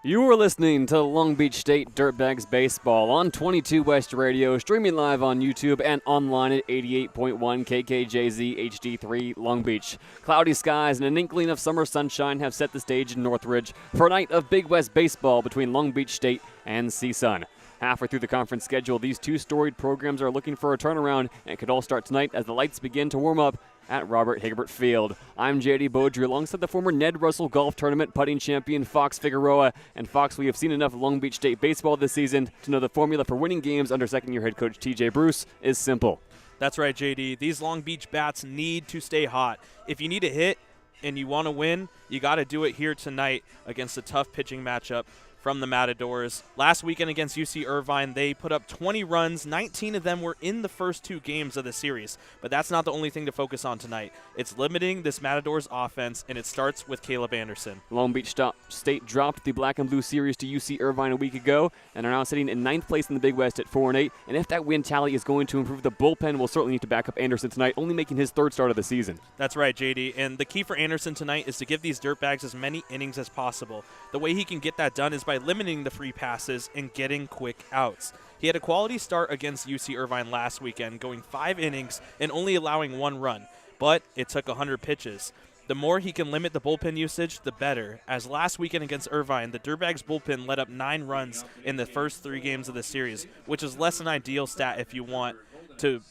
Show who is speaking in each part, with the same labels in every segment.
Speaker 1: You are listening to Long Beach State Dirtbags Baseball on 22 West Radio, streaming live on YouTube and online at 88.1 KKJZ HD3 Long Beach. Cloudy skies and an inkling of summer sunshine have set the stage in Northridge for a night of Big West baseball between Long Beach State and CSUN. Halfway through the conference schedule, these two storied programs are looking for a turnaround and could all start tonight as the lights begin to warm up at Robert Hiegert Field. I'm JayDe Beaudry alongside the former Ned Russell Golf Tournament putting champion Fox Figueroa. And Fox, we have seen enough of Long Beach State baseball this season to know the formula for winning games under second-year head coach TJ Bruce is simple.
Speaker 2: That's right, JayDe. These Long Beach bats need to stay hot. If you need a hit and you want to win, you got to do it here tonight against a tough pitching matchup from the Matadors. Last weekend against UC Irvine, they put up 20 runs. 19 of them were in the first two games of the series. But that's not the only thing to focus on tonight. It's limiting this Matadors offense, and it starts with Caleb Anderson.
Speaker 1: Long Beach State dropped the Black and Blue series to UC Irvine a week ago and are now sitting in ninth place in the Big West at 4-8. And if that win tally is going to improve, the bullpen will certainly need to back up Anderson tonight, only making his third start of the season.
Speaker 2: That's right, JayDe. And the key for Anderson tonight is to give these Dirtbags as many innings as possible. The way he can get that done is by limiting the free passes and getting quick outs. He had a quality start against UC Irvine last weekend, going 5 innings and only allowing 1 run, but it took 100 pitches. The more he can limit the bullpen usage, the better. As last weekend against Irvine, the Dirtbags bullpen let up 9 runs in the first 3 games of the series, which is less than ideal stat if you want to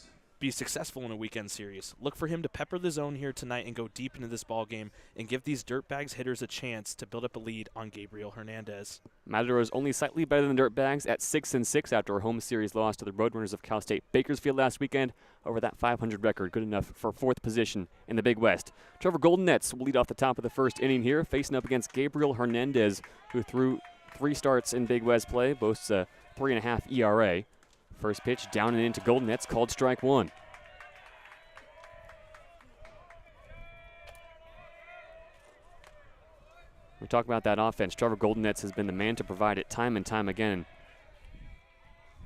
Speaker 2: be successful in a weekend series. Look for him to pepper the zone here tonight and go deep into this ball game and give these Dirtbags hitters a chance to build up a lead on Gabriel Hernandez.
Speaker 1: Matadors only slightly better than Dirtbags at 6-6 after a home series loss to the Roadrunners of Cal State Bakersfield last weekend over that 500 record, good enough for 4th position in the Big West. Trevor Goldenetz will lead off the top of the first inning here, facing up against Gabriel Hernandez, who threw 3 starts in Big West play, boasts a 3.5 ERA. First pitch down and into Goldenetz, called strike 1. We talk about that offense. Trevor Goldenetz has been the man to provide it time and time again.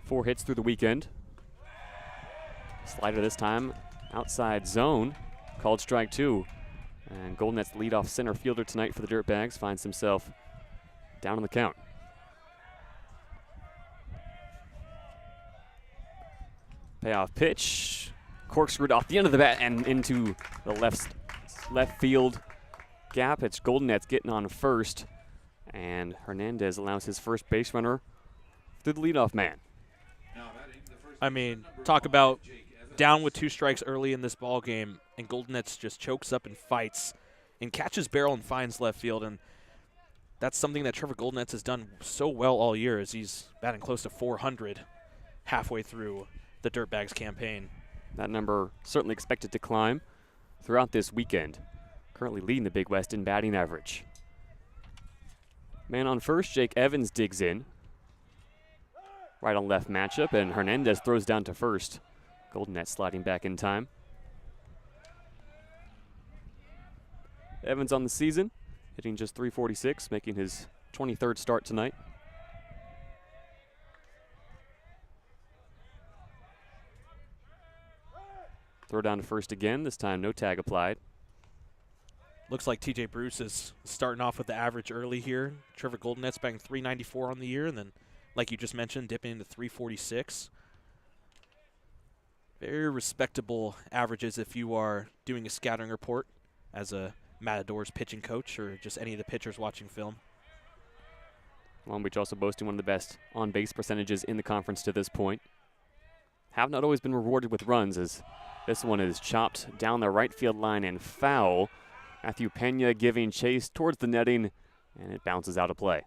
Speaker 1: 4 hits through the weekend. Slider this time, outside zone, called strike 2. And Goldenetz, leadoff center fielder tonight for the Dirtbags, finds himself down on the count. Payoff pitch, corkscrewed off the end of the bat and into the left field gap. It's Goldenetz getting on first, and Hernandez allows his first base runner through the leadoff man.
Speaker 2: I mean, talk about down with 2 strikes early in this ball game, and Goldenetz just chokes up and fights and catches barrel and finds left field, and that's something that Trevor Goldenetz has done so well all year, as he's batting close to 400 halfway through the Dirtbags campaign.
Speaker 1: That number certainly expected to climb throughout this weekend. Currently leading the Big West in batting average. Man on first, Jake Evans digs in. Right on left matchup, and Hernandez throws down to first. Goldenetz sliding back in time. Evans on the season, hitting just .346, making his 23rd start tonight. Throw down to first again, this time no tag applied.
Speaker 2: Looks like TJ Bruce is starting off with the average early here. Trevor Goldenetz batting .394 on the year, and then, like you just mentioned, dipping into .346. Very respectable averages if you are doing a scouting report as a Matadors pitching coach or just any of the pitchers watching film.
Speaker 1: Long Beach also boasting one of the best on-base percentages in the conference to this point. Have not always been rewarded with runs, as this one is chopped down the right field line and foul. Matthew Pena giving chase towards the netting, and it bounces out of play.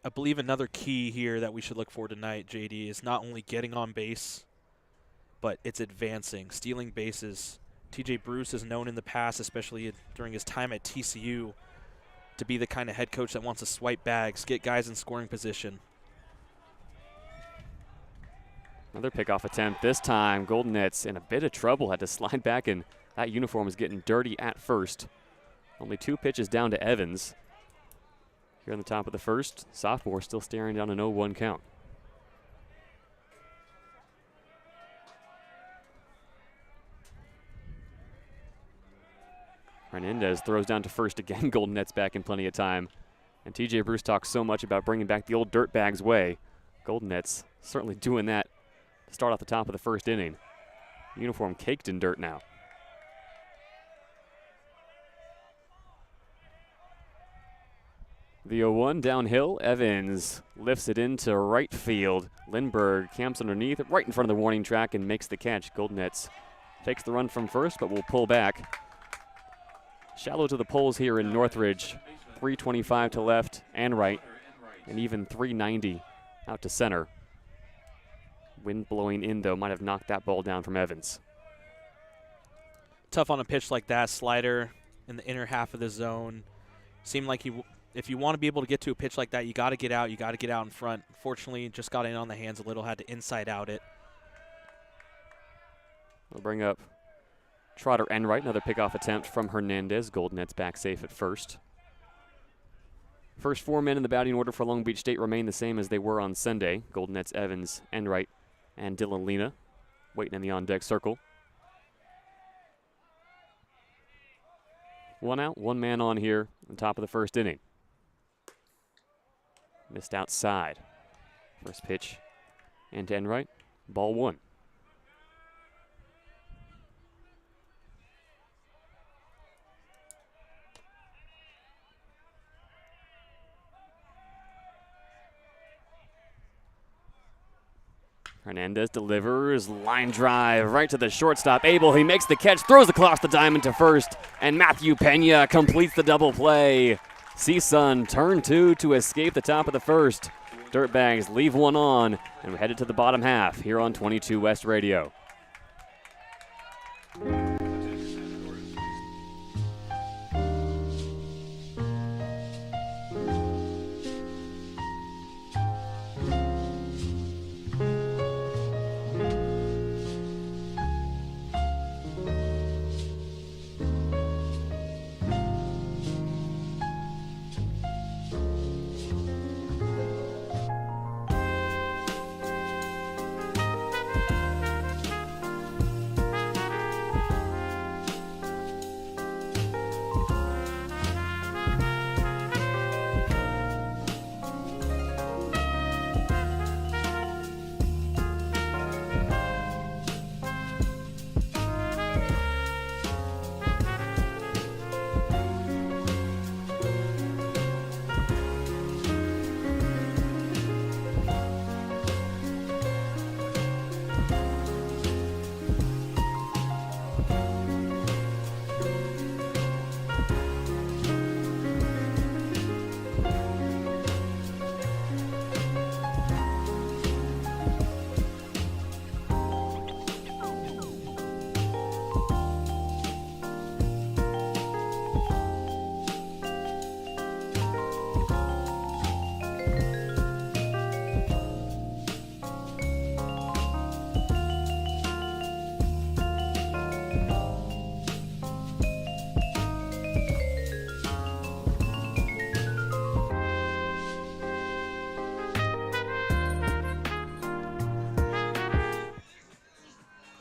Speaker 2: I believe another key here that we should look for tonight, JayDe, is not only getting on base, but it's advancing, stealing bases. TJ Bruce is known in the past, especially during his time at TCU, to be the kind of head coach that wants to swipe bags, get guys in scoring position.
Speaker 1: Another pickoff attempt. This time, Goldenetz in a bit of trouble, had to slide back, and that uniform was getting dirty at first. Only 2 pitches down to Evans. Here on the top of the first, sophomore still staring down an 0-1 count. Hernandez throws down to first again. Golden Nets back in plenty of time. And TJ Bruce talks so much about bringing back the old Dirtbags way. Golden Nets certainly doing that to start off the top of the first inning. Uniform caked in dirt now. The 0-1 downhill. Evans lifts it into right field. Lindbergh camps underneath, right in front of the warning track, and makes the catch. Golden Nets takes the run from first, but will pull back. Shallow to the poles here in Northridge. 325 to left and right, and even 390 out to center. Wind blowing in, though, might have knocked that ball down from Evans.
Speaker 2: Tough on a pitch like that. Slider in the inner half of the zone. Seemed like if you want to be able to get to a pitch like that, you got to get out. You got to get out in front. Fortunately, just got in on the hands a little, had to inside out it.
Speaker 1: We'll bring up Trotter Enright, another pickoff attempt from Hernandez. Golden Nets back safe at first. First 4 men in the batting order for Long Beach State remain the same as they were on Sunday. Golden Nets, Evans, Enright, and Dylan Lena waiting in the on-deck circle. 1 out, 1 man on here on top of the first inning. Missed outside. First pitch and to Enright, ball 1. Hernandez delivers, line drive right to the shortstop. Abel, he makes the catch, throws across the diamond to first, and Matthew Pena completes the double play. CSUN turn 2 to escape the top of the first. Dirtbags leave 1 on, and we're headed to the bottom half here on 22 West Radio.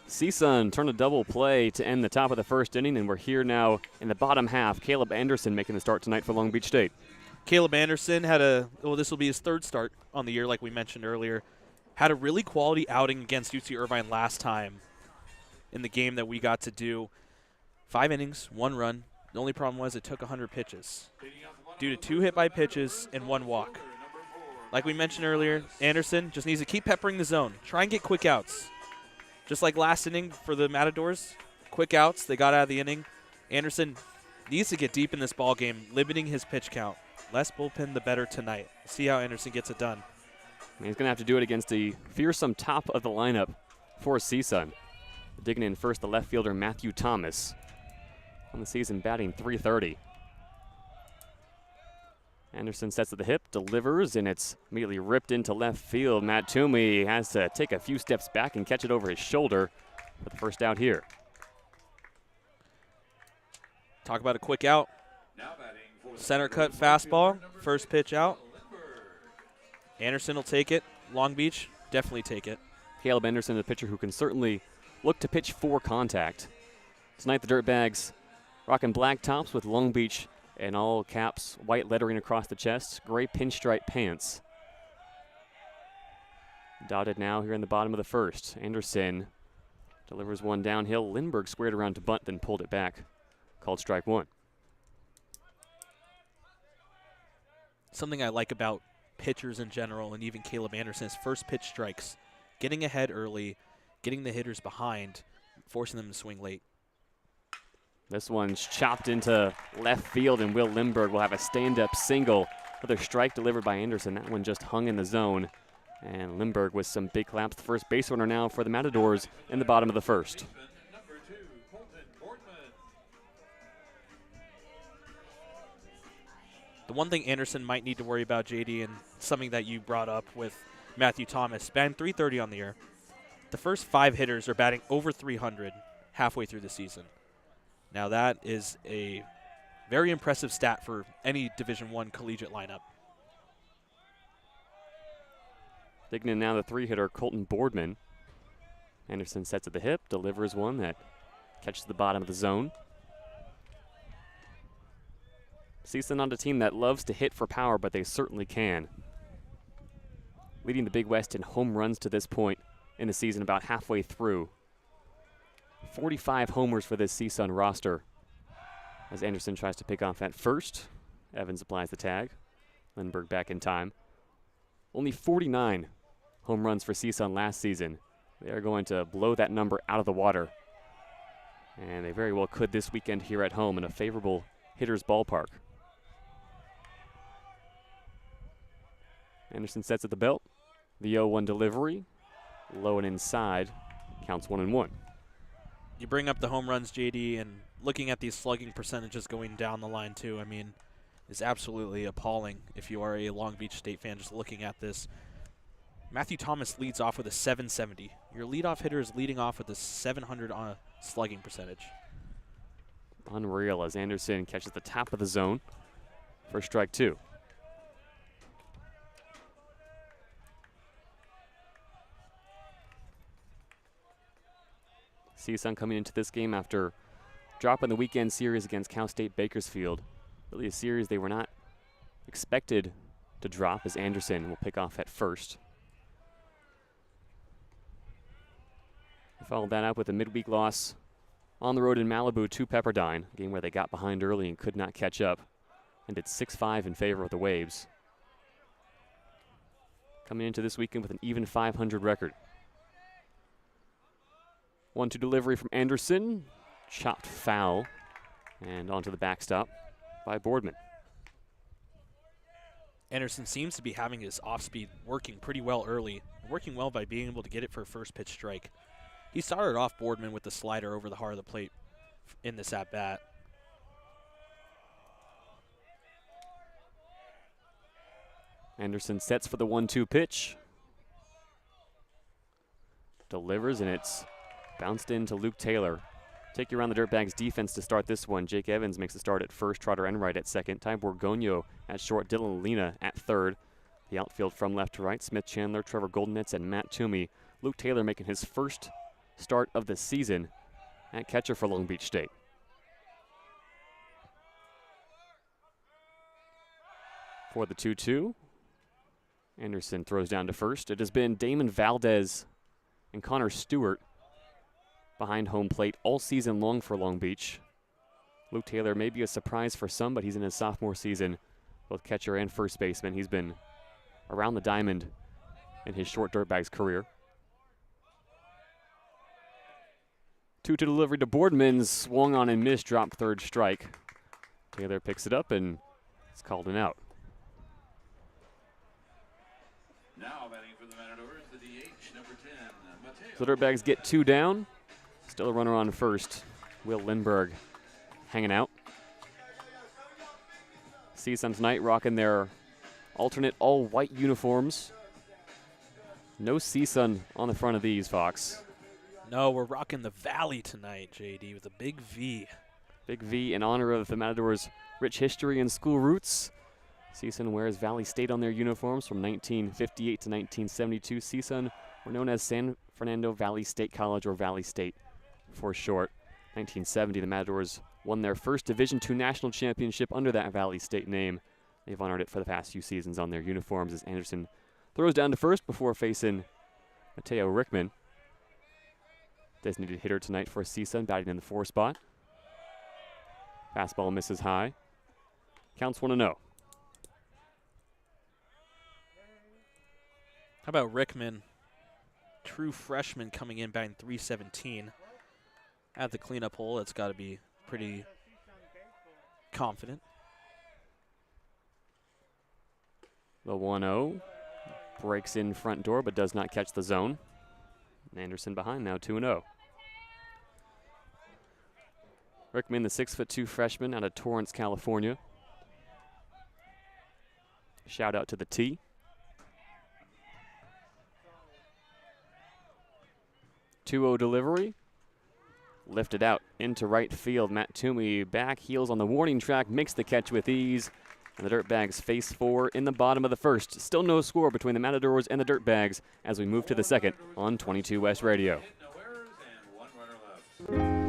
Speaker 1: CSUN turned a double play to end the top of the first inning, and we're here now in the bottom half. Caleb Anderson making the start tonight for Long Beach State.
Speaker 2: Caleb Anderson had this will be his 3rd start on the year, like we mentioned earlier. Had a really quality outing against UC Irvine last time in the game that we got to do. 5 innings, 1 run. The only problem was it took 100 pitches due to 2 hit by pitches and 1 walk. Like we mentioned earlier, Anderson just needs to keep peppering the zone. Try and get quick outs. Just like last inning for the Matadors, quick outs, they got out of the inning. Anderson needs to get deep in this ball game, limiting his pitch count. Less bullpen, the better tonight. See how Anderson gets it done.
Speaker 1: And he's going to have to do it against the fearsome top of the lineup for CSUN. Digging in first, the left fielder Matthew Thomas. On the season, batting .330. Anderson sets at the hip, delivers, and it's immediately ripped into left field. Matt Toomey has to take a few steps back and catch it over his shoulder for the first out here.
Speaker 2: Talk about a quick out. Center cut fastball, first pitch out. Anderson will take it. Long Beach, definitely take it.
Speaker 1: Caleb Anderson, a pitcher who can certainly look to pitch for contact. Tonight the Dirtbags Rocking black tops with Long Beach and all caps, white lettering across the chest, gray pinstripe pants. Dotted now here in the bottom of the first. Anderson delivers one downhill. Lindbergh squared around to bunt, then pulled it back. Called strike one.
Speaker 2: Something I like about pitchers in general, and even Caleb Anderson, is first pitch strikes. Getting ahead early, getting the hitters behind, forcing them to swing late.
Speaker 1: This one's chopped into left field, and Will Lindbergh will have a stand-up single. Another strike delivered by Anderson. That one just hung in the zone. And Lindbergh with some big claps. The first base runner now for the Matadors in the bottom of the first.
Speaker 2: The one thing Anderson might need to worry about, JayDe, and something that you brought up with Matthew Thomas, batting .330 on the year. The first 5 hitters are batting over 300 halfway through the season. Now that is a very impressive stat for any Division I collegiate lineup.
Speaker 1: Digging in now the 3-hitter, Colton Boardman. Anderson sets at the hip, delivers one that catches the bottom of the zone. CSUN on a team that loves to hit for power, but they certainly can. Leading the Big West in home runs to this point in the season, about halfway through. 45 homers for this CSUN roster. As Anderson tries to pick off at first, Evans applies the tag. Lindbergh back in time. Only 49 home runs for CSUN last season. They are going to blow that number out of the water. And they very well could this weekend here at home in a favorable hitter's ballpark. Anderson sets at the belt. The 0-1 delivery. Low and inside. Counts 1-1.
Speaker 2: You bring up the home runs, JayDe, and looking at these slugging percentages going down the line too, I mean, is absolutely appalling if you are a Long Beach State fan just looking at this. Matthew Thomas leads off with a 770. Your leadoff hitter is leading off with a 700 on a slugging percentage.
Speaker 1: Unreal as Anderson catches the top of the zone for strike 2. CSUN coming into this game after dropping the weekend series against Cal State Bakersfield. Really a series they were not expected to drop, as Anderson will pick off at first. They followed that up with a midweek loss on the road in Malibu to Pepperdine, a game where they got behind early and could not catch up, and did 6-5 in favor of the Waves. Coming into this weekend with an even 500 record. 1-2 delivery from Anderson, chopped foul, and onto the backstop by Boardman.
Speaker 2: Anderson seems to be having his off-speed working pretty well early, working well by being able to get it for a first pitch strike. He started off Boardman with the slider over the heart of the plate in this at-bat.
Speaker 1: Anderson sets for the 1-2 pitch. Delivers, and it's bounced into Luke Taylor. Take you around the Dirtbags defense to start this one. Jake Evans makes the start at first, Trotter Enright at second, Ty Borgonio at short, Dylan Lena at third. The outfield from left to right, Smith Chandler, Trevor Goldenitz, and Matt Toomey. Luke Taylor making his first start of the season at catcher for Long Beach State. For the 2-2, Anderson throws down to first. It has been Damon Valdez and Connor Stewart behind home plate all season long for Long Beach. Luke Taylor may be a surprise for some, but he's in his sophomore season, both catcher and first baseman. He's been around the diamond in his short Dirtbags career. 2-2 delivery to Boardman, swung on and missed, dropped third strike. Taylor picks it up and it's called an out.
Speaker 3: Now batting for the Matadors, the DH, number 10, Mateo.
Speaker 1: So Dirtbags get 2 down. Still a runner on first. Will Lindbergh hanging out. CSUN tonight rocking their alternate all-white uniforms. No CSUN on the front of these, Fox.
Speaker 2: No, we're rocking the Valley tonight, JayDe, with a big V.
Speaker 1: Big V in honor of the Matadors' rich history and school roots. CSUN wears Valley State on their uniforms from 1958 to 1972. CSUN were known as San Fernando Valley State College, or Valley State for short. 1970, the Matadors won their first Division II national championship under that Valley State name. They've honored it for the past few seasons on their uniforms as Anderson throws down to first before facing Mateo Rickman. Designated hitter tonight for CSUN, batting in the 4 spot. Fastball misses high. Counts 1-0.
Speaker 2: How about Rickman? True freshman coming in batting .317. At the cleanup hole, it's got to be pretty confident.
Speaker 1: The 1-0 breaks in front door but does not catch the zone. Anderson behind now, 2-0. Rickman, the 6'2" freshman out of Torrance, California. Shout out to the T. .2-0 delivery. Lifted out into right field. Matt Toomey back heels on the warning track, makes the catch with ease. And the Dirtbags face 4 in the bottom of the first. Still no score between the Matadors and the Dirtbags as we move to the second on 22 West Radio.
Speaker 3: No errors and 1 runner left.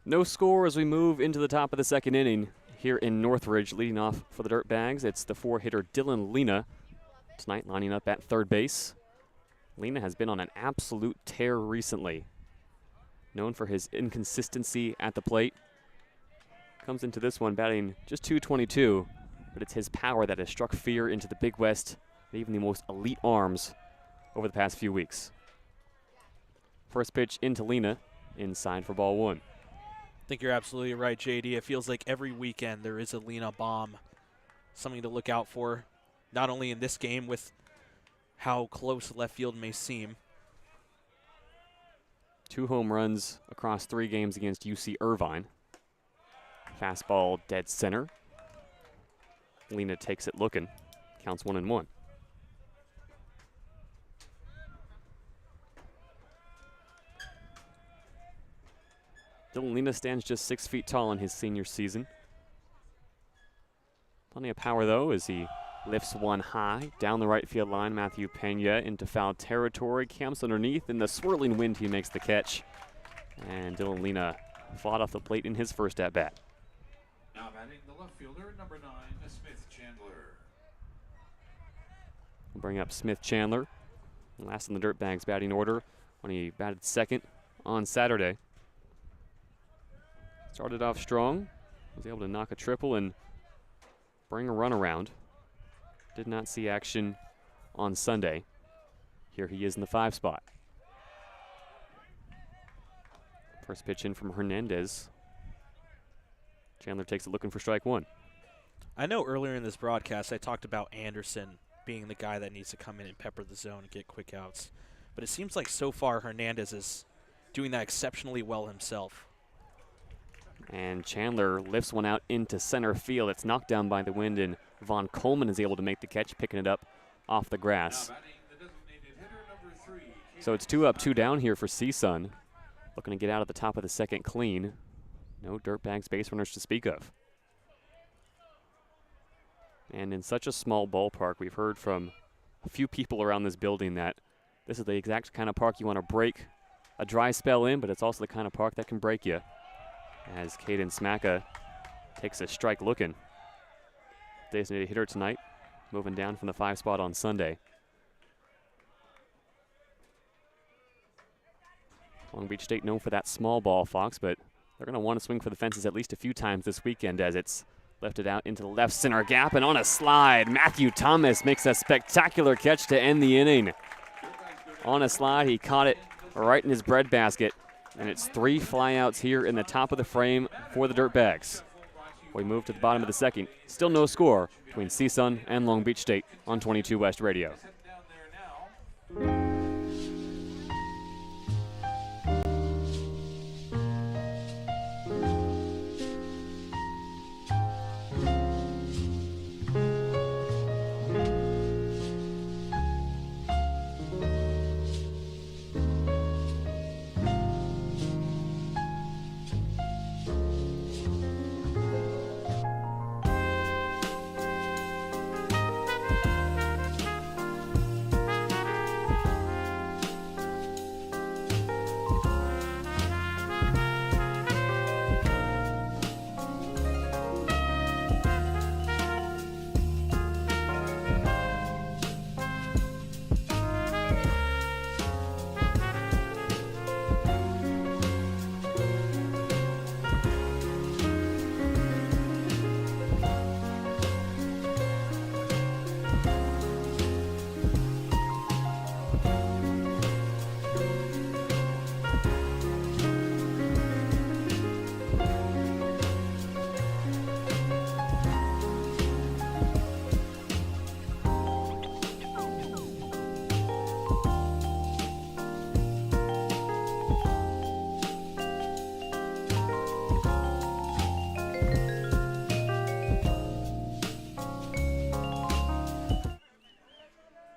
Speaker 1: No score as we move into the top of the second inning here in Northridge. Leading off for the Dirtbags, it's the 4-hitter Dylan Lena. Tonight lining up at third base. Lena has been on an absolute tear recently. Known for his inconsistency at the plate. Comes into this one batting just .222, but it's his power that has struck fear into the Big West and even the most elite arms over the past few weeks. First pitch into Lena, inside for ball 1.
Speaker 2: I think you're absolutely right, JayDe. It feels like every weekend there is a Lena bomb, something to look out for, not only in this game with how close left field may seem.
Speaker 1: 2 home runs across 3 games against UC Irvine. Fastball dead center. Lena takes it looking. Counts 1-1. Dylan Lena stands just 6 feet tall in his senior season. Plenty of power, though, as he lifts one high down the right field line. Matthew Pena into foul territory. Camps underneath. In the swirling wind, he makes the catch. And Dylan Lena fought off the plate in his first at-bat.
Speaker 3: Now batting the left fielder, number 9, Smith Chandler.
Speaker 1: We'll bring up Smith Chandler. Last in the Dirtbags batting order when he batted second on Saturday. Started off strong, was able to knock a triple and bring a run around. Did not see action on Sunday. Here he is in the 5 spot. First pitch in from Hernandez. Chandler takes it looking for strike 1.
Speaker 2: I know earlier in this broadcast I talked about Anderson being the guy that needs to come in and pepper the zone and get quick outs. But it seems like so far Hernandez is doing that exceptionally well himself.
Speaker 1: And Chandler lifts one out into center field. It's knocked down by the wind, and Von Coleman is able to make the catch, picking it up off the grass.
Speaker 3: Now batting the designated hitter, number 3.
Speaker 1: So it's 2 up, 2 down here for CSUN. Looking to get out at the top of the second clean. No dirtbags base runners to speak of. And in such a small ballpark, we've heard from a few people around this building that this is the exact kind of park you want to break a dry spell in, but it's also the kind of park that can break you. As Caden Smacka takes a strike looking. Designated hitter tonight, moving down from the 5 spot on Sunday. Long Beach State known for that small ball, Fox, but they're going to want to swing for the fences at least a few times this weekend as it's lifted out into the left center gap, and on a slide, Matthew Thomas makes a spectacular catch to end the inning. On a slide, he caught it right in his breadbasket, and it's 3 flyouts here in the top of the frame for the Dirtbags. We move to the bottom of the second. Still no score between CSUN and Long Beach State on 22 West Radio.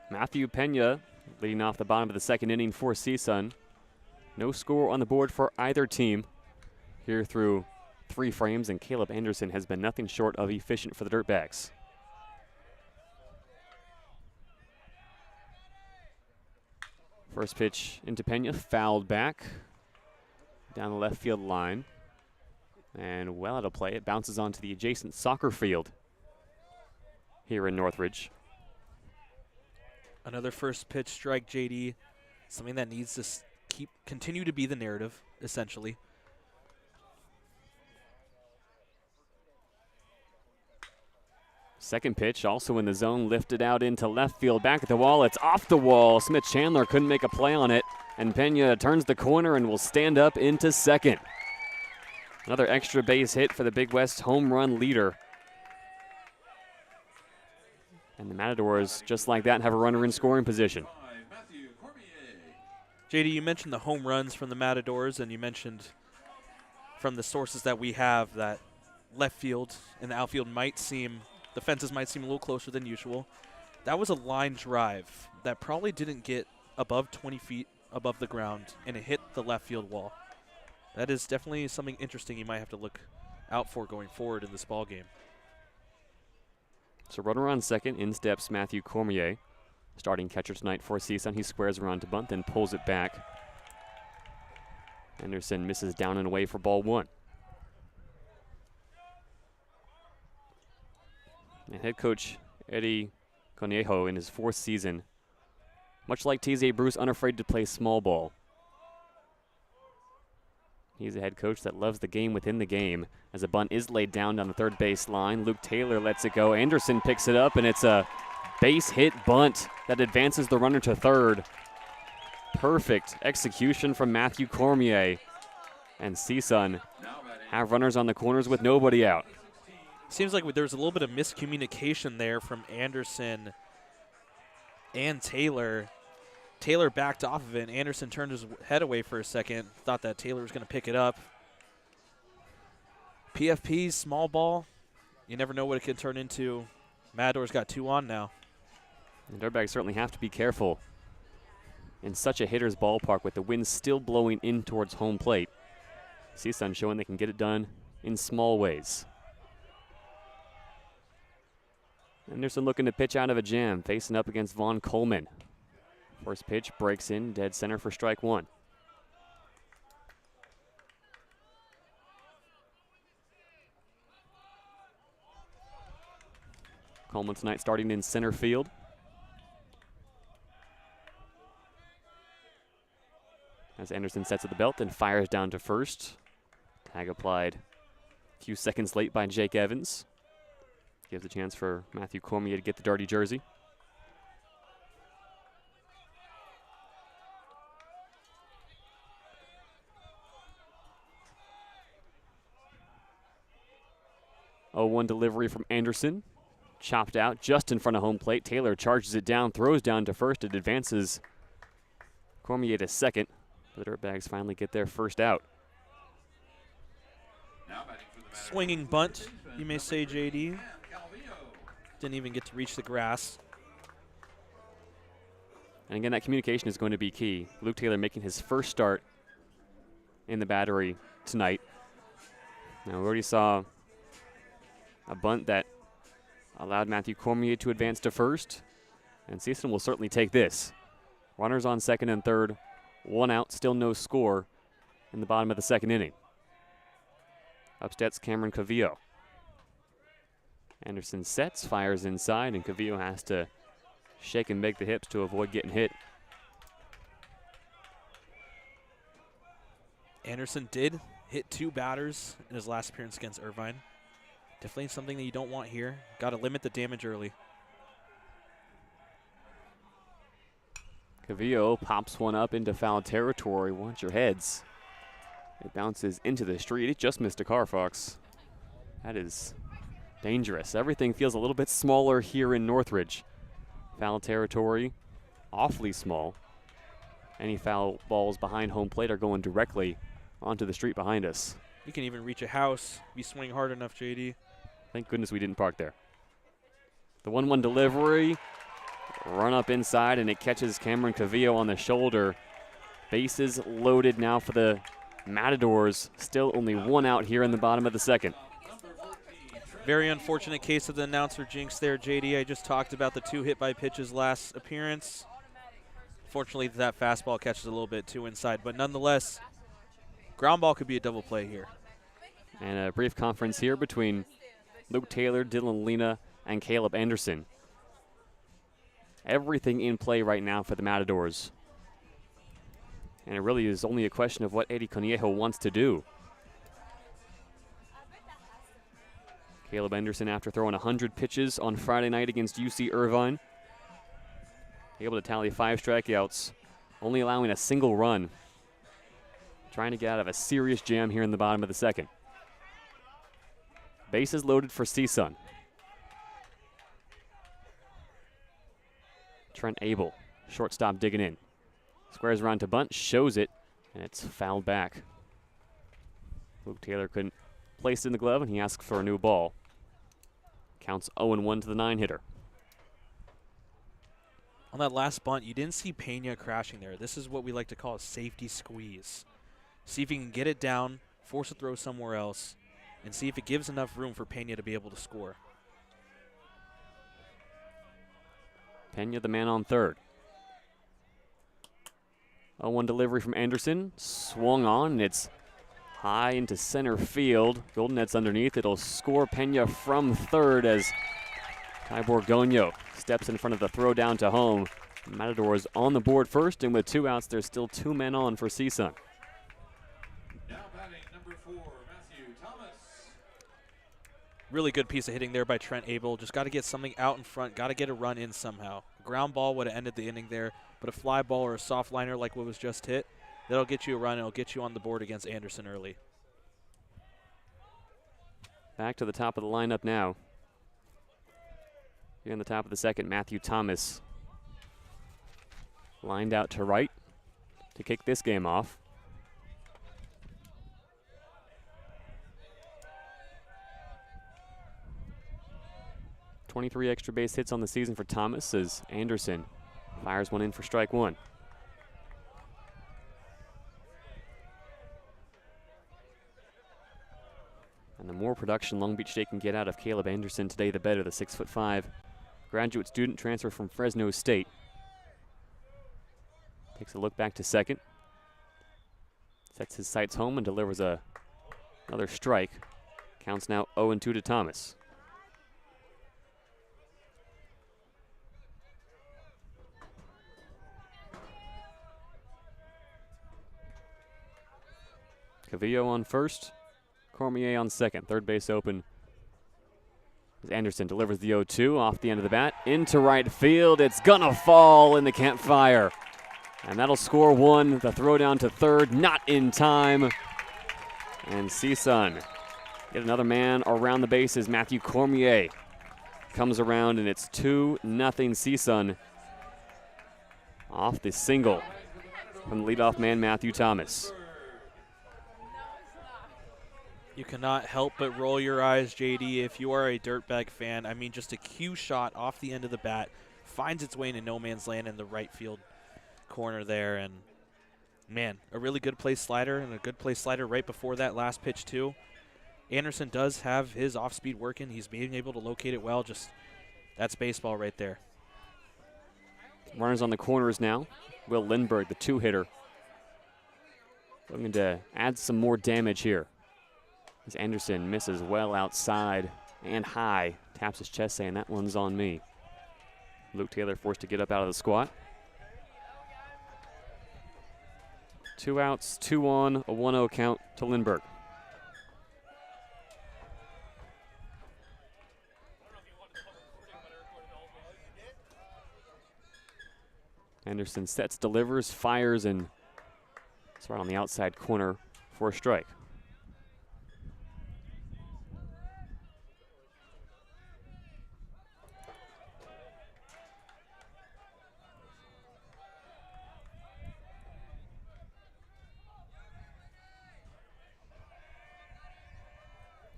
Speaker 1: Matthew Pena leading off the bottom of the second inning for CSUN. No score on the board for either team here through 3 frames, and Caleb Anderson has been nothing short of efficient for the Dirtbags. First pitch into Pena, fouled back down the left field line. And well out of play, it bounces onto the adjacent soccer field here in Northridge.
Speaker 2: Another first pitch strike, JayDe. Something that needs to continue to be the narrative, essentially.
Speaker 1: Second pitch, also in the zone, lifted out into left field, back at the wall. It's off the wall. Smith Chandler couldn't make a play on it, and Pena turns the corner and will stand up into second. Another extra base hit for the Big West home run leader. And the Matadors, just like that, have a runner in scoring position.
Speaker 2: JayDe, you mentioned the home runs from the Matadors, and you mentioned from the sources that we have that left field and the outfield the fences might seem a little closer than usual. That was a line drive that probably didn't get above 20 feet above the ground, and it hit the left field wall. That is definitely something interesting you might have to look out for going forward in this ball game.
Speaker 1: So runner on second, in steps Matthew Cormier. Starting catcher tonight for CSUN. He squares around to bunt, then pulls it back. Anderson misses down and away for ball 1. And head coach Eddie Conejo in his 4th season, much like TJ Bruce, unafraid to play small ball. He's a head coach that loves the game within the game. As a bunt is laid down the third base line, Luke Taylor lets it go. Anderson picks it up, and it's a base hit bunt that advances the runner to third. Perfect execution from Matthew Cormier. And CSUN have runners on the corners with nobody out.
Speaker 2: Seems like there was a little bit of miscommunication there from Anderson and Taylor. Taylor backed off of it, and Anderson turned his head away for a second, thought that Taylor was going to pick it up. PFP's small ball, you never know what it could turn into. Matador's got 2 on now.
Speaker 1: And Dirtbags certainly have to be careful in such a hitter's ballpark with the wind still blowing in towards home plate. CSUN showing they can get it done in small ways. Anderson looking to pitch out of a jam, facing up against Vaughn Coleman. First pitch breaks in, dead center for strike one. Coleman tonight starting in center field. As Anderson sets at the belt and fires down to first. Tag applied a few seconds late by Jake Evans. Gives a chance for Matthew Cormier to get the dirty jersey. Oh, 1 delivery from Anderson. Chopped out just in front of home plate. Taylor charges it down, throws down to first. It advances Cormier to second. The Dirtbags finally get their first out.
Speaker 2: Swinging bunt, you may say, JayDe. Didn't even get to reach the grass.
Speaker 1: And again, that communication is going to be key. Luke Taylor making his first start in the battery tonight. Now, we already saw a bunt that allowed Matthew Cormier to advance to first. And CSUN will certainly take this. Runners on second and third. 1 out, still no score in the bottom of the second inning. Up steps Cameron Cavillo. Anderson sets, fires inside, and Cavillo has to shake and make the hips to avoid getting hit.
Speaker 2: Anderson did hit 2 batters in his last appearance against Irvine. Definitely something that you don't want here. Got to limit the damage early.
Speaker 1: Cavillo pops one up into foul territory. Watch your heads. It bounces into the street. It just missed a car, Fox. That is dangerous. Everything feels a little bit smaller here in Northridge. Foul territory, awfully small. Any foul balls behind home plate are going directly onto the street behind us.
Speaker 2: You can even reach a house. Be swinging hard enough, JayDe.
Speaker 1: Thank goodness we didn't park there. The 1-1 delivery. Run up inside, and it catches Cameron Cavillo on the shoulder. Bases loaded now for the Matadors. Still only 1 out here in the bottom of the second.
Speaker 2: Very unfortunate case of the announcer jinx there, JayDe. I just talked about the 2 hit by pitches last appearance. Fortunately, that fastball catches a little bit too inside, but nonetheless, ground ball could be a double play here.
Speaker 1: And a brief conference here between Luke Taylor, Dylan Lena, and Caleb Anderson. Everything in play right now for the Matadors. And it really is only a question of what Eddie Conejo wants to do. Caleb Anderson, after throwing 100 pitches on Friday night against UC Irvine, able to tally 5 strikeouts, only allowing a single run. Trying to get out of a serious jam here in the bottom of the second. Bases loaded for CSUN. Trent Abel, shortstop digging in. Squares around to bunt, shows it, and it's fouled back. Luke Taylor couldn't place it in the glove, and he asks for a new ball. Counts 0-1 to the 9-hitter.
Speaker 2: On that last bunt, you didn't see Pena crashing there. This is what we like to call a safety squeeze. See if you can get it down, force a throw somewhere else, and see if it gives enough room for Pena to be able to score.
Speaker 1: Pena, the man on third. 0-1 delivery from Anderson. Swung on, and it's high into center field. Golden Net's underneath. It'll score Pena from third as Ty Borgonio steps in front of the throw down to home. Matadors on the board first, and with 2 outs, there's still 2 men on for CSUN.
Speaker 3: Now batting number 4, Matthew Thomas.
Speaker 2: Really good piece of hitting there by Trent Abel. Just got to get something out in front, got to get a run in somehow. A ground ball would have ended the inning there, but a fly ball or a soft liner like what was just hit, that'll get you a run. It'll get you on the board against Anderson early.
Speaker 1: Back to the top of the lineup now. Here in the top of the second, Matthew Thomas lined out to right to kick this game off. 23 extra base hits on the season for Thomas as Anderson fires one in for strike one. And the more production Long Beach State can get out of Caleb Anderson today, the better. The 6'5" graduate student transfer from Fresno State. Takes a look back to second. Sets his sights home and delivers another strike. Counts now 0-2 to Thomas. Cavillo on first. Cormier on second. Third base open. As Anderson delivers the 0-2 off the end of the bat into right field. It's gonna fall in the campfire. And that'll score one. The throw down to third, not in time. And CSUN get another man around the bases. Matthew Cormier comes around, and it's 2-0 CSUN off the single from the leadoff man, Matthew Thomas.
Speaker 2: You cannot help but roll your eyes, JayDe, if you are a Dirtbag fan. I mean, just a cue shot off the end of the bat, finds its way into no man's land in the right field corner there. And, man, a really good play slider and a good play slider right before that last pitch, too. Anderson does have his off-speed working. He's being able to locate it well. Just that's baseball right there.
Speaker 1: Runners on the corners now. Will Lindbergh, the two-hitter, looking to add some more damage here. As Anderson misses well outside and high. Taps his chest saying, that one's on me. Luke Taylor forced to get up out of the squat. 2 outs, 2 on, a 1-0 count to Lindbergh. Anderson sets, delivers, fires, and it's right on the outside corner for a strike.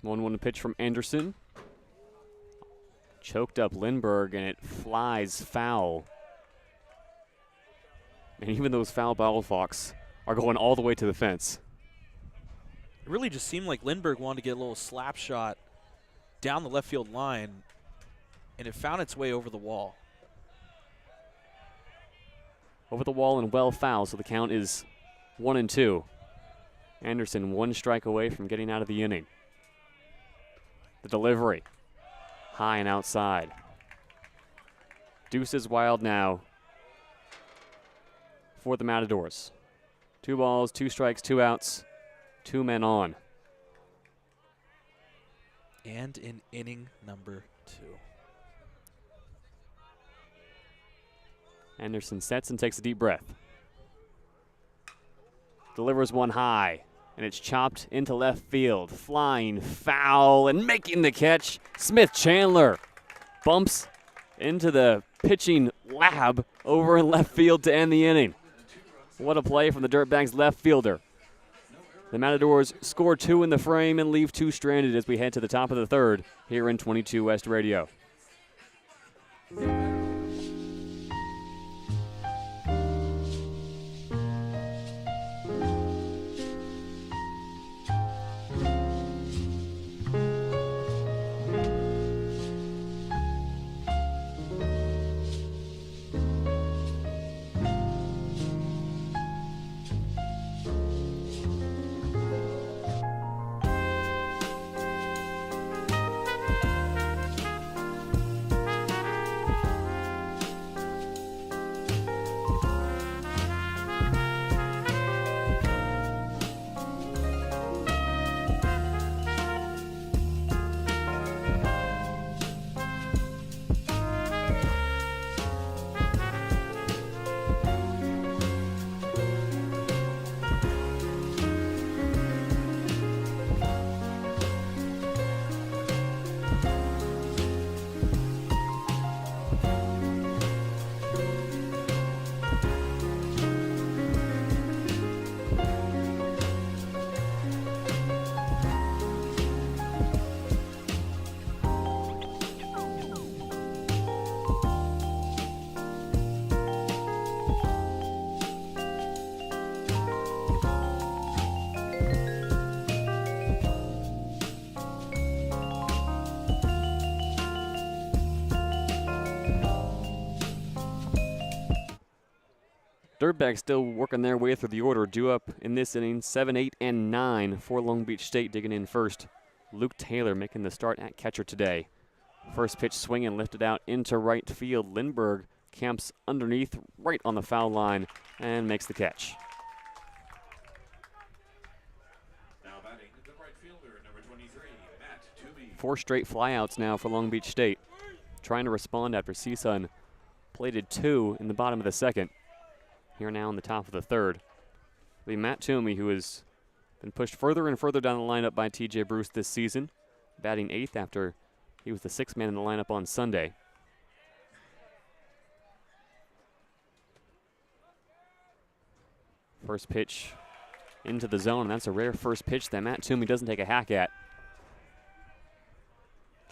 Speaker 1: One pitch from Anderson. Choked up Lindbergh, and it flies foul. And even those foul ball hawks are going all the way to the fence.
Speaker 2: It really just seemed like Lindbergh wanted to get a little slap shot down the left field line, and it found its way over the wall.
Speaker 1: Over the wall and well foul, so the count is 1-2. Anderson 1 strike away from getting out of the inning. The delivery, high and outside. Deuce is wild now for the Matadors. 2 balls, 2 strikes, 2 outs, 2 men on.
Speaker 2: And in inning number 2.
Speaker 1: Anderson sets and takes a deep breath. Delivers one high. And it's chopped into left field. Flying foul and making the catch. Smith Chandler bumps into the pitching lab over in left field to end the inning. What a play from the Dirtbags left fielder. The Matadors score 2 in the frame and leave 2 stranded as we head to the top of the third here in 22 West Radio. Dirtbags still working their way through the order, due up in this inning, 7, 8, and 9 for Long Beach State. Digging in first, Luke Taylor making the start at catcher today. First pitch swinging, lifted out into right field. Lindbergh camps underneath, right on the foul line, and makes the catch.
Speaker 3: Now batting the right fielder, number 23, Matt Toomey.
Speaker 1: 4 straight flyouts now for Long Beach State. Trying to respond after CSUN plated 2 in the bottom of the second. Here now in the top of the third. It'll be Matt Toomey, who has been pushed further and further down the lineup by TJ Bruce this season, batting 8th after he was the 6th man in the lineup on Sunday. First pitch into the zone, and that's a rare first pitch that Matt Toomey doesn't take a hack at.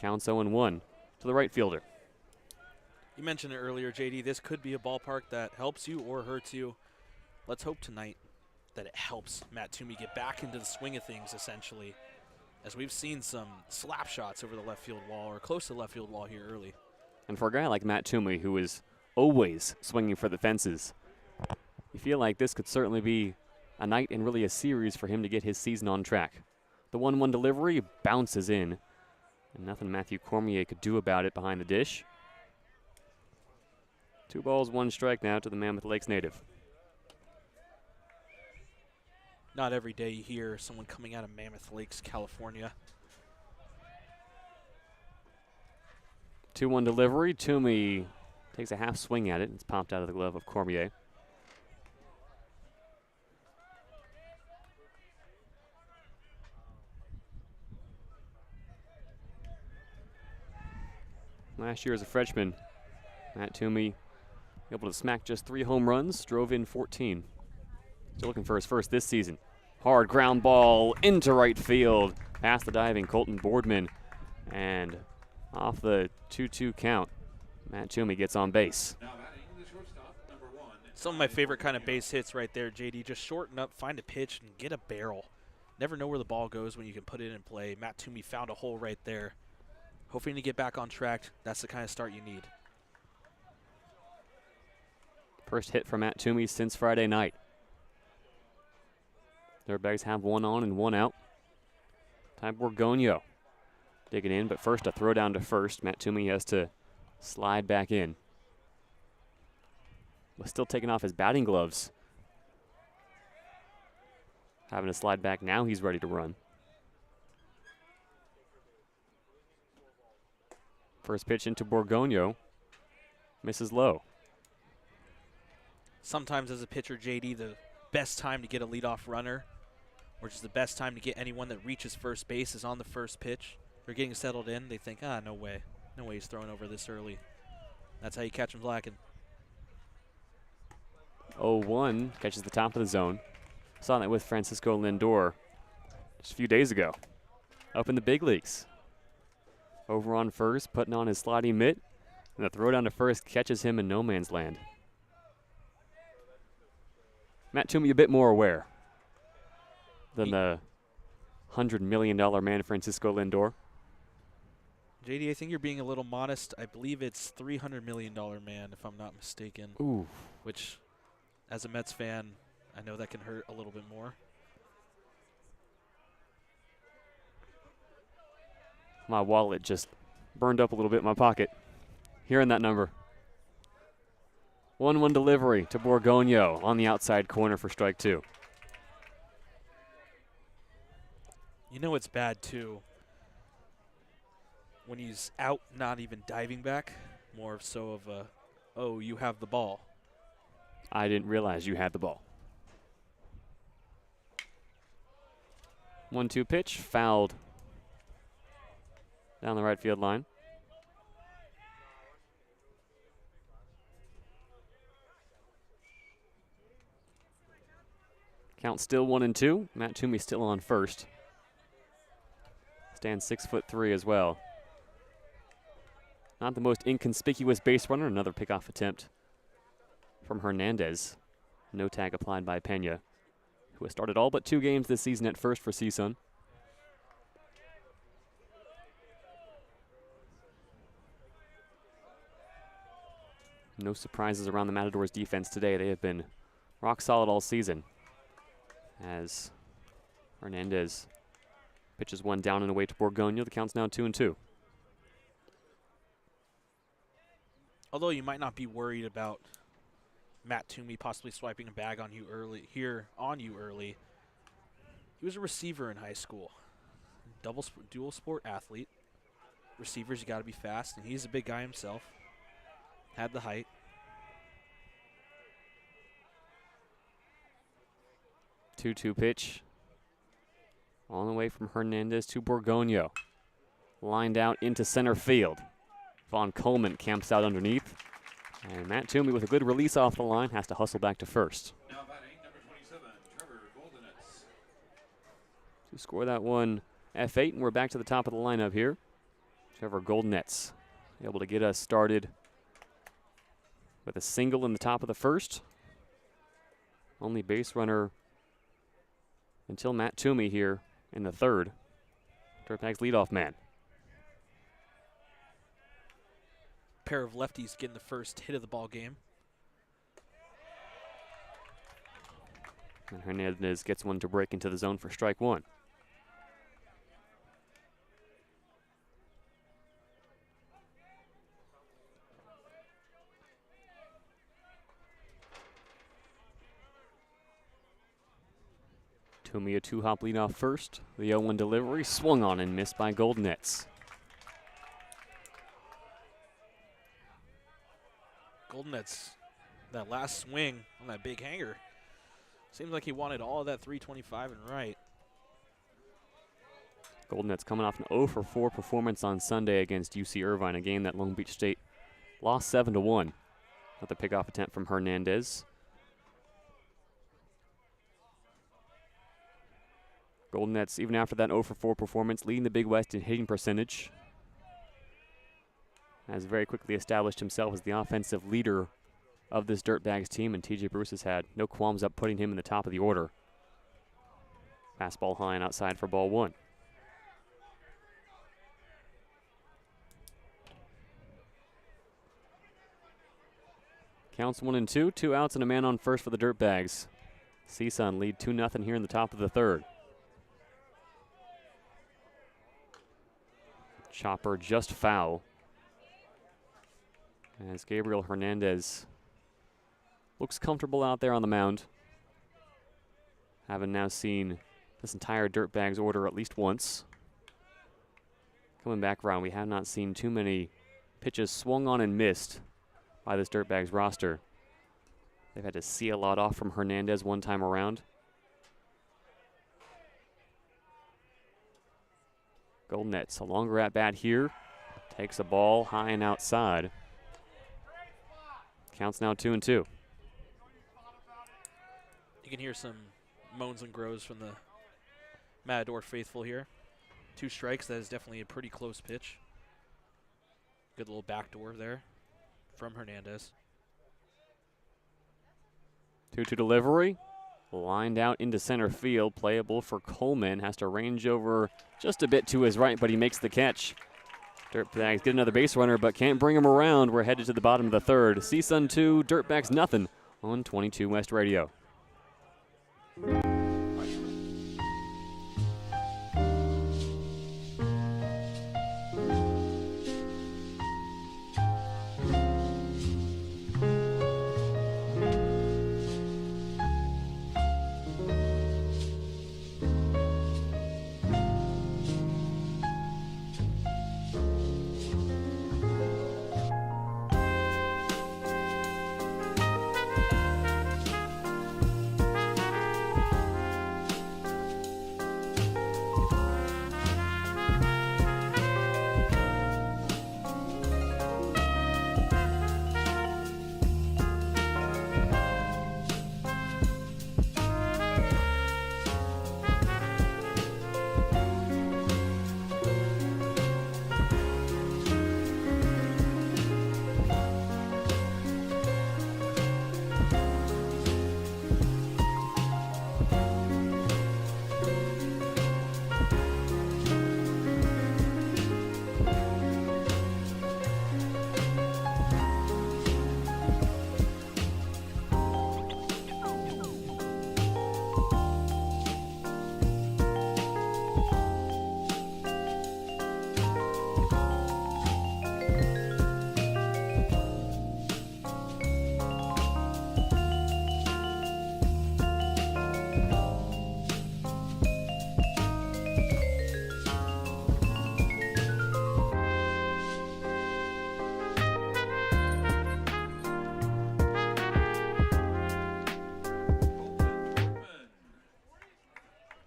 Speaker 1: Counts 0-1 to the right fielder.
Speaker 2: You mentioned it earlier, JayDe. This could be a ballpark that helps you or hurts you. Let's hope tonight that it helps Matt Toomey get back into the swing of things, essentially, as we've seen some slap shots over the left field wall or close to the left field wall here early.
Speaker 1: And for a guy like Matt Toomey, who is always swinging for the fences, you feel like this could certainly be a night and really a series for him to get his season on track. The 1-1 delivery bounces in, and nothing Matthew Cormier could do about it behind the dish. 2 balls, 1 strike now to the Mammoth Lakes native.
Speaker 2: Not every day you hear someone coming out of Mammoth Lakes, California.
Speaker 1: 2-1 delivery. Toomey takes a half swing at it. It's popped out of the glove of Cormier. Last year as a freshman, Matt Toomey able to smack just 3 home runs, drove in 14. Still looking for his first this season. Hard ground ball into right field, past the diving Colton Boardman, and off the 2-2 count, Matt Toomey gets on base.
Speaker 3: Now batting the shortstop, number 1.
Speaker 2: Some of my favorite kind of base hits right there, JayDe. Just shorten up, find a pitch, and get a barrel. Never know where the ball goes when you can put it in play. Matt Toomey found a hole right there. Hoping to get back on track. That's the kind of start you need.
Speaker 1: First hit from Matt Toomey since Friday night. Dirtbags have 1 on and 1 out. Ty Borgonio digging in, but first a throw down to first. Matt Toomey has to slide back in. Was still taking off his batting gloves. Having to slide back now, he's ready to run. First pitch into Borgonio. Misses low.
Speaker 2: Sometimes as a pitcher, JayDe, the best time to get a leadoff runner, or just the best time to get anyone that reaches first base is on the first pitch. They're getting settled in. They think, no way. No way he's throwing over this early. That's how you catch him lacking.
Speaker 1: 0-1, catches the top of the zone. Saw that with Francisco Lindor just a few days ago. Up in the big leagues. Over on first, putting on his sliding mitt, and the throw down to first catches him in no man's land. Matt Toomey a bit more aware than the $100 million man Francisco Lindor.
Speaker 2: JayDe, I think you're being a little modest. I believe it's $300 million man, if I'm not mistaken.
Speaker 1: Ooh.
Speaker 2: Which, as a Mets fan, I know that can hurt a little bit more.
Speaker 1: My wallet just burned up a little bit in my pocket. Hearing that number. 1-1 delivery to Borgonio on the outside corner for strike 2.
Speaker 2: You know it's bad, too, when he's out not even diving back, more so of a, oh, you have the ball.
Speaker 1: I didn't realize you had the ball. 1-2 pitch, fouled down the right field line. Count still 1-2. Matt Toomey still on first. Stands 6'3" as well. Not the most inconspicuous base runner. Another pickoff attempt from Hernandez. No tag applied by Pena, who has started all but 2 games this season at first for CSUN. No surprises around the Matadors defense today. They have been rock solid all season. As Hernandez pitches one down and away to Borgoño. The count's now 2-2.
Speaker 2: Although you might not be worried about Matt Toomey possibly swiping a bag on you early. He was a receiver in high school. Dual sport athlete. Receivers, you got to be fast, and he's a big guy himself. Had the height.
Speaker 1: Two-two pitch. On the way from Hernandez to Borgoño. Lined out into center field. Von Coleman camps out underneath. And Matt Toomey with a good release off the line has to hustle back to first.
Speaker 3: Now batting, number 27, Trevor Goldenitz.
Speaker 1: To score that one F8, and we're back to the top of the lineup here. Trevor Goldenitz able to get us started with a single in the top of the first. Only base runner until Matt Toomey here in the third. Dirtbag's leadoff man.
Speaker 2: Pair of lefties getting the first hit of the ball game.
Speaker 1: And Hernandez gets one to break into the zone for strike one. Toomey a two-hop lead off first. The 0-1 delivery swung on and missed by Goldenitz.
Speaker 2: Goldenitz, that last swing on that big hanger. Seems like he wanted all of that 325 and right.
Speaker 1: Goldenitz coming off an 0-for-4 performance on Sunday against UC Irvine, a game that Long Beach State lost 7-1. With a pickoff attempt from Hernandez. Goldenitz, even after that 0-for-4 performance, leading the Big West in hitting percentage. Has very quickly established himself as the offensive leader of this Dirtbags team, and TJ Bruce has had no qualms up putting him in the top of the order. Fastball high and outside for ball one. Counts 1-2, 2 outs and a man on first for the Dirtbags. CSUN lead 2-0 here in the top of the third. Chopper just foul. As Gabriel Hernandez looks comfortable out there on the mound. Having now seen this entire Dirtbags order at least once. Coming back around, we have not seen too many pitches swung on and missed by this Dirtbags roster. They've had to see a lot off from Hernandez one time around. Goldenitz, a longer at bat here. Takes a ball high and outside. Counts now 2-2.
Speaker 2: You can hear some moans and groans from the Matador faithful here. 2 strikes, that is definitely a pretty close pitch. Good little backdoor there from Hernandez.
Speaker 1: 2-2 delivery. Lined out into center field. Playable for Coleman. Has to range over just a bit to his right, but he makes the catch. Dirtbags get another base runner, but can't bring him around. We're headed to the bottom of the third. CSUN 2, Dirtbags nothing on 22 West Radio.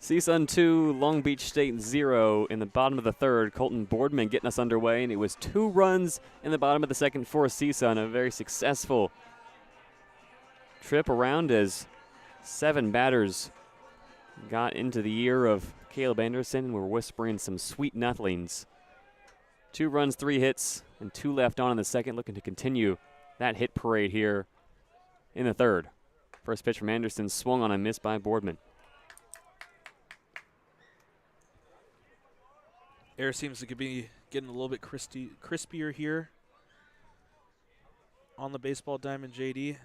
Speaker 1: CSUN 2, Long Beach State 0 in the bottom of the third. Colton Boardman getting us underway, and it was 2 runs in the bottom of the second for CSUN. A very successful trip around as 7 batters got into the ear of Caleb Anderson and were whispering some sweet nothings. 2 runs, 3 hits, and 2 left on in the second, looking to continue that hit parade here in the third. First pitch from Anderson swung on and missed by Boardman.
Speaker 2: Air seems to be getting a little bit crispier here on the baseball diamond, JayDe.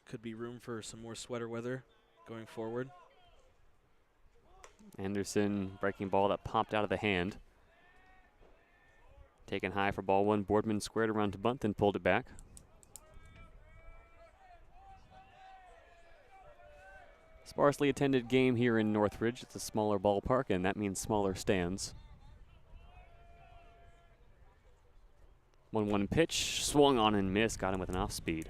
Speaker 2: Could be room for some more sweater weather going forward.
Speaker 1: Anderson breaking ball that popped out of the hand. Taken high for ball 1. Boardman squared around to bunt, then pulled it back. Sparsely attended game here in Northridge. It's a smaller ballpark, and that means smaller stands. 1-1 pitch, swung on and missed, got him with an off speed.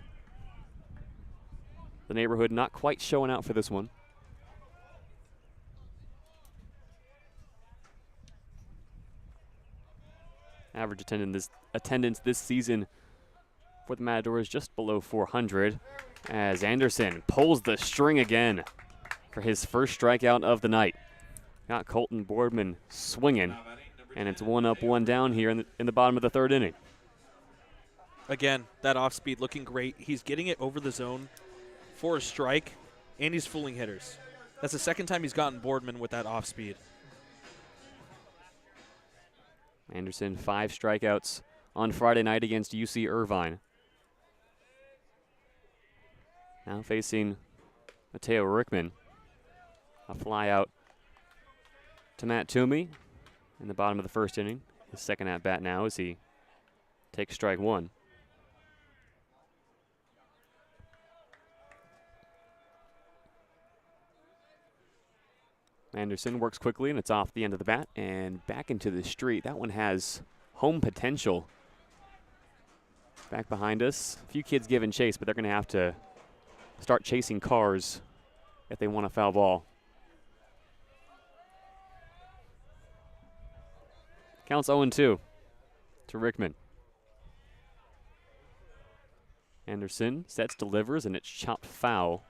Speaker 1: The neighborhood not quite showing out for this one. Average attendance this season for the Matadors just below 400 as Anderson pulls the string again for his first strikeout of the night. Got Colton Boardman swinging, and it's 1 up, 1 down here in the bottom of the third inning.
Speaker 2: Again, that off speed looking great. He's getting it over the zone for a strike, and he's fooling hitters. That's the second time he's gotten Boardman with that off speed.
Speaker 1: Anderson 5 strikeouts on Friday night against UC Irvine. Now facing Mateo Rickman. A fly out to Matt Toomey in the bottom of the first inning. His second at bat now as he takes strike 1. Anderson works quickly, and it's off the end of the bat and back into the street. That one has home potential. Back behind us, a few kids giving chase, but they're going to have to start chasing cars if they want a foul ball. Counts 0-2 to Rickman. Anderson sets, delivers, and it's chopped foul.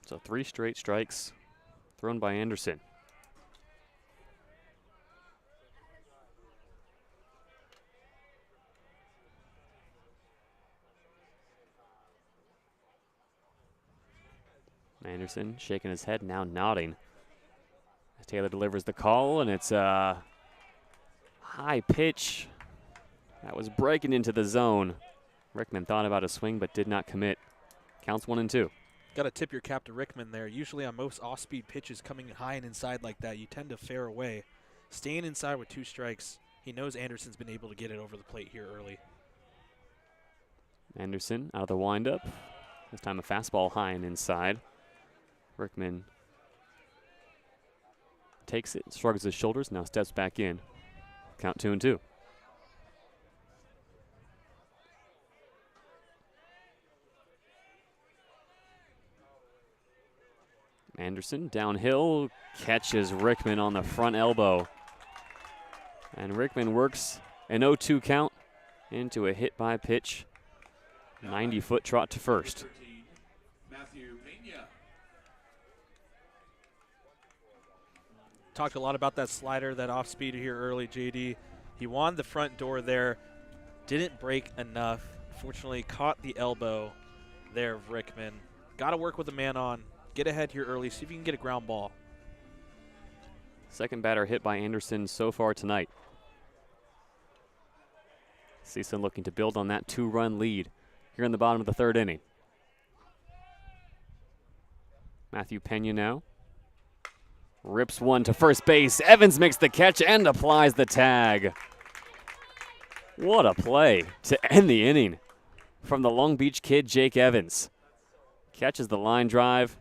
Speaker 1: So 3 straight strikes thrown by Anderson. Anderson shaking his head, now nodding. As Taylor delivers the call, and it's a high pitch that was breaking into the zone. Rickman thought about a swing but did not commit. Counts 1-2.
Speaker 2: Got to tip your cap to Rickman there. Usually on most off-speed pitches coming high and inside like that, you tend to fare away. Staying inside with 2 strikes, he knows Anderson's been able to get it over the plate here early.
Speaker 1: Anderson out of the windup. This time a fastball high and inside. Rickman takes it, shrugs his shoulders, now steps back in. Count 2-2. Anderson downhill, catches Rickman on the front elbow. And Rickman works an 0-2 count into a hit by pitch. 90-foot trot to first.
Speaker 2: Talked a lot about that slider, that off speed here early, JayDe. He wanted the front door there, didn't break enough. Fortunately, caught the elbow there of Rickman. Got to work with the man on. Get ahead here early, see if you can get a ground ball.
Speaker 1: Second batter hit by Anderson so far tonight. CSUN looking to build on that 2-run lead here in the bottom of the third inning. Matthew Pena now. Rips one to first base. Evans makes the catch and applies the tag. What a play to end the inning from the Long Beach kid, Jake Evans. Catches the line drive.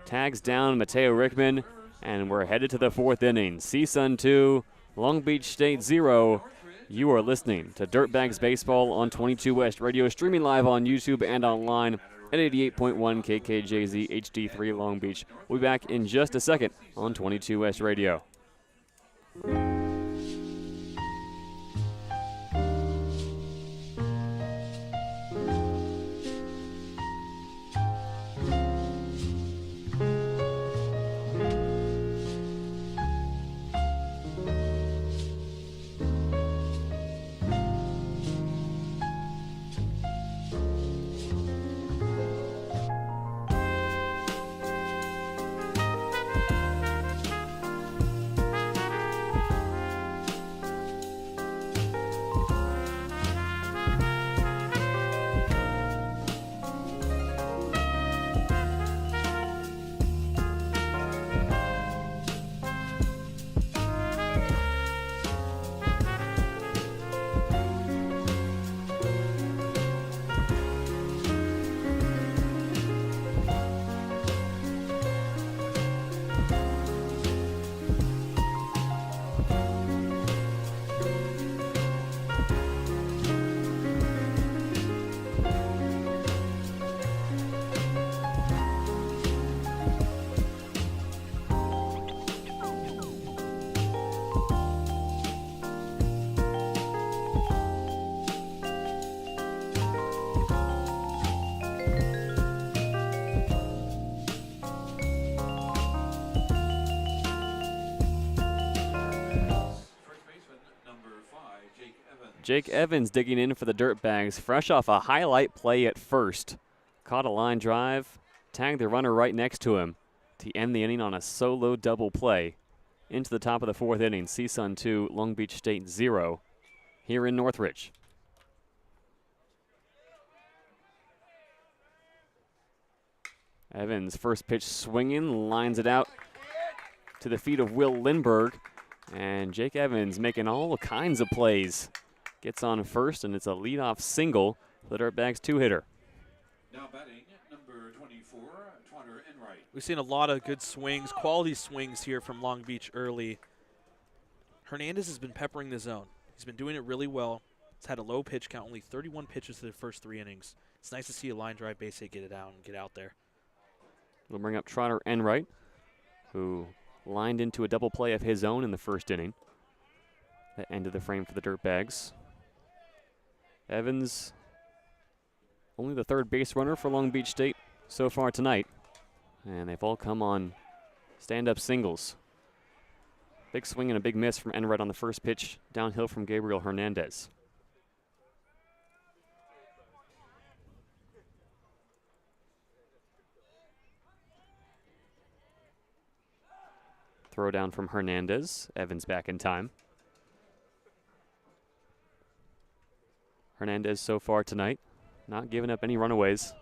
Speaker 1: Tags down Mateo Rickman, and we're headed to the 4th inning. CSUN 2, Long Beach State 0 You are listening to Dirtbags Baseball on 22 West Radio, streaming live on YouTube and online at 88.1 KKJZ HD3 Long Beach. We'll be back in just a second on 22 West Radio. Jake Evans digging in for the Dirtbags, fresh off a highlight play at first. Caught a line drive, tagged the runner right next to him to end the inning on a solo double play. Into the top of the fourth inning, CSUN 2, Long Beach State 0 here in Northridge. Evans, first pitch swinging, lines it out to the feet of Will Lindbergh. And Jake Evans making all kinds of plays. Gets on first, and it's a leadoff single for the Dirtbags two-hitter.
Speaker 3: Now batting, number 24, Twanner Enright.
Speaker 2: We've seen a lot of good swings, quality swings here from Long Beach early. Hernandez has been peppering the zone. He's been doing it really well. He's had a low pitch count, only 31 pitches to the first 3 innings. It's nice to see a line drive base hit, get it out and get out there.
Speaker 1: We'll bring up Trotter Enright, who lined into a double play of his own in the first inning. That ended the frame for the Dirtbags. Evans, only the third base runner for Long Beach State so far tonight. And they've all come on stand-up singles. Big swing and a big miss from Enright on the first pitch, downhill from Gabriel Hernandez. Throw down from Hernandez. Evans back in time. Hernandez so far tonight, not giving up any runaways.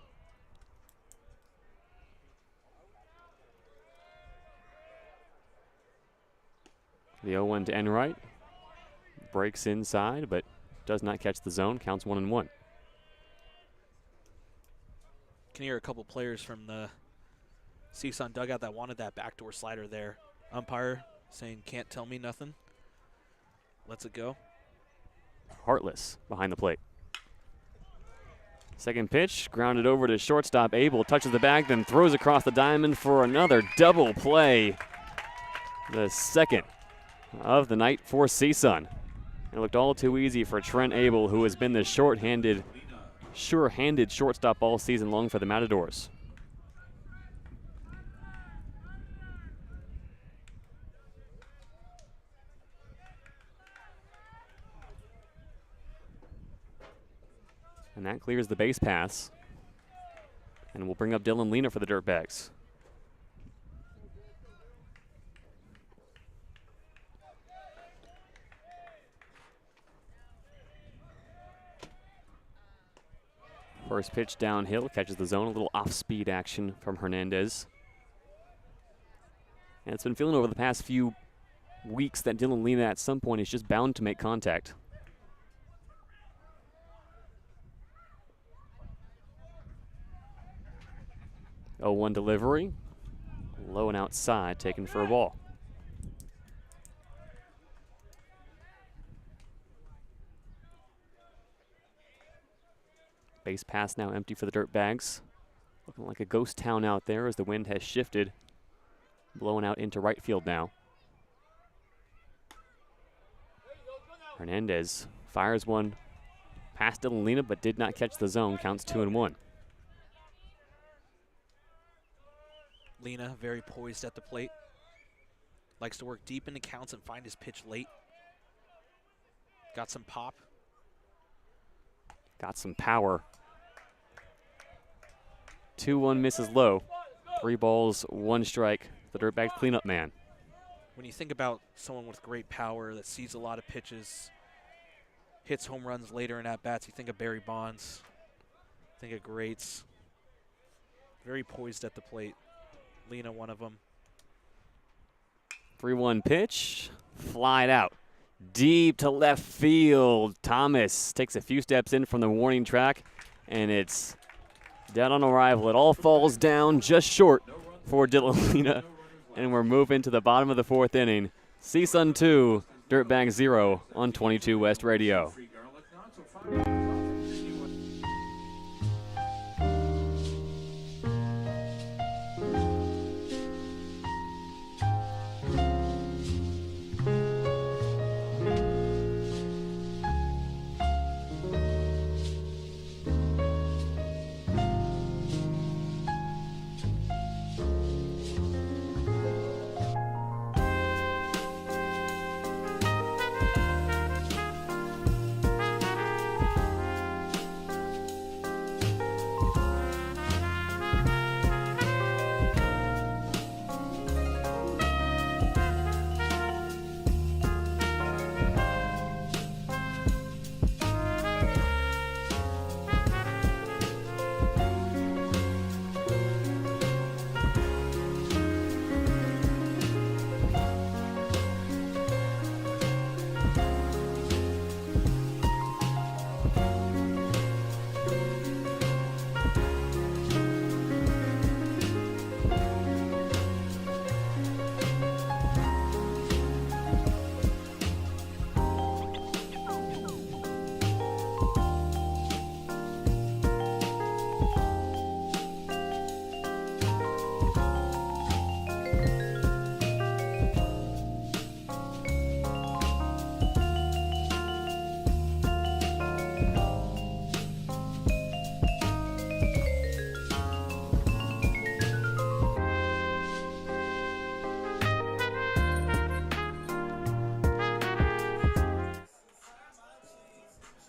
Speaker 1: The 0-1 to Enright. Breaks inside, but does not catch the zone. Counts 1-1.
Speaker 2: Can hear a couple players from the CSUN dugout that wanted that backdoor slider there. Umpire saying, "Can't tell me nothing." Lets it go.
Speaker 1: Heartless behind the plate. Second pitch, grounded over to shortstop. Abel touches the bag, then throws across the diamond for another double play. The second of the night for CSUN. It looked all too easy for Trent Abel, who has been the sure-handed shortstop all season long for the Matadors. And that clears the base pass. And we'll bring up Dylan Lena for the Dirtbags. First pitch downhill, catches the zone, a little off-speed action from Hernandez. And it's been feeling over the past few weeks that Dylan Lena at some point is just bound to make contact. 0-1 delivery, low and outside, taken for a ball. Base pass now empty for the Dirtbags. Looking like a ghost town out there as the wind has shifted. Blowing out into right field now. Hernandez fires one past Dylan but did not catch the zone. Counts 2-1.
Speaker 2: Lena very poised at the plate. Likes to work deep into counts and find his pitch late. Got some pop.
Speaker 1: Got some power. 2-1 misses low. 3 balls, 1 strike. The Dirtbags cleanup man.
Speaker 2: When you think about someone with great power that sees a lot of pitches, hits home runs later in at-bats, you think of Barry Bonds, think of greats. Very poised at the plate. Lena, one of them.
Speaker 1: 3-1 pitch. Flied out. Deep to left field. Thomas takes a few steps in from the warning track, and it's dead on arrival. It all falls down just short for Dylan Lena, and we're moving to the bottom of the 4th inning. CSUN 2, Dirtbag 0 on 22 West Radio.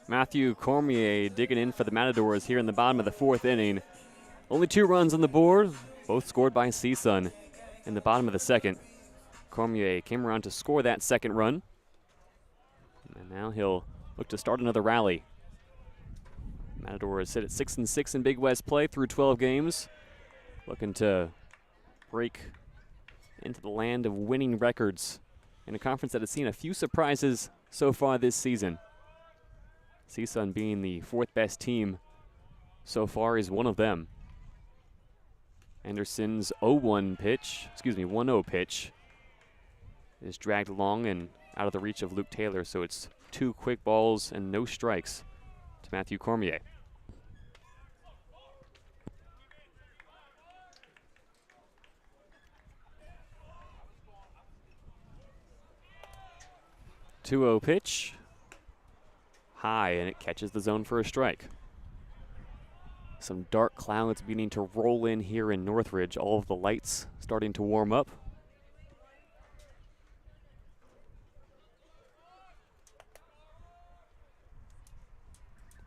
Speaker 1: Matthew Cormier digging in for the Matadors here in the bottom of the 4th inning. Only 2 runs on the board, both scored by CSUN in the bottom of the 2nd. Cormier came around to score that 2nd run. And now he'll look to start another rally. Matadors sit at 6-6 in Big West play through 12 games. Looking to break into the land of winning records in a conference that has seen a few surprises so far this season. CSUN being the 4th best team so far is one of them. Anderson's 1-0 pitch is dragged along and out of the reach of Luke Taylor, so it's 2 quick balls and no strikes to Matthew Cormier. Two-0 pitch. High, and it catches the zone for a strike. Some dark clouds beginning to roll in here in Northridge. All of the lights starting to warm up.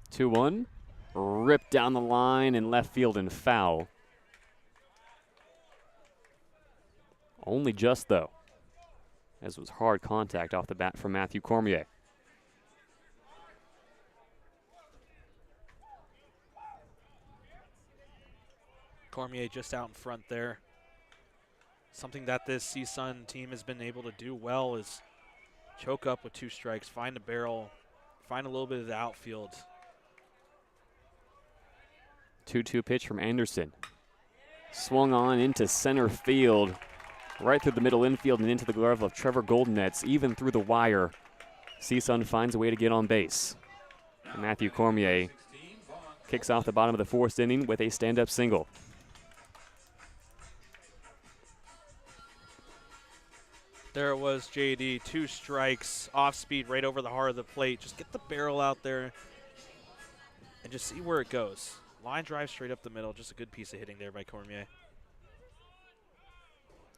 Speaker 1: Two-one. Ripped down the line in left field and foul. Only just, though, as it was hard contact off the bat from Matthew Cormier.
Speaker 2: Cormier just out in front there. Something that this CSUN team has been able to do well is choke up with 2 strikes, find a barrel, find a little bit of the outfield.
Speaker 1: 2-2 pitch from Anderson. Swung on into center field, right through the middle infield and into the glove of Trevor Goldenetz, even through the wire. CSUN finds a way to get on base. And Matthew Cormier kicks off the bottom of the 4th inning with a stand-up single.
Speaker 2: There it was, JayDe. 2 strikes, off speed, right over the heart of the plate. Just get the barrel out there and just see where it goes. Line drive straight up the middle. Just a good piece of hitting there by Cormier.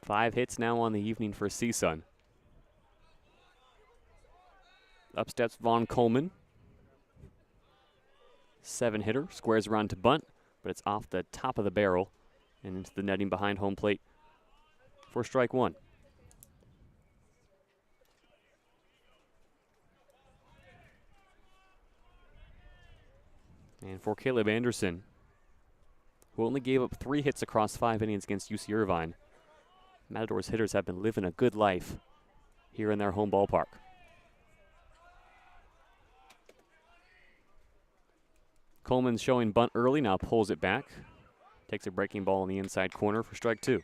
Speaker 1: 5 hits now on the evening for CSUN. Up steps Vaughn Coleman. 7-hitter, squares around to bunt, but it's off the top of the barrel and into the netting behind home plate for strike 1. And for Caleb Anderson, who only gave up 3 hits across 5 innings against UC Irvine, Matadors hitters have been living a good life here in their home ballpark. Coleman's showing bunt early, now pulls it back. Takes a breaking ball in the inside corner for strike 2.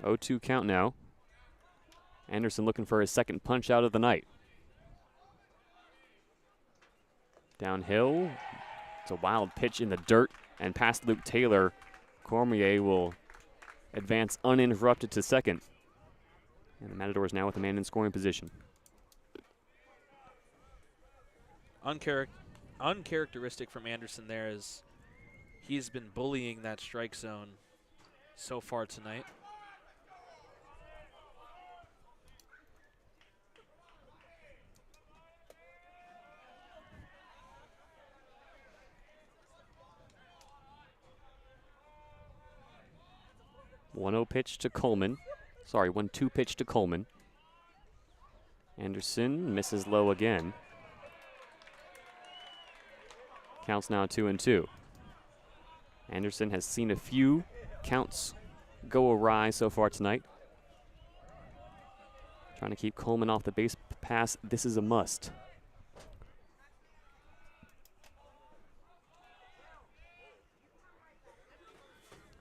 Speaker 1: Oh, 2 count now. Anderson looking for his second punch out of the night. Downhill. It's a wild pitch in the dirt and past Luke Taylor. Cormier will advance uninterrupted to second. And the Matadors now with a man in scoring position.
Speaker 2: Uncharacteristic from Anderson there is he's been bullying that strike zone so far tonight.
Speaker 1: One-0 pitch to Coleman. Sorry, 1-2 pitch to Coleman. Anderson misses low again. Counts now 2-2. Anderson has seen a few counts go awry so far tonight. Trying to keep Coleman off the base pass. This is a must.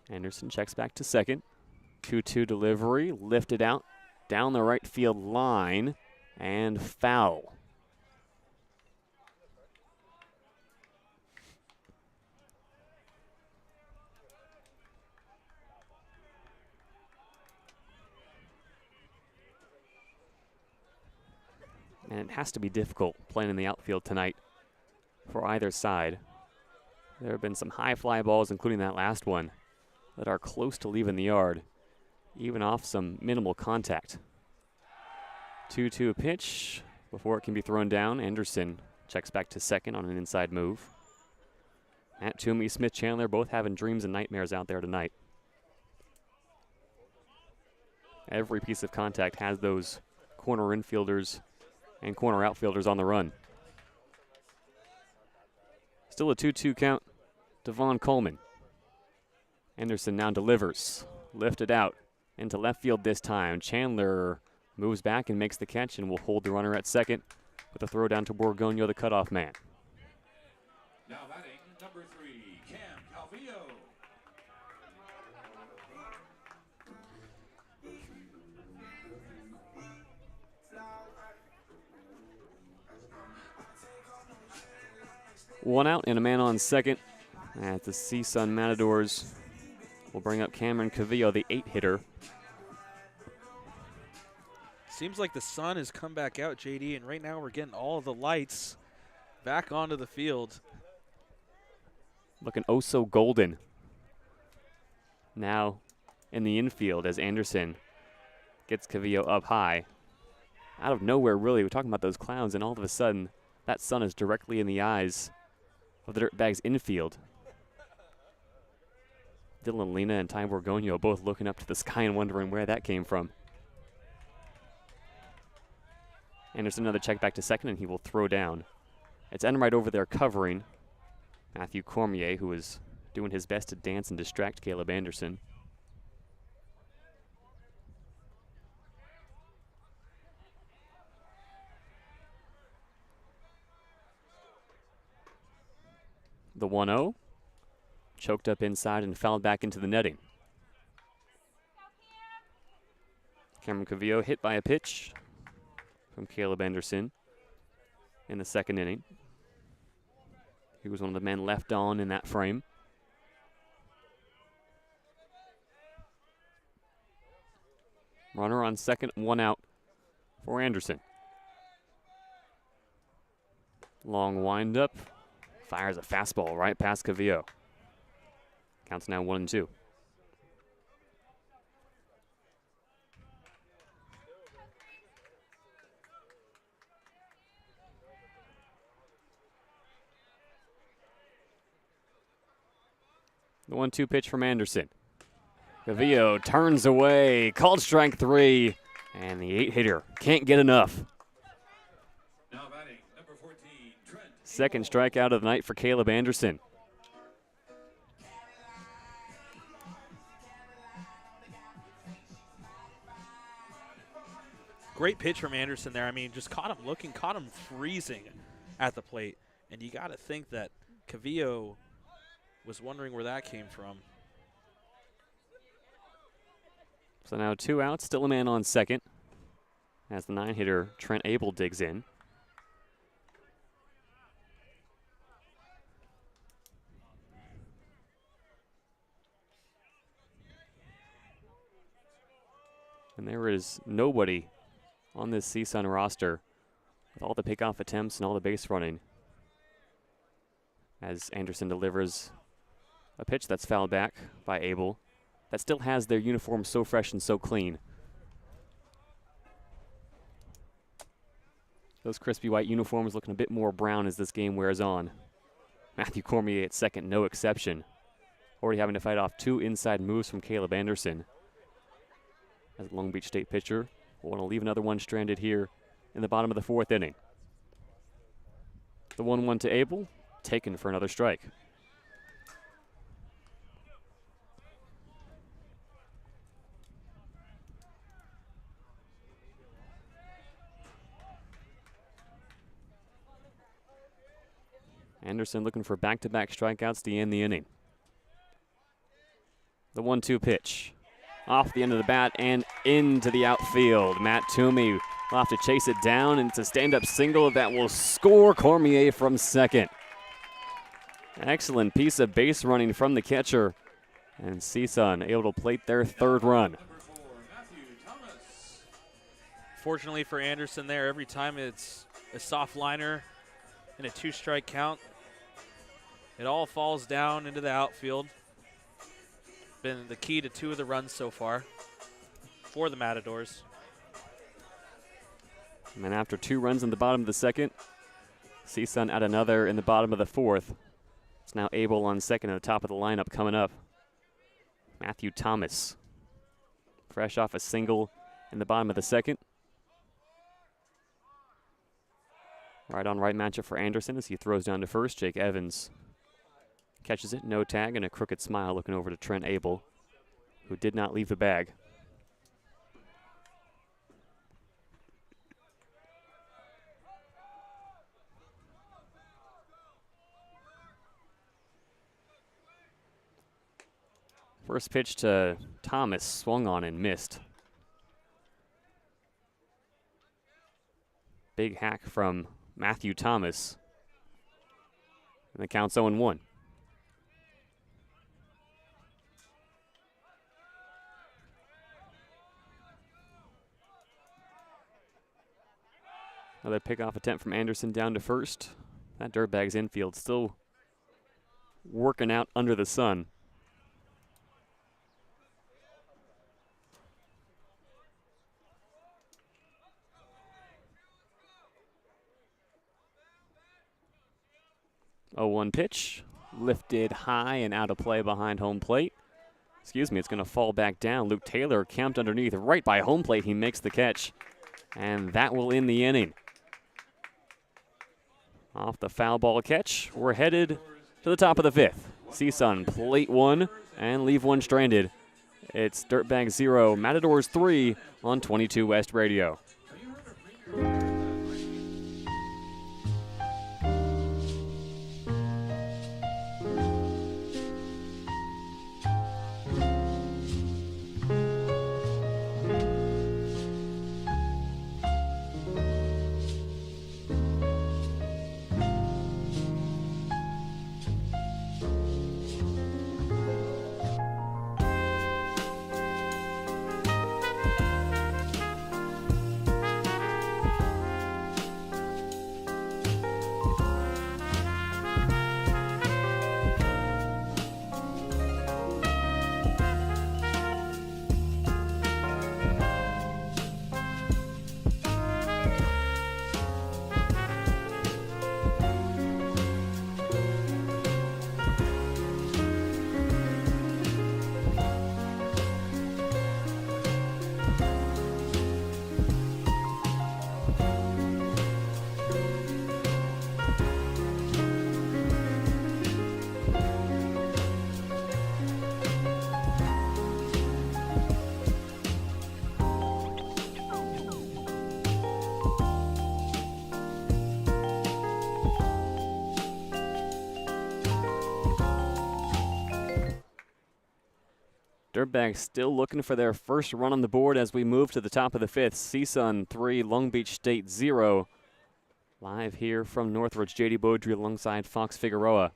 Speaker 1: Anderson checks back to second. 2-2 delivery, lifted out, down the right field line, and foul. And it has to be difficult playing in the outfield tonight for either side. There have been some high fly balls, including that last one, that are close to leaving the yard, even off some minimal contact. 2-2 pitch before it can be thrown down. Anderson checks back to second on an inside move. Matt Toomey, Smith Chandler both having dreams and nightmares out there tonight. Every piece of contact has those corner infielders and corner outfielders on the run. Still a 2-2 count to Vaughn Coleman. Anderson now delivers, lifted out into left field this time. Chandler moves back and makes the catch and will hold the runner at second with a throw down to Borgonio, the cutoff man.
Speaker 3: Now batting, number 3, Cam Calvillo.
Speaker 1: One out and a man on second at the CSUN Matadors. We'll bring up Cameron Cavillo, the 8-hitter.
Speaker 2: Seems like the sun has come back out, JayDe, and right now we're getting all of the lights back onto the field.
Speaker 1: Looking oh so golden. Now in the infield as Anderson gets Cavillo up high. Out of nowhere, really, we're talking about those clouds, and all of a sudden, that sun is directly in the eyes of the Dirtbags infield. Dylan Lena and Ty Borgonio both looking up to the sky and wondering where that came from. Anderson another check back to second, and he will throw down. It's Enright over there covering Matthew Cormier, who is doing his best to dance and distract Caleb Anderson. The 1-0. choked up inside and fouled back into the netting. Cameron Cavillo hit by a pitch from Caleb Anderson in the second inning. He was one of the men left on in that frame. Runner on second, 1 out for Anderson. Long windup, fires a fastball right past Cavillo. Counts now 1-2. The 1-2 pitch from Anderson. Cavillo turns away, called strike 3, and the 8-hitter can't get enough.
Speaker 3: Now batting, number 14, Trent.
Speaker 1: Second strikeout of the night for Caleb Anderson.
Speaker 2: Great pitch from Anderson there. I mean, just caught him looking, caught him freezing at the plate. And you got to think that Cavillo was wondering where that came from.
Speaker 1: So now 2 outs, still a man on second as the 9-hitter Trent Abel digs in. And there is nobody on this CSUN roster with all the pickoff attempts and all the base running as Anderson delivers a pitch that's fouled back by Abel that still has their uniform so fresh and so clean. Those crispy white uniforms looking a bit more brown as this game wears on. Matthew Cormier at second, no exception. Already having to fight off 2 inside moves from Caleb Anderson. As a Long Beach State pitcher, will want to leave another one stranded here in the bottom of the 4th inning. The 1-1 to Abel, taken for another strike. Anderson looking for back-to-back strikeouts to end the inning. The 1-2 pitch. Off the end of the bat and into the outfield. Matt Toomey will have to chase it down, and it's a stand-up single that will score Cormier from second. Excellent piece of base running from the catcher. And CSUN able to plate their 3rd run.
Speaker 2: Fortunately for Anderson there, every time it's a soft liner and a 2-strike count, it all falls down into the outfield. Been the key to 2 of the runs so far for the Matadors.
Speaker 1: And then after 2 runs in the bottom of the 2nd, CSUN add another in the bottom of the 4th. It's now Abel on second at the top of the lineup coming up. Matthew Thomas, fresh off a single in the bottom of the 2nd. Right on right matchup for Anderson as he throws down to first. Jake Evans catches it, no tag, and a crooked smile looking over to Trent Abel, who did not leave the bag. First pitch to Thomas, swung on and missed. Big hack from Matthew Thomas. And the count's 0-1. Another pickoff attempt from Anderson down to first. That dirtbag's infield still working out under the sun. A 1 pitch, lifted high and out of play behind home plate. Excuse me, it's going to fall back down. Luke Taylor camped underneath right by home plate. He makes the catch, and that will end the inning. Off the foul ball catch, we're headed to the top of the 5th. CSUN plate 1 and leave 1 stranded. It's Dirtbag 0, Matadors 3 on 22 West Radio. Dirtbags still looking for their first run on the board as we move to the top of the fifth. CSUN 3, Long Beach State 0. Live here from Northridge, JayDe Beaudry alongside Fox Figueroa.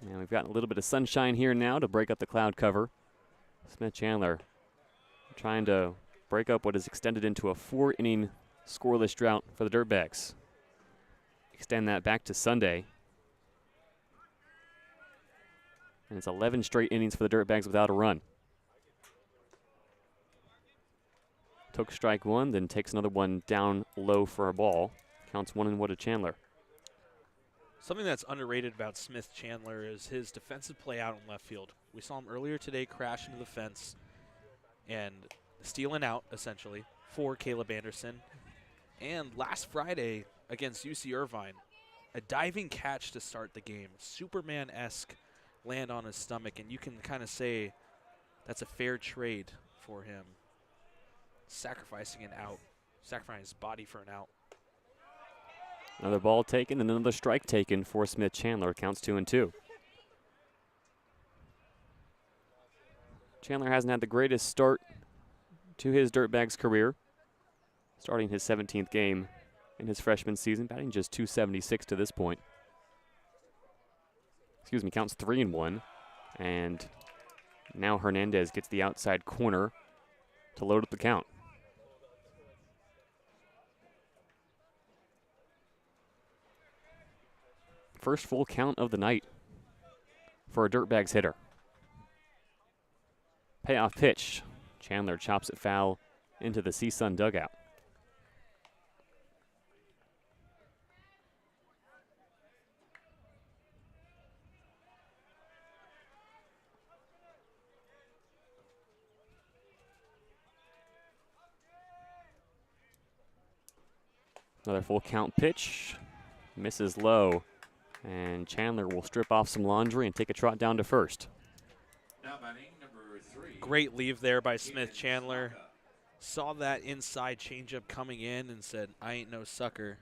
Speaker 1: And we've got a little bit of sunshine here now to break up the cloud cover. Smith Chandler trying to break up what is extended into a 4-inning scoreless drought for the Dirtbags. Extend that back to Sunday. And it's 11 straight innings for the Dirtbags without a run. Took strike one, then takes another one down low for a ball. Counts 1-1 to Chandler.
Speaker 2: Something that's underrated about Smith Chandler is his defensive play out in left field. We saw him earlier today crash into the fence and steal an out, essentially, for Caleb Anderson. And last Friday against UC Irvine, a diving catch to start the game. Superman-esque land on his stomach, and you can kind of say that's a fair trade for him. Sacrificing an out, sacrificing his body for an out.
Speaker 1: Another ball taken and another strike taken for Smith Chandler. Counts 2-2. Chandler hasn't had the greatest start to his Dirtbags career, starting his 17th game in his freshman season, batting just .276 to this point. Excuse me, counts 3-1. And now Hernandez gets the outside corner to load up the count. First full count of the night for a Dirtbags hitter. Payoff pitch. Chandler chops it foul into the CSUN dugout. Another full count pitch. Misses low. And Chandler will strip off some laundry and take a trot down to first.
Speaker 3: Now batting number 3.
Speaker 2: Great leave there by Smith Chandler. Saw that inside changeup coming in and said, I ain't no sucker.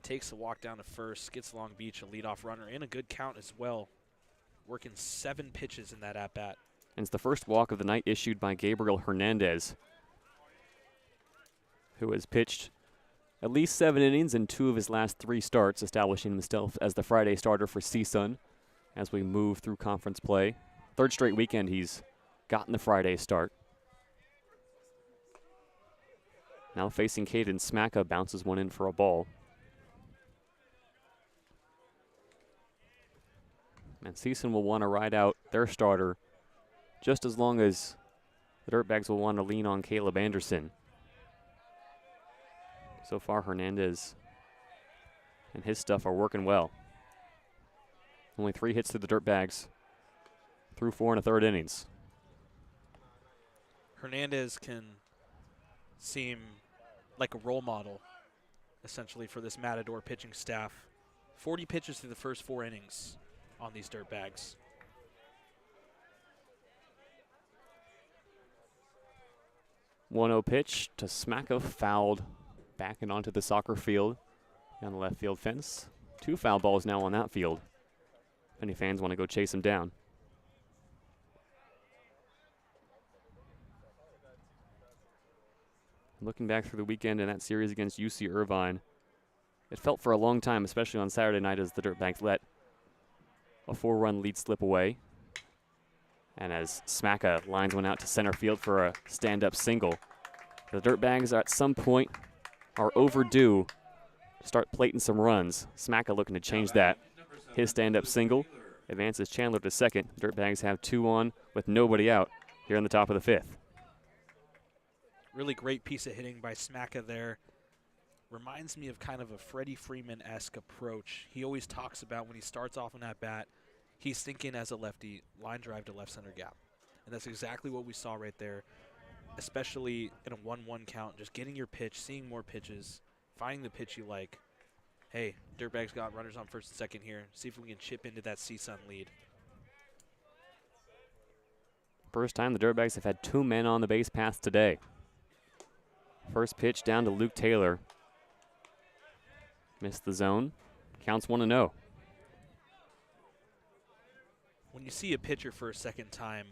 Speaker 2: Takes the walk down to first, gets Long Beach a leadoff runner and a good count as well. Working 7 pitches in that at-bat.
Speaker 1: And it's the first walk of the night issued by Gabriel Hernandez, who has pitched at least 7 innings in 2 of his last 3 starts, establishing himself as the Friday starter for CSUN as we move through conference play. 3rd straight weekend he's gotten the Friday start. Now facing Caden Smacka, bounces one in for a ball. And CSUN will want to ride out their starter just as long as the Dirtbags will want to lean on Caleb Anderson. So far, Hernandez and his stuff are working well. Only 3 hits to the Dirtbags through 4 1/3 innings.
Speaker 2: Hernandez can seem like a role model, essentially, for this Matador pitching staff. 40 pitches through the first 4 innings on these Dirtbags.
Speaker 1: .1-0 pitch to Smacka, fouled back and onto the soccer field on the left field fence. 2 foul balls now on that field. If any fans want to go chase him down. Looking back through the weekend in that series against UC Irvine, it felt for a long time, especially on Saturday night, as the Dirtbags let a 4-run lead slip away. And as Smacka lines one out to center field for a stand-up single, the Dirtbags are at some point are overdue to start plating some runs. Smacka looking to change that. His stand-up single advances Chandler to second. Dirtbags have 2 on with nobody out here in the top of the 5th.
Speaker 2: Really great piece of hitting by Smacka there. Reminds me of kind of a Freddie Freeman-esque approach. He always talks about when he starts off on that bat, he's thinking as a lefty, line drive to left center gap. And that's exactly what we saw right there, especially in a 1-1 count, just getting your pitch, seeing more pitches, finding the pitch you like. Hey, Dirtbags got runners on first and second here. See if we can chip into that CSUN lead.
Speaker 1: First time the Dirtbags have had 2 men on the base path today. First pitch down to Luke Taylor. Missed the zone. Counts 1-0.
Speaker 2: when you see a pitcher for a second time,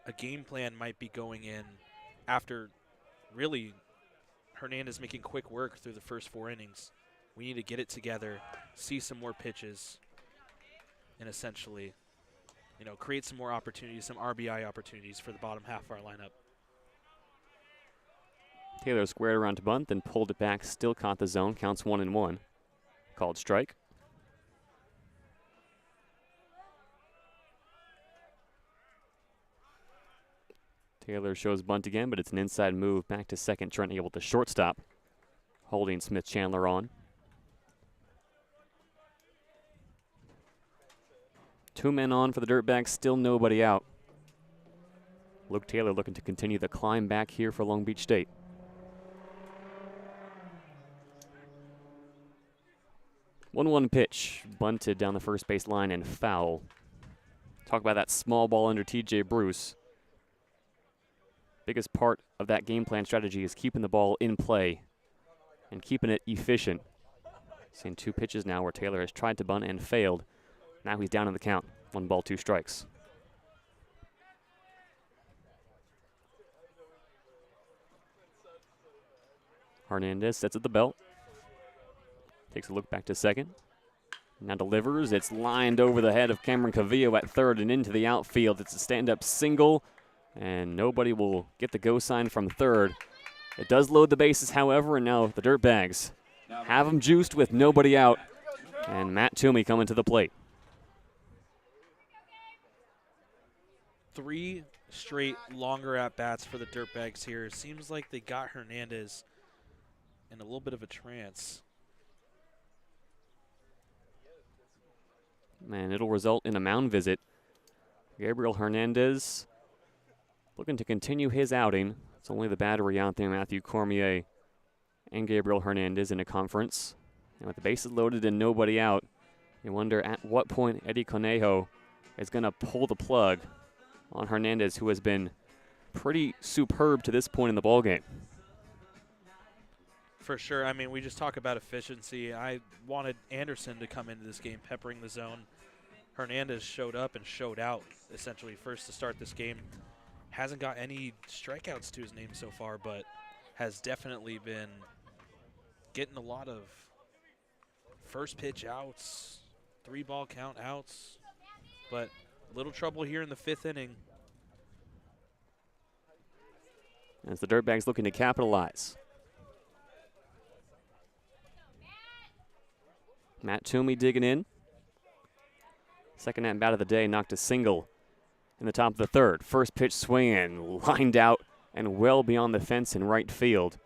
Speaker 2: a game plan might be going in after really Hernandez making quick work through the first 4 innings. We need to get it together, see some more pitches, and essentially, create some more opportunities, some RBI opportunities for the bottom half of our lineup.
Speaker 1: Taylor squared around to bunt, then pulled it back, still caught the zone, counts 1-1. Called strike. Taylor shows bunt again, but it's an inside move back to second. Trent able to shortstop, holding Smith Chandler on. 2 men on for the Dirtbags, still nobody out. Luke Taylor looking to continue the climb back here for Long Beach State. One pitch, bunted down the first base line and foul. Talk about that small ball under TJ Bruce. Biggest part of that game plan strategy is keeping the ball in play and keeping it efficient. Seen 2 pitches now where Taylor has tried to bunt and failed. Now he's down in the count. 1 ball, 2 strikes. Hernandez sets at the belt. Takes a look back to second. Now delivers. It's lined over the head of Cameron Cavillo at third and into the outfield. It's a stand-up single, and nobody will get the go sign from third. It does load the bases, however, and now the Dirtbags have them juiced with nobody out. And Matt Toomey coming to the plate.
Speaker 2: 3 straight longer at-bats for the Dirtbags here. Seems like they got Hernandez in a little bit of a trance.
Speaker 1: And it'll result in a mound visit. Gabriel Hernandez looking to continue his outing. It's only the battery out there, Matthew Cormier and Gabriel Hernandez in a conference. And with the bases loaded and nobody out, you wonder at what point Eddie Conejo is going to pull the plug on Hernandez, who has been pretty superb to this point in the ballgame.
Speaker 2: For sure. I mean, we just talk about efficiency. I wanted Anderson to come into this game peppering the zone. Hernandez showed up and showed out, essentially, first to start this game. Hasn't got any strikeouts to his name so far, but has definitely been getting a lot of first pitch outs, 3-ball count outs, but little trouble here in the 5th inning.
Speaker 1: As the Dirtbags looking to capitalize. Matt Toomey digging in. Second at bat of the day, knocked a single in the top of the 3rd. First pitch swinging, lined out and well beyond the fence in right field,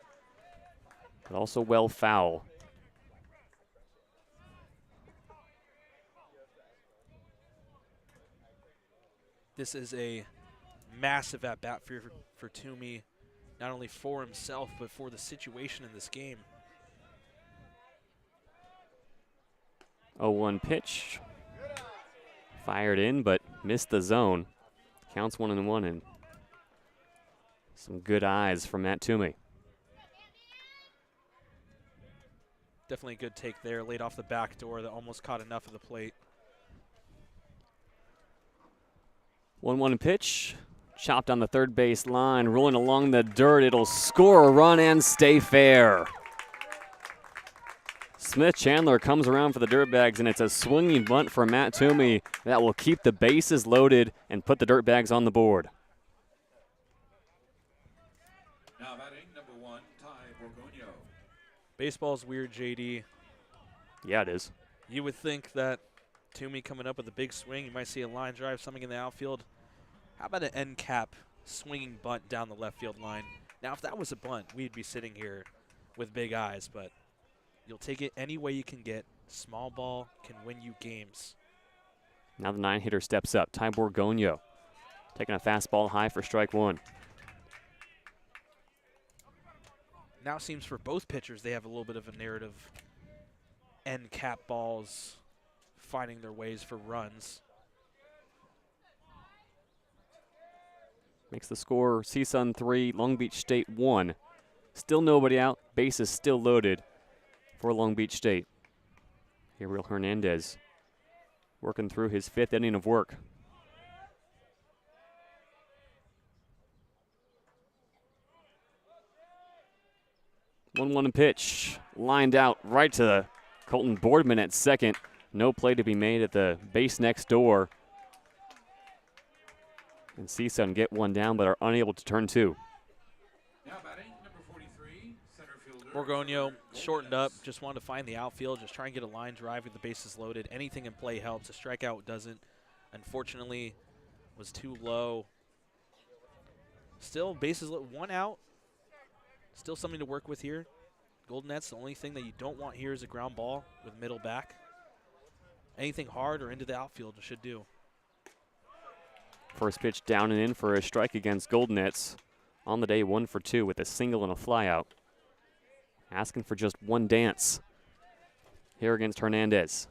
Speaker 1: but also well foul.
Speaker 2: This is a massive at-bat for Toomey, not only for himself, but for the situation in this game.
Speaker 1: 0-1 pitch. Fired in, but missed the zone. Counts 1-1, and some good eyes from Matt Toomey.
Speaker 2: Definitely a good take there, laid off the back door that almost caught enough of the plate.
Speaker 1: 1-1 pitch. Chopped on the 3rd base line, rolling along the dirt. It'll score a run and stay fair. Smith Chandler comes around for the Dirtbags, and it's a swinging bunt for Matt Toomey that will keep the bases loaded and put the Dirtbags on the board.
Speaker 3: Now batting number 1, Ty Borgonio.
Speaker 2: Baseball's weird, JayDe.
Speaker 1: Yeah, it is.
Speaker 2: You would think that Toomey coming up with a big swing, you might see a line drive, something in the outfield. How about an end cap swinging bunt down the left field line? Now, if that was a bunt, we'd be sitting here with big eyes, but you'll take it any way you can get. Small ball can win you games.
Speaker 1: Now the 9-hitter steps up. Ty Borgonio taking a fastball high for strike 1.
Speaker 2: Now it seems for both pitchers they have a little bit of a narrative. End cap balls finding their ways for runs.
Speaker 1: Makes the score CSUN 3, Long Beach State 1. Still nobody out. Bases still loaded for Long Beach State. Gabriel Hernandez working through his 5th inning of work. 1-1 pitch. Lined out right to Colton Boardman at second. No play to be made at the base next door. And CSUN get one down but are unable to turn two.
Speaker 3: Now batting, number 43, center fielder.
Speaker 2: Borgonio shortened up, just wanted to find the outfield, just try and get a line drive with the bases loaded. Anything in play helps. A strikeout doesn't. Unfortunately, was too low. Still, bases loaded, 1 out. Still something to work with here. Golden Nets, the only thing that you don't want here is a ground ball with middle back. Anything hard or into the outfield should do.
Speaker 1: First pitch down and in for a strike against Golden Nets. On the day, 1 for 2 with a single and a flyout. Asking for just one dance here against Hernandez.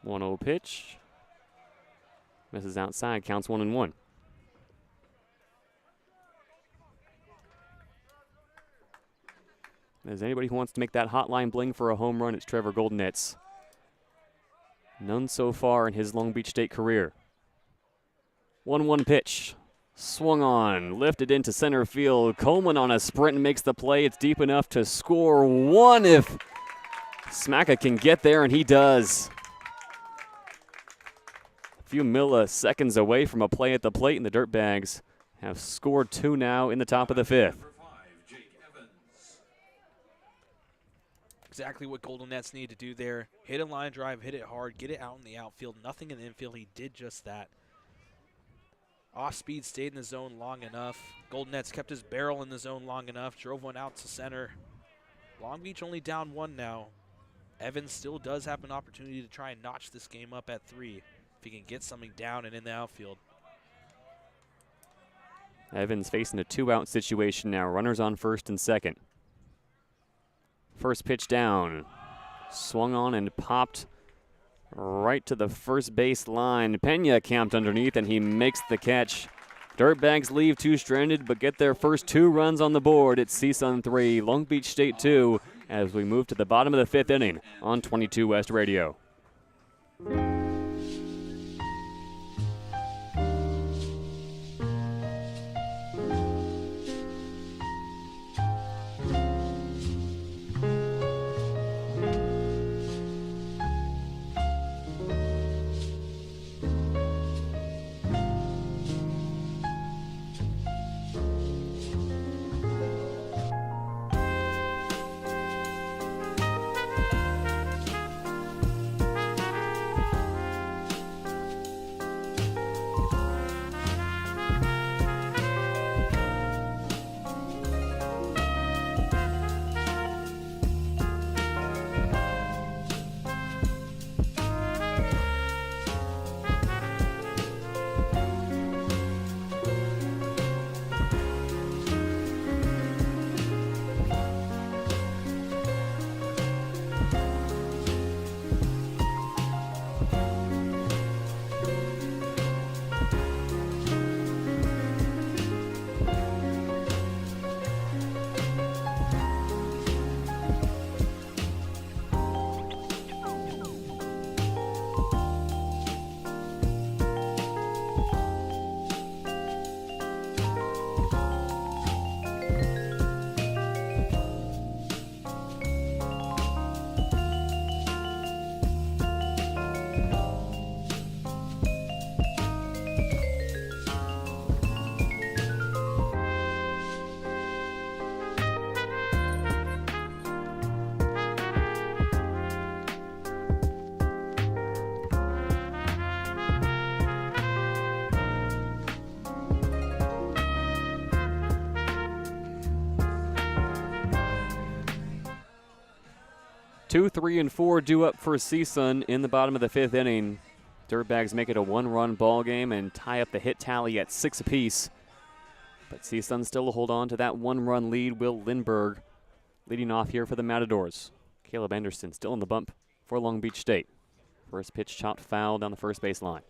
Speaker 1: One 1-0 pitch. Misses outside, counts 1-1. As anybody who wants to make that hotline bling for a home run, it's Trevor Goldenitz. None so far in his Long Beach State career. 1-1 pitch. Swung on, lifted into center field. Coleman on a sprint and makes the play. It's deep enough to score one if Smacka can get there, and he does. A few milliseconds away from a play at the plate, and the Dirtbags have scored 2 now in the top of the 5th.
Speaker 2: Exactly what Golden Nets need to do there. Hit a line drive, hit it hard, get it out in the outfield. Nothing in the infield. He did just that. Off speed, stayed in the zone long enough. Golden Nets kept his barrel in the zone long enough, drove one out to center. Long Beach only down 1 now. Evans still does have an opportunity to try and notch this game up at 3 if he can get something down and in the outfield.
Speaker 1: Evans facing a 2-out situation now. Runners on first and second. First pitch down. Swung on and popped right to the first base line. Pena camped underneath, and he makes the catch. Dirtbags leave 2 stranded, but get their first 2 runs on the board. It's CSUN 3, Long Beach State 2, as we move to the bottom of the 5th inning on 22 West Radio. Two, 3, and 4 due up for CSUN in the bottom of the 5th inning. Dirtbags make it a 1-run ball game and tie up the hit tally at 6 apiece. But CSUN still will hold on to that 1-run lead. Will Lindbergh leading off here for the Matadors. Caleb Anderson still in the bump for Long Beach State. First pitch chopped foul down the first base line.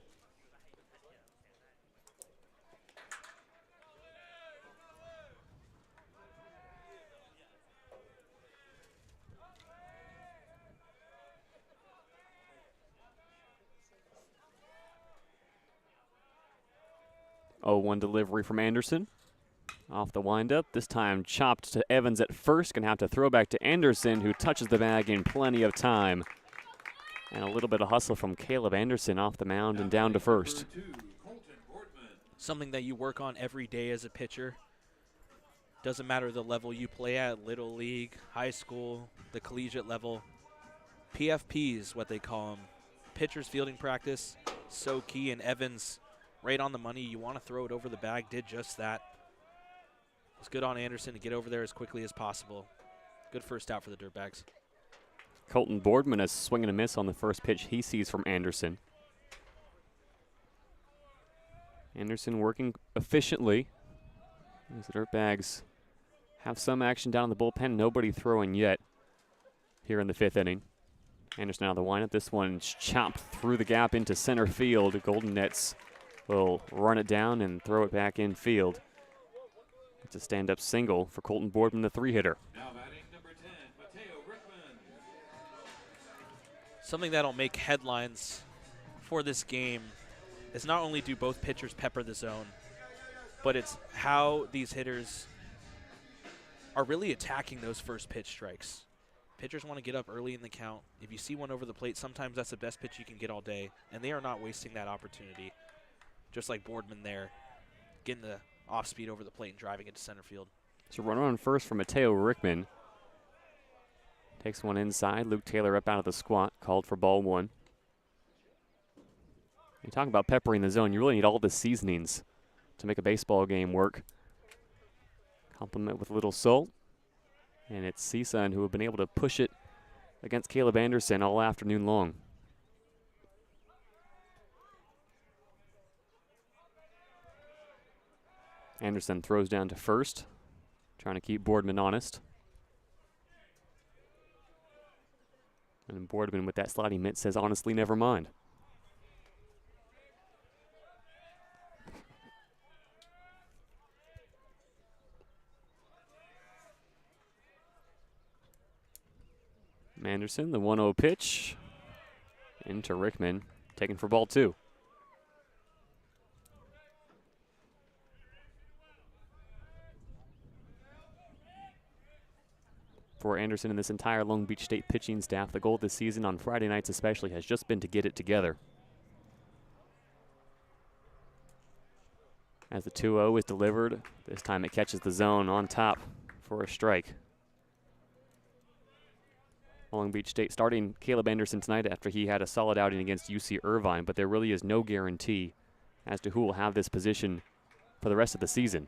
Speaker 1: 0-1 delivery from Anderson. Off the windup, this time chopped to Evans at first. Going to have to throw back to Anderson, who touches the bag in plenty of time. And a little bit of hustle from Caleb Anderson off the mound and down to first.
Speaker 2: Something that you work on every day as a pitcher. Doesn't matter the level you play at, little league, high school, the collegiate level. PFPs, what they call them. Pitcher's fielding practice, so key. And Evans, right on the money. You want to throw it over the bag, did just that. It's good on Anderson to get over there as quickly as possible. Good first out for the Dirtbags.
Speaker 1: Colton Boardman is swinging a miss on the first pitch he sees from Anderson. Anderson working efficiently as the Dirtbags have some action down in the bullpen. Nobody throwing yet here in the 5th inning. Anderson out of the windup. This one's chopped through the gap into center field. The Golden Nets will run it down and throw it back in field. It's a stand-up single for Colton Boardman, the 3-hitter.
Speaker 3: Now batting number 10, Mateo Rickman.
Speaker 2: Something that'll make headlines for this game is not only do both pitchers pepper the zone, but it's how these hitters are really attacking those first pitch strikes. Pitchers want to get up early in the count. If you see one over the plate, sometimes that's the best pitch you can get all day, and they are not wasting that opportunity. Just like Boardman there, getting the off speed over the plate and driving it to center field.
Speaker 1: So runner on first for Mateo Rickman. Takes one inside. Luke Taylor up out of the squat, called for ball 1. You talk about peppering the zone. You really need all the seasonings to make a baseball game work. Compliment with a little salt. And it's CSUN who have been able to push it against Caleb Anderson all afternoon long. Anderson throws down to first, trying to keep Boardman honest. And Boardman with that sliding mitt says, honestly, never mind. Anderson, the 1-0 pitch into Rickman, taken for ball 2. For Anderson and this entire Long Beach State pitching staff, the goal this season, on Friday nights especially, has just been to get it together. As the 2-0 is delivered, this time it catches the zone on top for a strike. Long Beach State starting Caleb Anderson tonight after he had a solid outing against UC Irvine, but there really is no guarantee as to who will have this position for the rest of the season.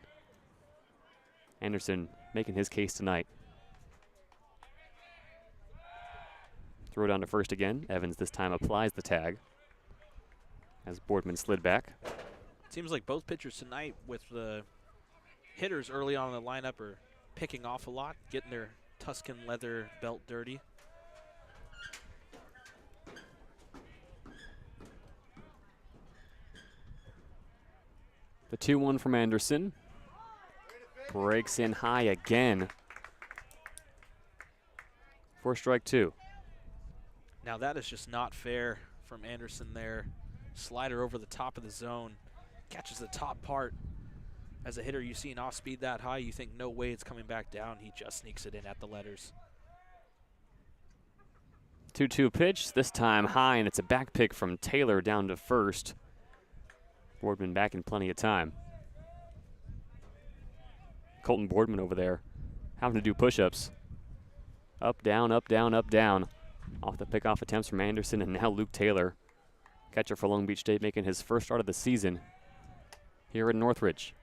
Speaker 1: Anderson making his case tonight. Throw down to first again. Evans this time applies the tag as Boardman slid back.
Speaker 2: Seems like both pitchers tonight with the hitters early on in the lineup are picking off a lot, getting their Tuscan leather belt dirty.
Speaker 1: The 2-1 from Anderson. Breaks in high again for strike 2.
Speaker 2: Now that is just not fair from Anderson there. Slider over the top of the zone. Catches the top part. As a hitter, you see an off speed that high, you think no way it's coming back down. He just sneaks it in at the letters.
Speaker 1: 2-2 pitch, this time high, and it's a back pick from Taylor down to first. Boardman back in plenty of time. Colton Boardman over there having to do push-ups. Up, down, up, down, up, down. Off the pickoff attempts from Anderson, and now Luke Taylor, catcher for Long Beach State, making his first start of the season here in Northridge.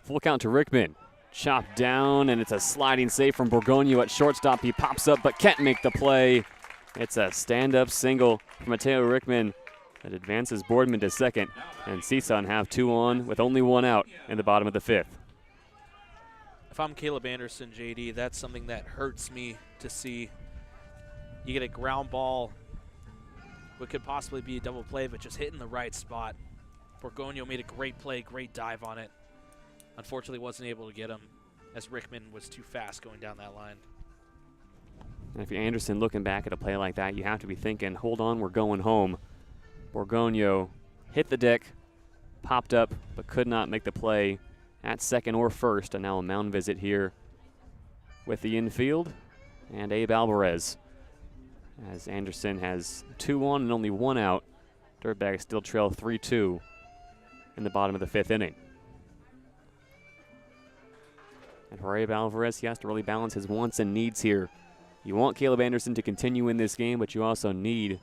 Speaker 1: Full count to Rickman. Chopped down, and it's a sliding save from Borgonio at shortstop. He pops up but can't make the play. It's a stand-up single from Mateo Rickman that advances Boardman to second, and CSUN have 2 on with only 1 out in the bottom of the 5th.
Speaker 2: If I'm Caleb Anderson, JayDe, that's something that hurts me to see. You get a ground ball, what could possibly be a double play, but just hitting the right spot. Borgonio made a great play, great dive on it. Unfortunately wasn't able to get him as Rickman was too fast going down that line.
Speaker 1: And if you're Anderson looking back at a play like that, you have to be thinking, hold on, we're going home. Borgonio hit the deck, popped up, but could not make the play at second or first. And now a mound visit here with the infield and Abe Alvarez, as Anderson has 2 on and only 1 out. Dirtbags still trail 3-2 in the bottom of the 5th inning. And for Abe Alvarez, he has to really balance his wants and needs here. You want Caleb Anderson to continue in this game, but you also need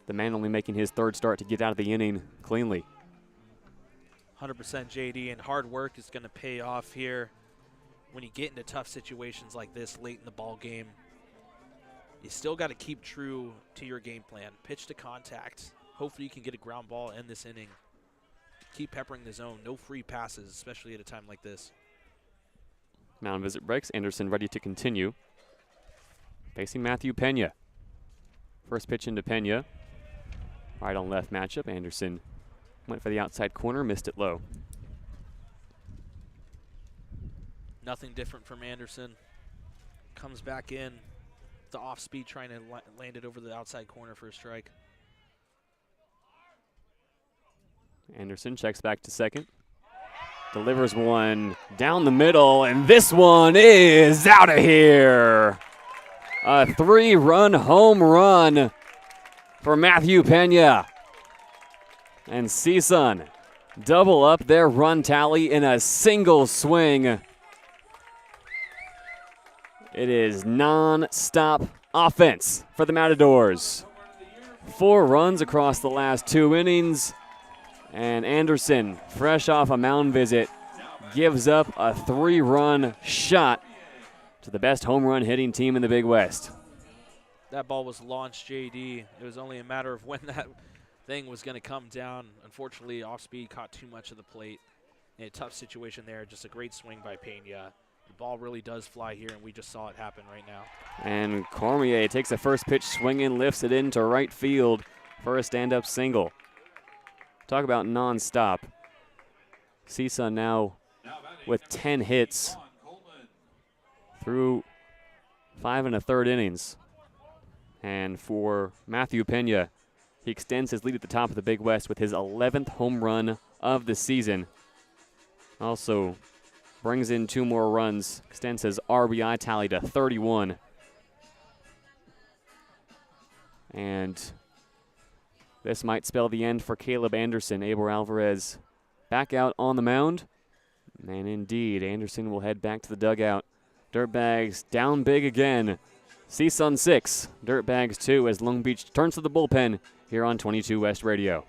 Speaker 1: the man only making his 3rd start to get out of the inning cleanly.
Speaker 2: 100% JayDe, and hard work is going to pay off here when you get into tough situations like this late in the ball game. You still got to keep true to your game plan. Pitch to contact. Hopefully you can get a ground ball in this inning. Keep peppering the zone. No free passes, especially at a time like this.
Speaker 1: Mound visit breaks. Anderson ready to continue. Facing Matthew Pena. First pitch into Pena. Right on left matchup. Anderson went for the outside corner, missed it low.
Speaker 2: Nothing different from Anderson. Comes back in. The off speed, trying to land it over the outside corner for a strike.
Speaker 1: Anderson checks back to second. Delivers one down the middle, and this one is out of here. A 3-run home run for Matthew Pena. And CSUN double up their run tally in a single swing. It is non-stop offense for the Matadors. 4 runs across the last 2 innings. And Anderson, fresh off a mound visit, gives up a 3-run shot to the best home run hitting team in the Big West.
Speaker 2: That ball was launched, JayDe. It was only a matter of when that thing was going to come down. Unfortunately, off speed caught too much of the plate. In a tough situation there, just a great swing by Pena. The ball really does fly here, and we just saw it happen right now. And
Speaker 1: Cormier takes the first pitch swinging, lifts it into right field for a stand-up single. Talk about non-stop. CSUN now with 10 hits through 5 1/3 innings. And for Matthew Pena, he extends his lead at the top of the Big West with his 11th home run of the season. Also brings in 2 more runs, extends his RBI tally to 31. And this might spell the end for Caleb Anderson. Abel Alvarez back out on the mound. And indeed, Anderson will head back to the dugout. Dirtbags down big again. CSUN 6, Dirtbags 2 as Long Beach turns to the bullpen here on 22 West Radio.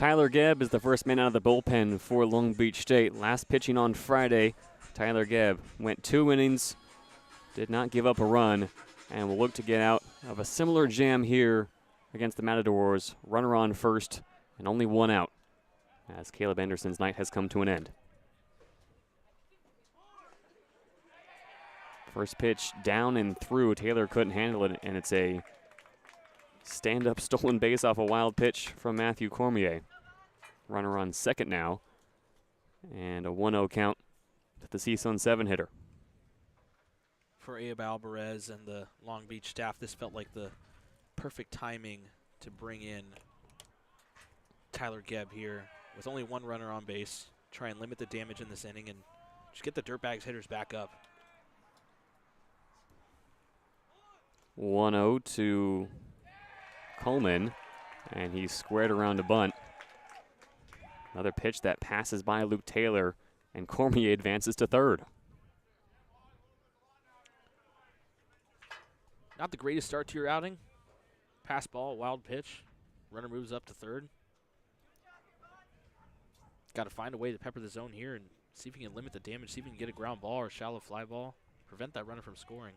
Speaker 1: Tyler Gebb is the first man out of the bullpen for Long Beach State. Last pitching on Friday, Tyler Gebb went 2 innings, did not give up a run, and will look to get out of a similar jam here against the Matadors. Runner on first and only 1 out as Caleb Anderson's night has come to an end. First pitch down and through. Taylor couldn't handle it, and it's a stand-up stolen base off a wild pitch from Matthew Cormier. Runner on second now, and a 1-0 count to the CSUN 7-hitter.
Speaker 2: For Abe Alvarez and the Long Beach staff, this felt like the perfect timing to bring in Tyler Gebb here with only 1 runner on base, try and limit the damage in this inning and just get the Dirtbags hitters back up.
Speaker 1: 1-0 to Coleman, and he's squared around a bunt. Another pitch that passes by Luke Taylor, and Cormier advances to third.
Speaker 2: Not the greatest start to your outing. Pass ball, wild pitch. Runner moves up to third. Got to find a way to pepper the zone here and see if you can limit the damage, see if you can get a ground ball or a shallow fly ball, prevent that runner from scoring.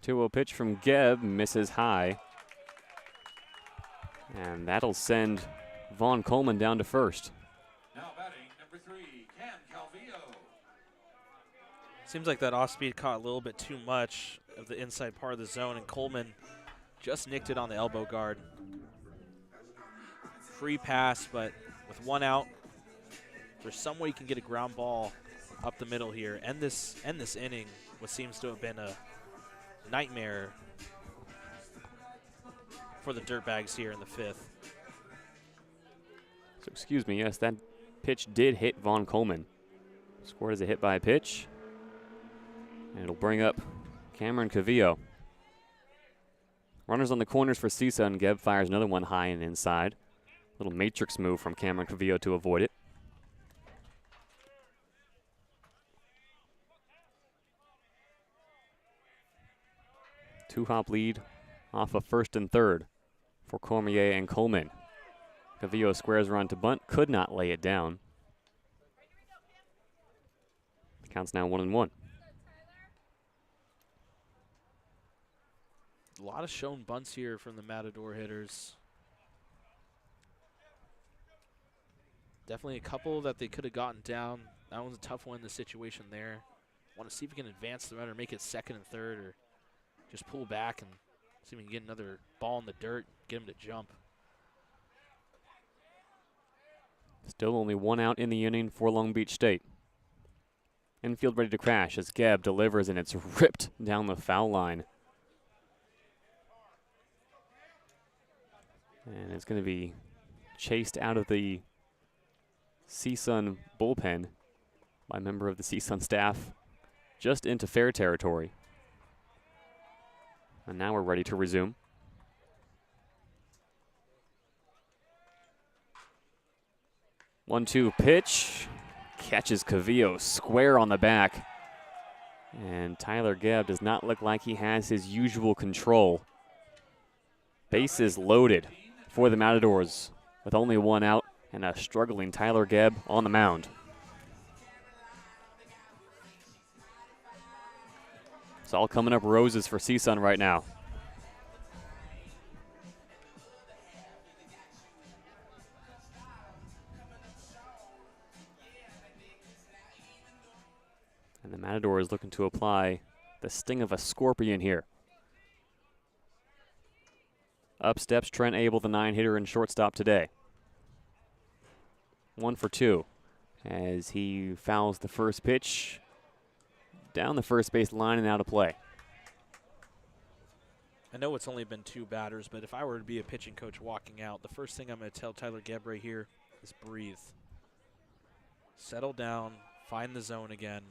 Speaker 1: 2-0 pitch from Gebb, misses high. And that'll send Vaughn Coleman down to first.
Speaker 3: Now batting, number 3, Cam Calvillo.
Speaker 2: Seems like that off-speed caught a little bit too much of the inside part of the zone, and Coleman just nicked it on the elbow guard. Free pass, but with 1 out, if there's some way you can get a ground ball up the middle here, end this inning, what seems to have been a nightmare for the Dirtbags here in the 5th.
Speaker 1: So excuse me, yes, that pitch did hit Vaughn Coleman. Scored as a hit by pitch. And it'll bring up Cameron Cavillo. Runners on the corners for CSUN. Gebb fires another one high and inside. Little matrix move from Cameron Cavillo to avoid it. Two-hop lead off of first and third for Cormier and Coleman. Cavillo squares around to bunt, could not lay it down. The count's now 1-1.
Speaker 2: A lot of shown bunts here from the Matador hitters. Definitely a couple that they could have gotten down. That one's a tough one in the situation there. Want to see if we can advance the runner, make it second and third, or just pull back and see if we can get another ball in the dirt, get him to jump.
Speaker 1: Still only 1 out in the inning for Long Beach State. Infield ready to crash as Gebb delivers, and it's ripped down the foul line. And it's going to be chased out of the CSUN bullpen by a member of the CSUN staff just into fair territory. And now we're ready to resume. One-two pitch. Catches Cavillo square on the back. And Tyler Gebb does not look like he has his usual control. Bases loaded for the Matadors with only 1 out and a struggling Tyler Gebb on the mound. It's all coming up roses for CSUN right now. And the Matador is looking to apply the sting of a scorpion here. Up steps Trent Abel, the 9-hitter and shortstop today. 1 for 2 as he fouls the first pitch down the first base line and out of play.
Speaker 2: I know it's only been 2 batters, but if I were to be a pitching coach walking out, the first thing I'm going to tell Tyler Gebb right here is breathe. Settle down, find the zone again.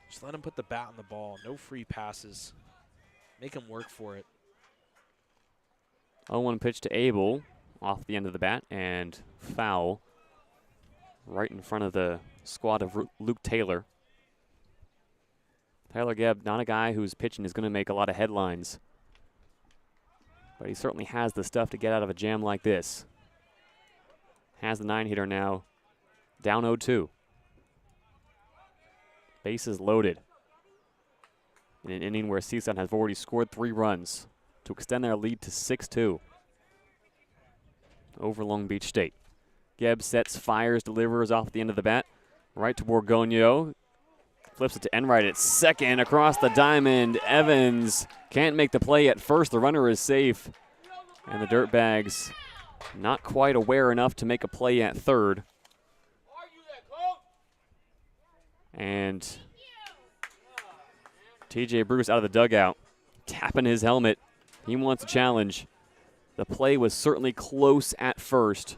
Speaker 2: Just let him put the bat on the ball. No free passes. Make him work for it.
Speaker 1: 0-1 pitch to Abel off the end of the bat and foul right in front of the squad of Luke Taylor. Tyler Gebb, not a guy whose pitching is going to make a lot of headlines, but he certainly has the stuff to get out of a jam like this. Has the 9-hitter now, down 0-2. Bases loaded in an inning where CSUN has already scored 3 runs to extend their lead to 6-2 over Long Beach State. Gebb sets, fires, delivers off the end of the bat, right to Borgonio. Flips it to Enright at second, across the diamond. Evans can't make the play at first. The runner is safe, and the Dirtbags not quite aware enough to make a play at third. And TJ Bruce out of the dugout, tapping his helmet. He wants a challenge. The play was certainly close at first.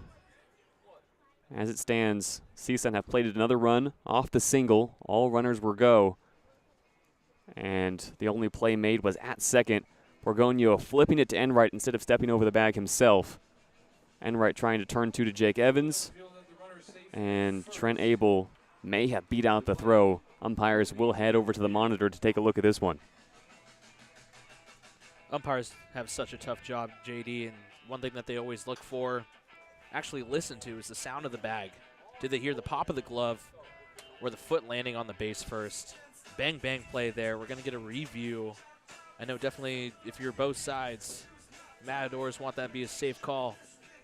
Speaker 1: As it stands, CSUN have plated another run off the single. All runners were go. And the only play made was at second. Borgonio flipping it to Enright instead of stepping over the bag himself. Enright trying to turn 2 to Jake Evans. And Trent Abel may have beat out the throw. Umpires will head over to the monitor to take a look at this one.
Speaker 2: Umpires have such a tough job, JayDe, and one thing that they always look for, actually listen to, is the sound of the bag. Did they hear the pop of the glove or the foot landing on the base first? Bang, bang play there. We're going to get a review. I know definitely if you're both sides, Matadors want that to be a safe call.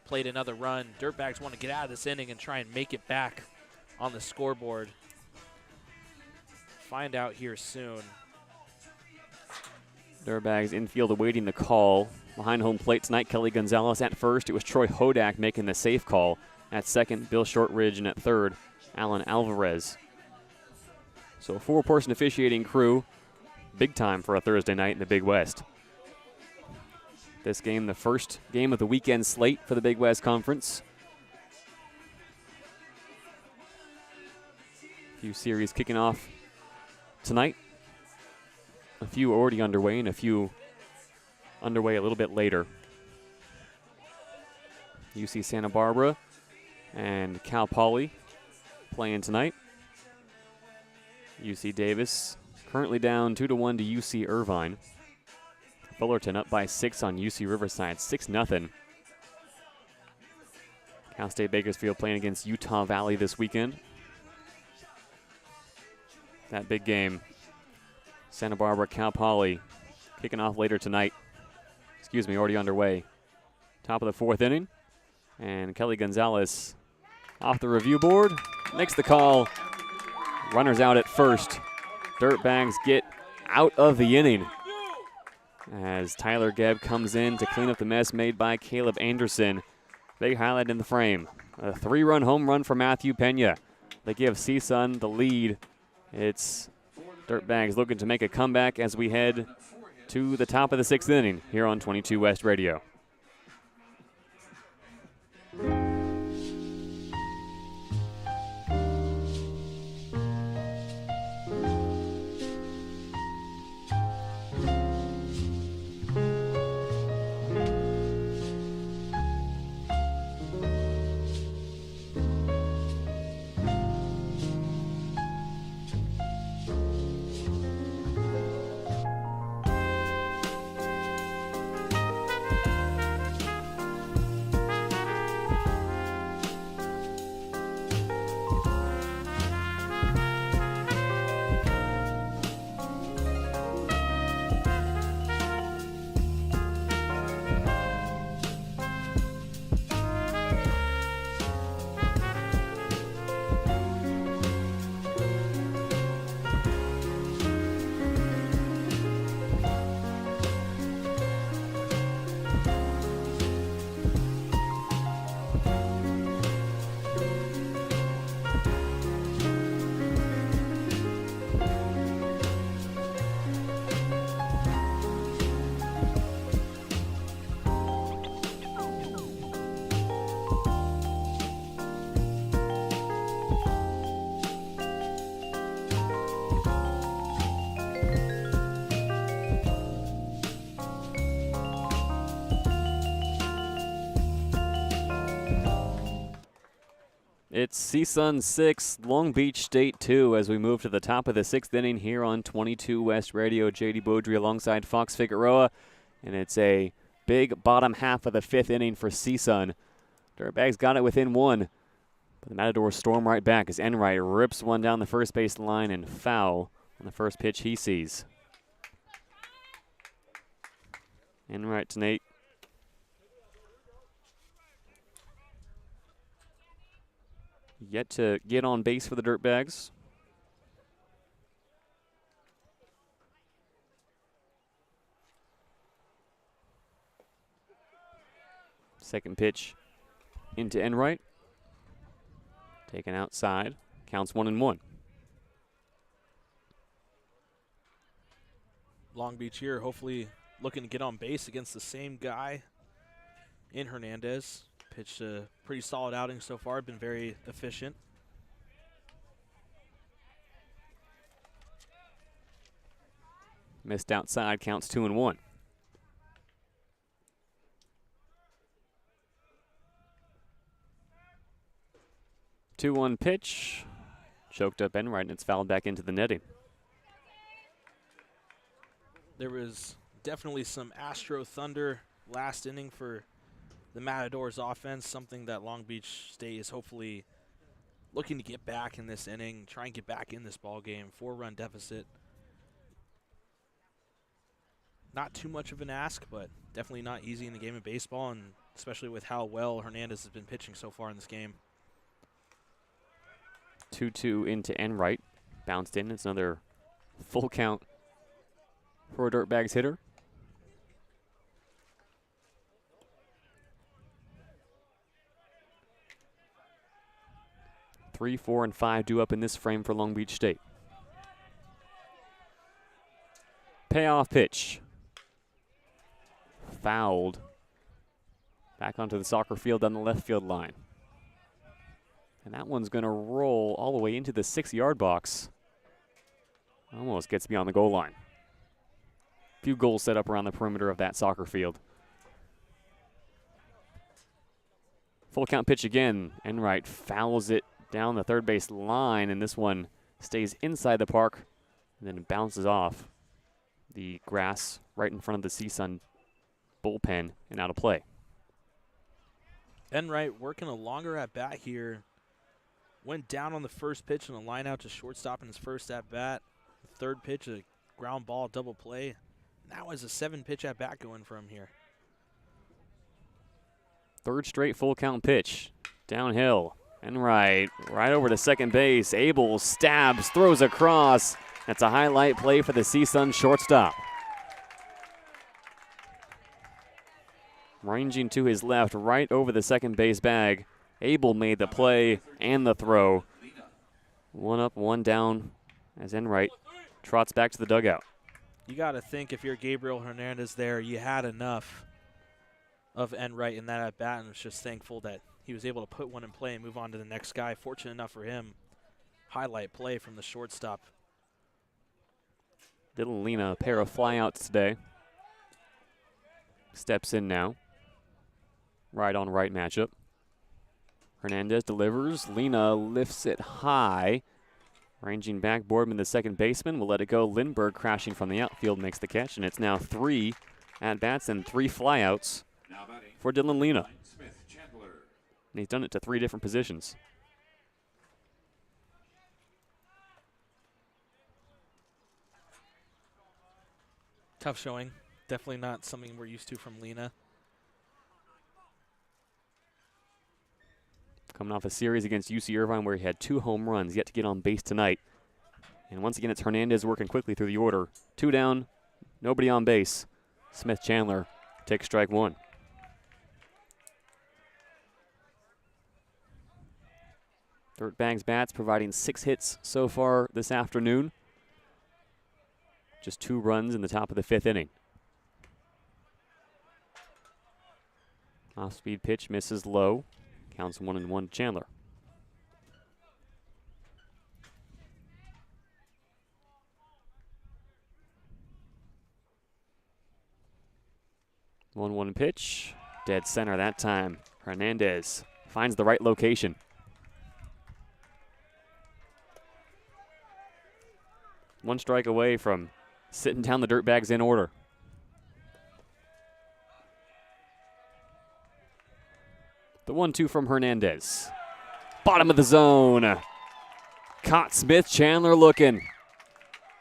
Speaker 2: Played another run. Dirtbags want to get out of this inning and try and make it back on the scoreboard. Find out here soon.
Speaker 1: Dirtbags infield awaiting the call. Behind home plate tonight, Kelly Gonzalez at first. It was Troy Hodak making the safe call. At second, Bill Shortridge, and at third, Alan Alvarez. So a 4-person officiating crew. Big time for a Thursday night in the Big West. This game, the first game of the weekend slate for the Big West Conference. A few series kicking off tonight. A few already underway and a few underway a little bit later. UC Santa Barbara and Cal Poly playing tonight. UC Davis currently down 2-1 to UC Irvine. Fullerton up by 6 on UC Riverside, 6-0. Cal State Bakersfield playing against Utah Valley this weekend. That big game. Santa Barbara, Cal Poly kicking off later tonight. Excuse me, already underway. Top of the 4th inning. And Kelly Gonzalez off the review board. Makes the call. Runners out at first. Dirtbags get out of the inning as Tyler Gebb comes in to clean up the mess made by Caleb Anderson. Big highlight in the frame. A 3-run home run for Matthew Pena. They give CSUN the lead. It's Dirtbags looking to make a comeback as we head to the top of the 6th inning here on 22 West Radio. It's CSUN 6, Long Beach State 2 as we move to the top of the 6th inning here on 22 West Radio. JayDe Beaudry alongside Fox Figueroa. And it's a big bottom half of the 5th inning for CSUN. Dirtbags got it within 1. But the Matadors storm right back as Enright rips one down the first base line and foul on the first pitch he sees. Enright tonight yet to get on base for the Dirtbags. Second pitch into Enright. Taken outside. Counts 1-1.
Speaker 2: Long Beach here, hopefully looking to get on base against the same guy in Hernandez. Pitched a pretty solid outing so far, been very efficient.
Speaker 1: Missed outside, counts 2-1. Two-one pitch. Choked up Enright, and it's fouled back into the netting.
Speaker 2: There was definitely some Astro Thunder last inning for the Matadors offense, something that Long Beach State is hopefully looking to get back in this inning, try and get back in this ball game. 4-run deficit. Not too much of an ask, but definitely not easy in the game of baseball, and especially with how well Hernandez has been pitching so far in this game.
Speaker 1: 2-2 into Enright. Bounced in. It's another full count for a Dirtbags hitter. Three, 4, and 5 due up in this frame for Long Beach State. Payoff pitch. Fouled. Back onto the soccer field on the left field line. And that one's going to roll all the way into the 6-yard box. Almost gets beyond the goal line. Few goals set up around the perimeter of that soccer field. Full count pitch again. Enright fouls it down the third base line, and this one stays inside the park and then bounces off the grass right in front of the CSUN bullpen and out of play.
Speaker 2: Enright working a longer at bat here. Went down on the first pitch and a line out to shortstop in his first at bat. The third pitch, a ground ball double play. Now has a 7-pitch at bat going for him here.
Speaker 1: Third straight full count pitch. Downhill. Enright right over to second base. Abel stabs, throws across. That's a highlight play for the CSUN shortstop. Ranging to his left, right over the second base bag. Abel made the play and the throw. One up, one down as Enright trots back to the dugout.
Speaker 2: You got to think if you're Gabriel Hernandez there, you had enough of Enright in that at-bat and was just thankful that he was able to put one in play and move on to the next guy. Fortunate enough for him, highlight play from the shortstop.
Speaker 1: Dylan Lena, a pair of flyouts today. Steps in now. Right on right matchup. Hernandez delivers. Lena lifts it high. Ranging back, Boardman, the second baseman, will let it go. Lindbergh crashing from the outfield makes the catch, and it's now 3 at-bats and 3 flyouts for Dylan Lena. And he's done it to 3 different positions.
Speaker 2: Tough showing. Definitely not something we're used to from Lena.
Speaker 1: Coming off a series against UC Irvine where he had 2 home runs, yet to get on base tonight. And once again, it's Hernandez working quickly through the order. 2 down, nobody on base. Smith Chandler takes strike 1. Dirtbags bats providing 6 hits so far this afternoon. Just 2 runs in the top of the 5th inning. Off-speed pitch misses low. Counts 1-1 to Chandler. One pitch. Dead center that time. Hernandez finds the right location. One strike away from sitting down the Dirtbags in order. The 1-2 from Hernandez. Bottom of the zone. Caught Smith Chandler looking.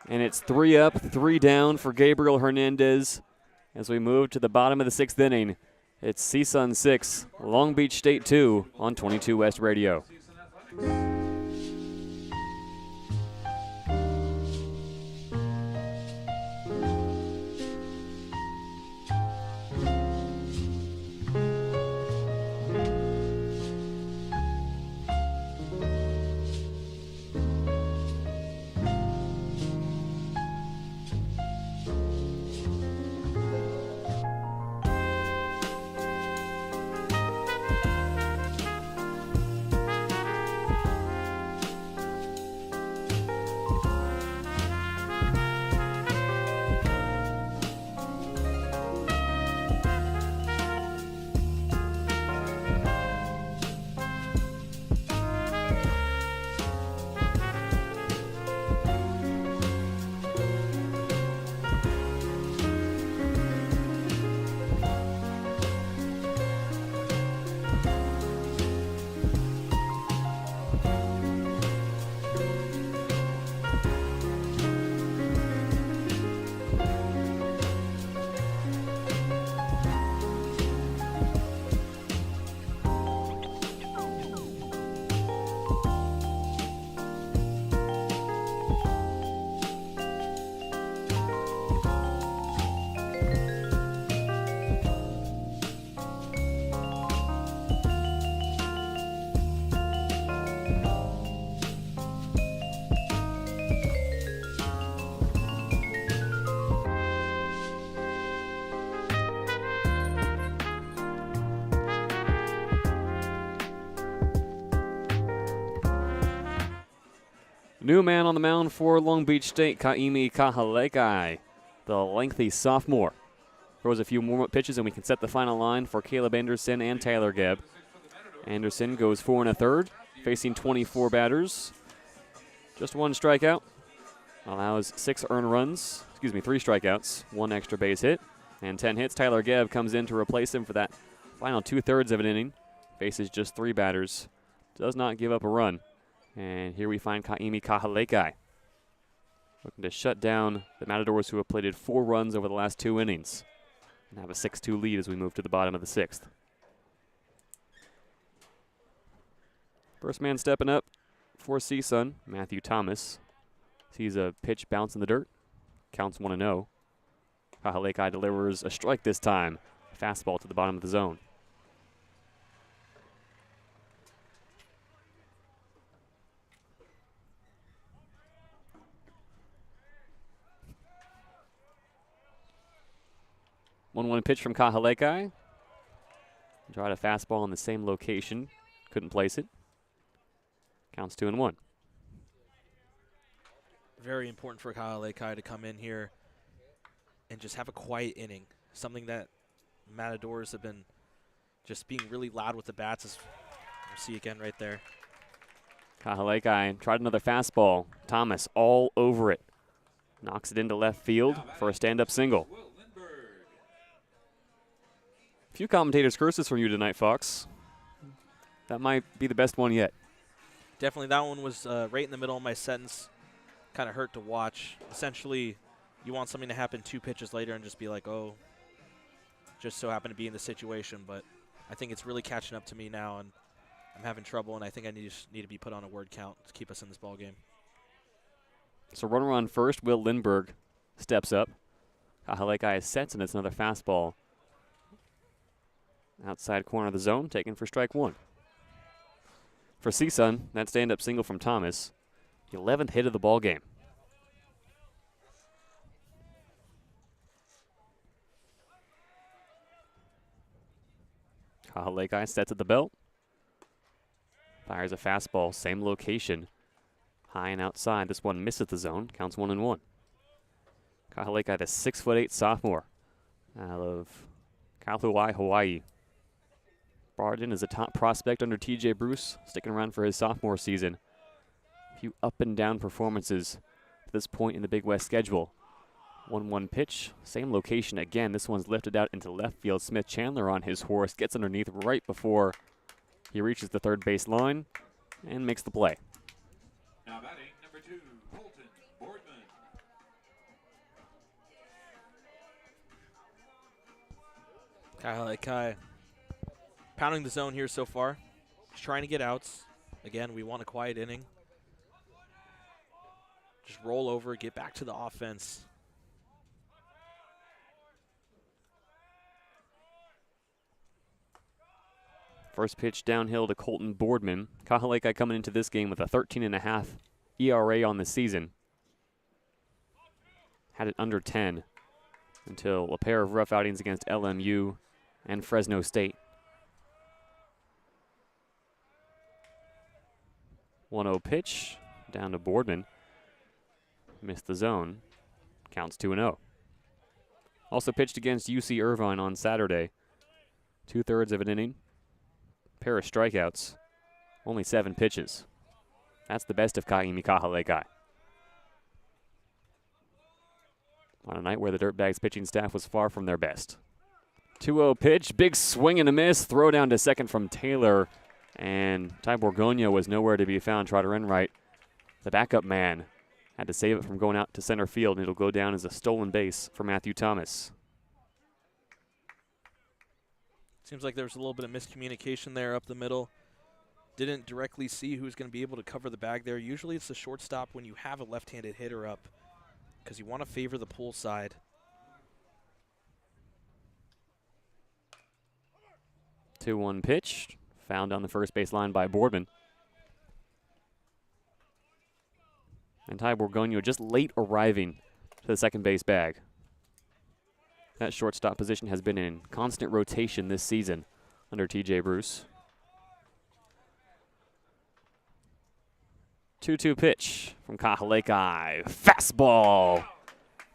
Speaker 1: And it's 3 up, 3 down for Gabriel Hernandez as we move to the bottom of the 6th inning. It's CSUN 6, Long Beach State 2 on 22 West Radio. New man on the mound for Long Beach State, Kaimi Kahalekai, the lengthy sophomore. Throws a few warm-up pitches, and we can set the final line for Caleb Anderson and Tyler Gebb. Anderson goes 4 1/3, facing 24 batters. Just 1 strikeout. Allows 6 earned runs, 3 strikeouts, 1 extra base hit, and 10 hits. Tyler Gebb comes in to replace him for that final 2/3 of an inning. Faces just 3 batters. Does not give up a run. And here we find Kaimi Kahalekai, looking to shut down the Matadors, who have plated 4 runs over the last 2 innings and have a 6-2 lead as we move to the bottom of the 6th. First man stepping up for CSUN, Matthew Thomas. Sees a pitch bounce in the dirt. Counts 1-0. Kahalekai delivers a strike this time. Fastball to the bottom of the zone. One pitch from Kahalekai. Tried a fastball in the same location. Couldn't place it. Counts 2-1.
Speaker 2: Very important for Kahalekai to come in here and just have a quiet inning. Something that Matadors have been just being really loud with the bats, as we'll see again right there.
Speaker 1: Kahalekai tried another fastball. Thomas all over it. Knocks it into left field for a stand-up single. Few commentators' curses from you tonight, Fox. That might be the best one yet.
Speaker 2: Definitely, that one was right in the middle of my sentence. Kind of hurt to watch. Essentially, you want something to happen 2 pitches later and just be like, oh, just so happen to be in the situation. But I think it's really catching up to me now, and I'm having trouble, and I think I need to be put on a word count to keep us in this ball game.
Speaker 1: So runner on first, Will Lindbergh steps up. Kahalekai sets, and it's another fastball. Outside corner of the zone, taken for strike 1. For CSUN, that stand-up single from Thomas, the 11th hit of the ball game. Kahalekai sets at the belt. Fires a fastball, same location. High and outside. This one misses the zone. Counts 1-1. Kahalekai, the 6'8" sophomore out of Kaluai, Hawaii. Brought in as a top prospect under TJ Bruce, sticking around for his sophomore season. A few up and down performances to this point in the Big West schedule. 1-1 pitch, same location again. This one's lifted out into left field. Smith Chandler on his horse, gets underneath right before He reaches the third base line and makes the play.
Speaker 3: Now batting, number 2, Colton Boardman.
Speaker 2: Kai pounding the zone here so far. Just trying to get outs. Again, we want a quiet inning. Just roll over, get back to the offense.
Speaker 1: First pitch downhill to Colton Boardman. Kahaleka coming into this game with a 13.5 ERA on the season. Had it under 10 until a pair of rough outings against LMU and Fresno State. 1-0 pitch down to Boardman. Missed the zone. Counts 2-0. Also pitched against UC Irvine on Saturday. 2/3 of an inning. Pair of strikeouts. Only 7 pitches. That's the best of Kaimi Kahalekai. On a night where the Dirtbags pitching staff was far from their best. 2-0 pitch. Big swing and a miss. Throw down to second from Taylor. And Ty Borgonia was nowhere to be found. Tried to run right. The backup man had to save it from going out to center field, and it'll go down as a stolen base for Matthew Thomas.
Speaker 2: Seems like there was a little bit of miscommunication there up the middle. Didn't directly see who's going to be able to cover the bag there. Usually it's the shortstop when you have a left-handed hitter up because you want to favor the pull side.
Speaker 1: Two 2-1 pitch. Found on the first base line by Boardman. And Ty Borgonio just late arriving to the second base bag. That shortstop position has been in constant rotation this season under TJ Bruce. 2-2 pitch from Kahalekai. Fastball.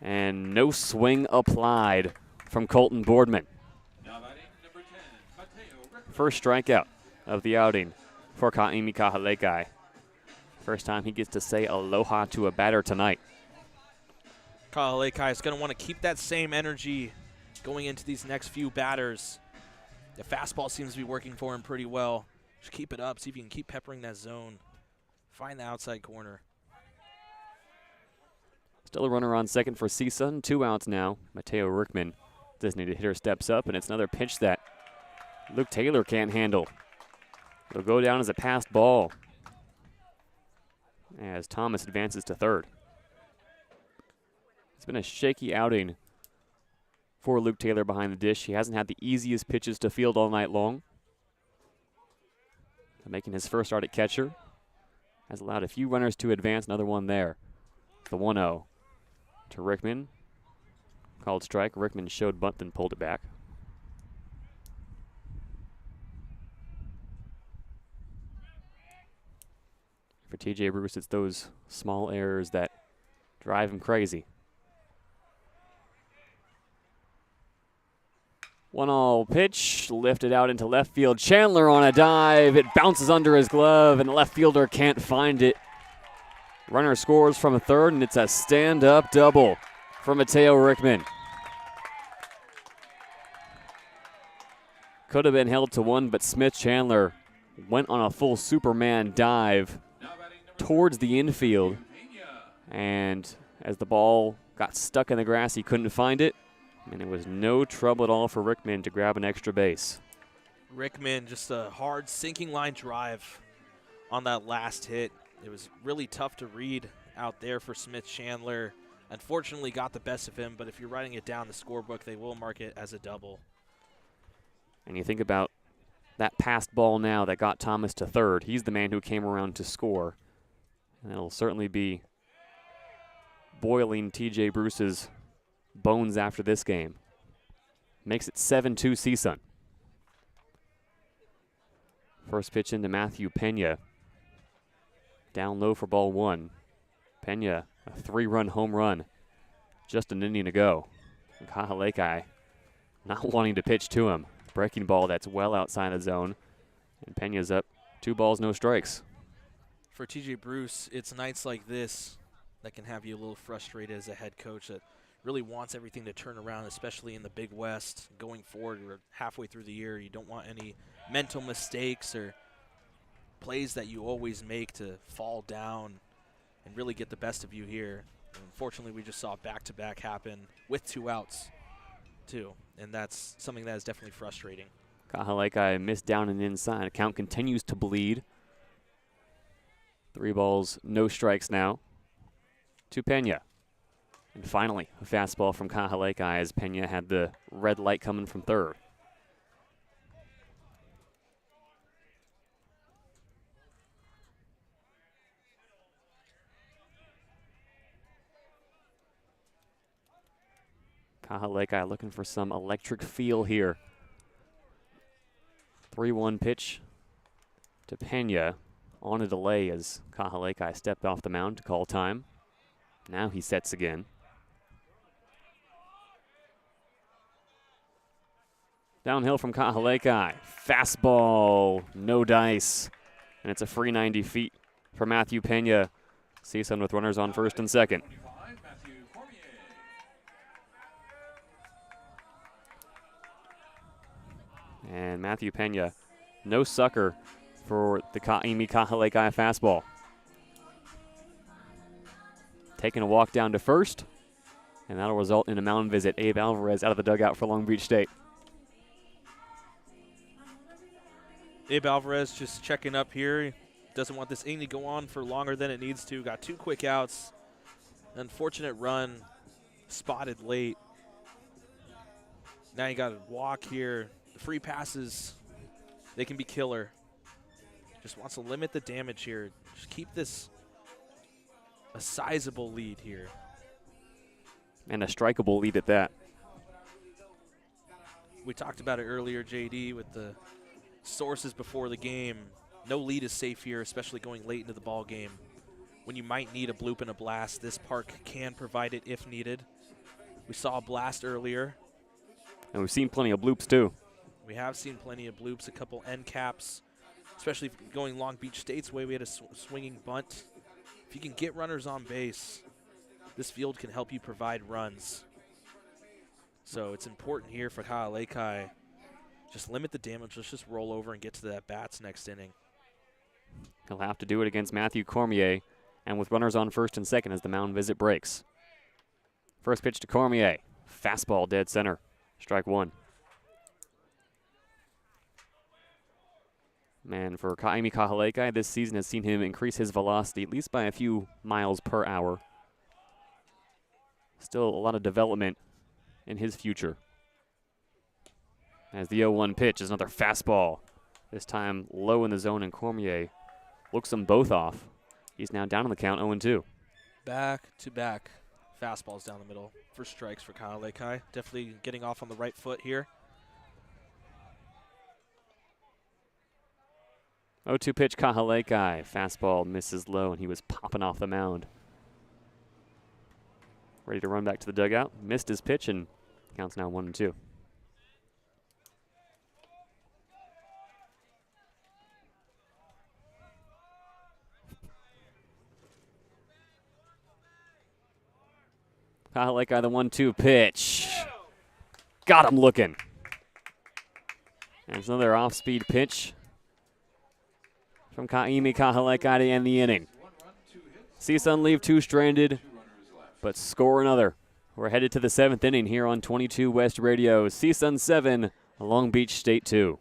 Speaker 1: And no swing applied from Colton Boardman.
Speaker 3: Now batting, number 10, Mateo Rickman.
Speaker 1: First strikeout of the outing for Kaimi Kahalekai. First time he gets to say aloha to a batter tonight.
Speaker 2: Kahalekai is going to want to keep that same energy going into these next few batters. The fastball seems to be working for him pretty well. Just keep it up, see if you can keep peppering that zone. Find the outside corner.
Speaker 1: Still a runner on second for CSUN. 2 outs now. Mateo Rickman, designated hitter, steps up, and it's another pitch that Luke Taylor can't handle. It'll go down as a passed ball as Thomas advances to third. It's been a shaky outing for Luke Taylor behind the dish. He hasn't had the easiest pitches to field all night long. Making his first start at catcher. Has allowed a few runners to advance, another one there. The 1-0 to Rickman. Called strike. Rickman showed bunt, then pulled it back. For TJ Bruce, it's those small errors that drive him crazy. 1-0 pitch, lifted out into left field. Chandler on a dive. It bounces under his glove, and the left fielder can't find it. Runner scores from a third, and it's a stand-up double for Mateo Rickman. Could have been held to one, but Smith Chandler went on a full Superman dive towards the infield. And as the ball got stuck in the grass, he couldn't find it. And it was no trouble at all for Rickman to grab an extra base.
Speaker 2: Rickman, just a hard sinking line drive on that last hit. It was really tough to read out there for Smith Chandler. Unfortunately got the best of him, but if you're writing it down the scorebook, they will mark it as a double.
Speaker 1: And you think about that passed ball now that got Thomas to third. He's the man who came around to score. And it'll certainly be boiling TJ Bruce's bones after this game. Makes it 7-2 CSUN. First pitch into Matthew Pena. Down low for ball one. Pena, a 3-run home run. Just an inning to go. And Kahalekai not wanting to pitch to him. Breaking ball that's well outside the zone. And Pena's up 2 balls, no strikes.
Speaker 2: For TJ Bruce, it's nights like this that can have you a little frustrated as a head coach that really wants everything to turn around, especially in the Big West. Going forward, we're halfway through the year. You don't want any mental mistakes or plays that you always make to fall down and really get the best of you here. Unfortunately, we just saw back-to-back happen with 2 outs, too, and that's something that is definitely frustrating.
Speaker 1: Kahalaikai missed down and inside. Count continues to bleed. 3 balls, no strikes now to Pena. And finally, a fastball from Kahalaikai as Pena had the red light coming from third. Kahalaikai looking for some electric feel here. 3-1 pitch to Pena on a delay as Kahalaikai stepped off the mound to call time. Now he sets again. Downhill from Kahalaikai. Fastball, no dice. And it's a free 90 feet for Matthew Pena. CSUN with runners on first and second. And Matthew Pena, no sucker for the Ka'imi Kahalaikai fastball. Taking a walk down to first, and that'll result in a mound visit. Abe Alvarez out of the dugout for Long Beach State.
Speaker 2: Abe Alvarez just checking up here. He doesn't want this inning to go on for longer than it needs to. Got 2 quick outs. Unfortunate run, spotted late. Now you got to walk here. The free passes, they can be killer. Just wants to limit the damage here. Just keep this a sizable lead here.
Speaker 1: And a strikeable lead at that.
Speaker 2: We talked about it earlier, JayDe, with the sources before the game. No lead is safe here, especially going late into the ball game. When you might need a bloop and a blast, this park can provide it if needed. We saw a blast earlier.
Speaker 1: And we've seen plenty of bloops too.
Speaker 2: We have seen plenty of bloops, a couple end caps, especially going Long Beach State's way. We had a swinging bunt. If you can get runners on base, this field can help you provide runs. So it's important here for Kahalaikai. Just limit the damage. Let's just roll over and get to the at-bats next inning.
Speaker 1: He'll have to do it against Matthew Cormier, and with runners on first and second as the mound visit breaks. First pitch to Cormier. Fastball dead center. Strike 1. And for Ka'imi Kahalaikai, this season has seen him increase his velocity at least by a few miles per hour. Still a lot of development in his future. As the 0-1 pitch is another fastball. This time low in the zone, and Cormier looks them both off. He's now down on the count, 0-2.
Speaker 2: Back-to-back fastballs down the middle for strikes for Kahalaikai. Definitely getting off on the right foot here.
Speaker 1: 0-2 pitch, Kahalaikai. Fastball misses low, and he was popping off the mound. Ready to run back to the dugout. Missed his pitch, and counts now 1-2. Kahalaikai, the 1-2 pitch. Got him looking. There's another off-speed pitch from Ka'imi Kahalaikai to end the inning. CSUN leave 2 stranded, but score another. We're headed to the 7th inning here on 22 West Radio. CSUN 7, Long Beach State 2.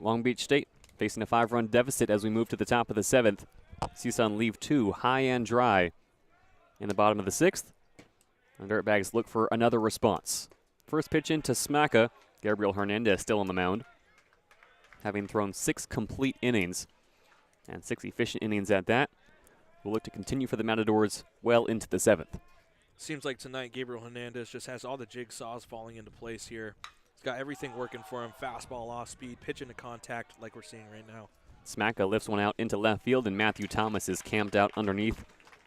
Speaker 1: Long Beach State facing a 5-run deficit as we move to the top of the 7th. CSUN leave 2 high and dry in the bottom of the 6th. The Dirtbags look for another response. First pitch into Smacka. Gabriel Hernandez still on the mound, having thrown 6 complete innings, and 6 efficient innings at that. We'll look to continue for the Matadors well into the 7th.
Speaker 2: Seems like tonight Gabriel Hernandez just has all the jigsaws falling into place here. He's got everything working for him. Fastball, off speed, pitch into contact like we're seeing right now.
Speaker 1: Smacka lifts one out into left field, and Matthew Thomas is camped out underneath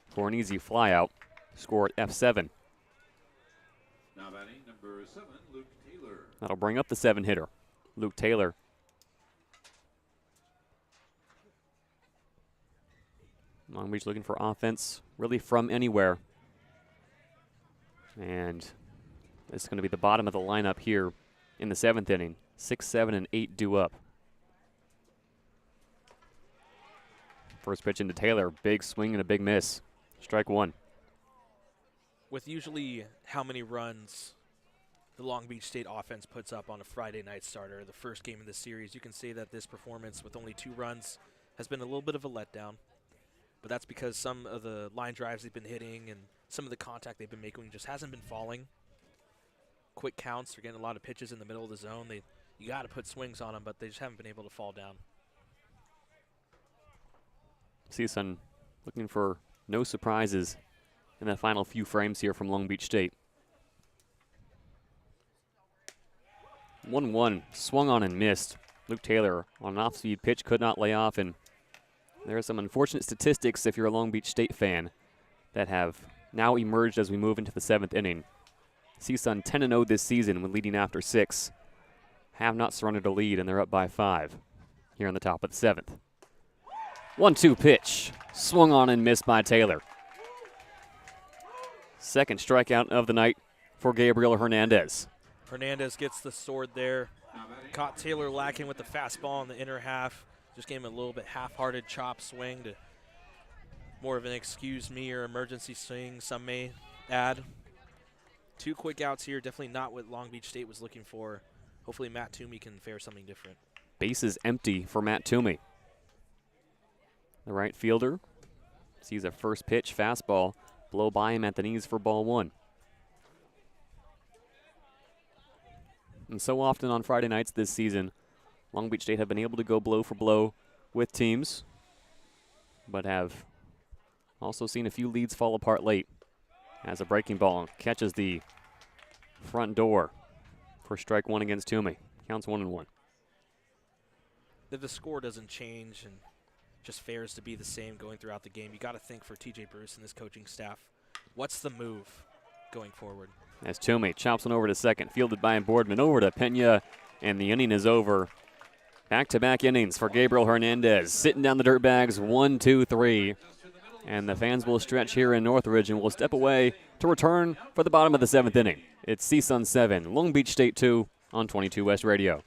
Speaker 1: for an easy flyout. Score at F7.
Speaker 3: Now batting number 7, Luke Taylor.
Speaker 1: That'll bring up the 7-hitter, Luke Taylor. Long Beach looking for offense really from anywhere. And it's going to be the bottom of the lineup here in the 7th inning. 6, 7, and 8 due up. First pitch into Taylor. Big swing and a big miss. Strike 1.
Speaker 2: With usually how many runs the Long Beach State offense puts up on a Friday night starter, the first game of the series, you can say that this performance with only 2 runs has been a little bit of a letdown. But that's because some of the line drives they've been hitting and some of the contact they've been making just hasn't been falling. Quick counts, they're getting a lot of pitches in the middle of the zone. You got to put swings on them, but they just haven't been able to fall down.
Speaker 1: CSUN looking for no surprises in the final few frames here from Long Beach State. 1-1, swung on and missed. Luke Taylor on an off-speed pitch could not lay off, and there are some unfortunate statistics if you're a Long Beach State fan that have now emerged as we move into the 7th inning. CSUN 10-0 this season when leading after 6. Have not surrendered a lead, and they're up by 5 here on the top of the 7th. 1-2 pitch. Swung on and missed by Taylor. Second strikeout of the night for Gabriel Hernandez.
Speaker 2: Hernandez gets the sword there. Caught Taylor lacking with the fastball in the inner half. Just gave him a little bit half-hearted chop swing to more of an excuse me or emergency swing, some may add. 2 quick outs here, definitely not what Long Beach State was looking for. Hopefully Matt Toomey can fare something different.
Speaker 1: Bases empty for Matt Toomey. The right fielder sees a first pitch fastball blow by him at the knees for ball 1. And so often on Friday nights this season, Long Beach State have been able to go blow for blow with teams, but have also seen a few leads fall apart late as a breaking ball catches the front door for strike 1 against Toomey. Counts 1-1.
Speaker 2: If the score doesn't change and just fares to be the same going throughout the game, you got to think for TJ Bruce and this coaching staff, what's the move going forward?
Speaker 1: As Toomey chops one over to second, fielded by Boardman over to Pena, and the inning is over. Back-to-back innings for Gabriel Hernandez, sitting down the Dirtbags 1, 2, 3. And the fans will stretch here in Northridge and will step away to return for the bottom of the 7th inning. It's CSUN 7, Long Beach State 2 on 22 West Radio.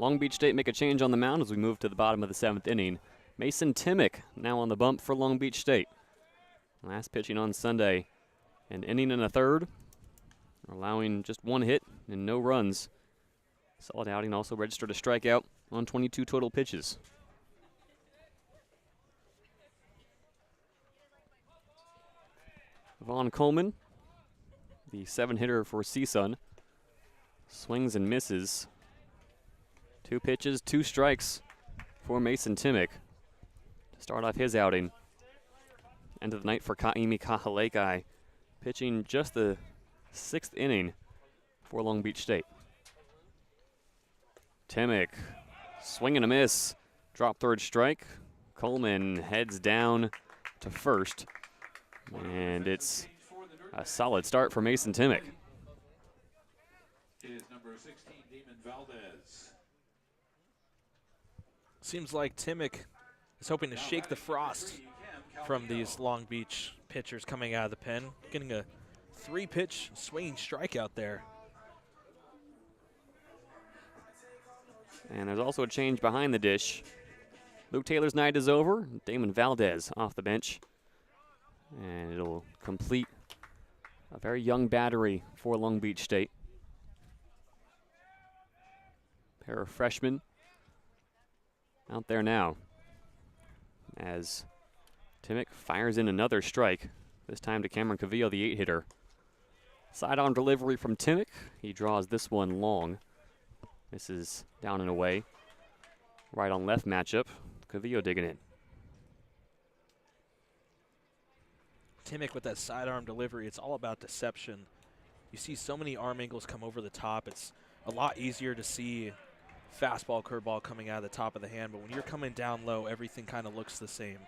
Speaker 1: Long Beach State make a change on the mound as we move to the bottom of the 7th inning. Mason Timmick now on the bump for Long Beach State. Last pitching on Sunday. An inning and a third, allowing just 1 hit and no runs. Solid outing, also registered a strikeout on 22 total pitches. Vaughn Coleman, the 7-hitter for CSUN, swings and misses. 2 pitches, 2 strikes for Mason Timmick to start off his outing. End of the night for Ka'imi Kahalekai, pitching just the 6th inning for Long Beach State. Timmick, swing and a miss, drop third strike. Coleman heads down to first, and it's a solid start for Mason Timmick.
Speaker 3: Is number 16, Damon Valdez.
Speaker 2: Seems like Timmick is hoping to shake the frost from these Long Beach pitchers coming out of the pen. Getting a 3-pitch swinging strikeout there.
Speaker 1: And there's also a change behind the dish. Luke Taylor's night is over. Damon Valdez off the bench. And it'll complete a very young battery for Long Beach State. Pair of freshmen out there now as Timmick fires in another strike, this time to Cameron Cavillo, the 8-hitter. Sidearm delivery from Timmick. He draws this one long. This is down and away. Right on left matchup. Cavillo digging in.
Speaker 2: Timmick with that sidearm delivery, it's all about deception. You see so many arm angles come over the top. It's a lot easier to see fastball, curveball coming out of the top of the hand, but when you're coming down low, everything kind of looks the same.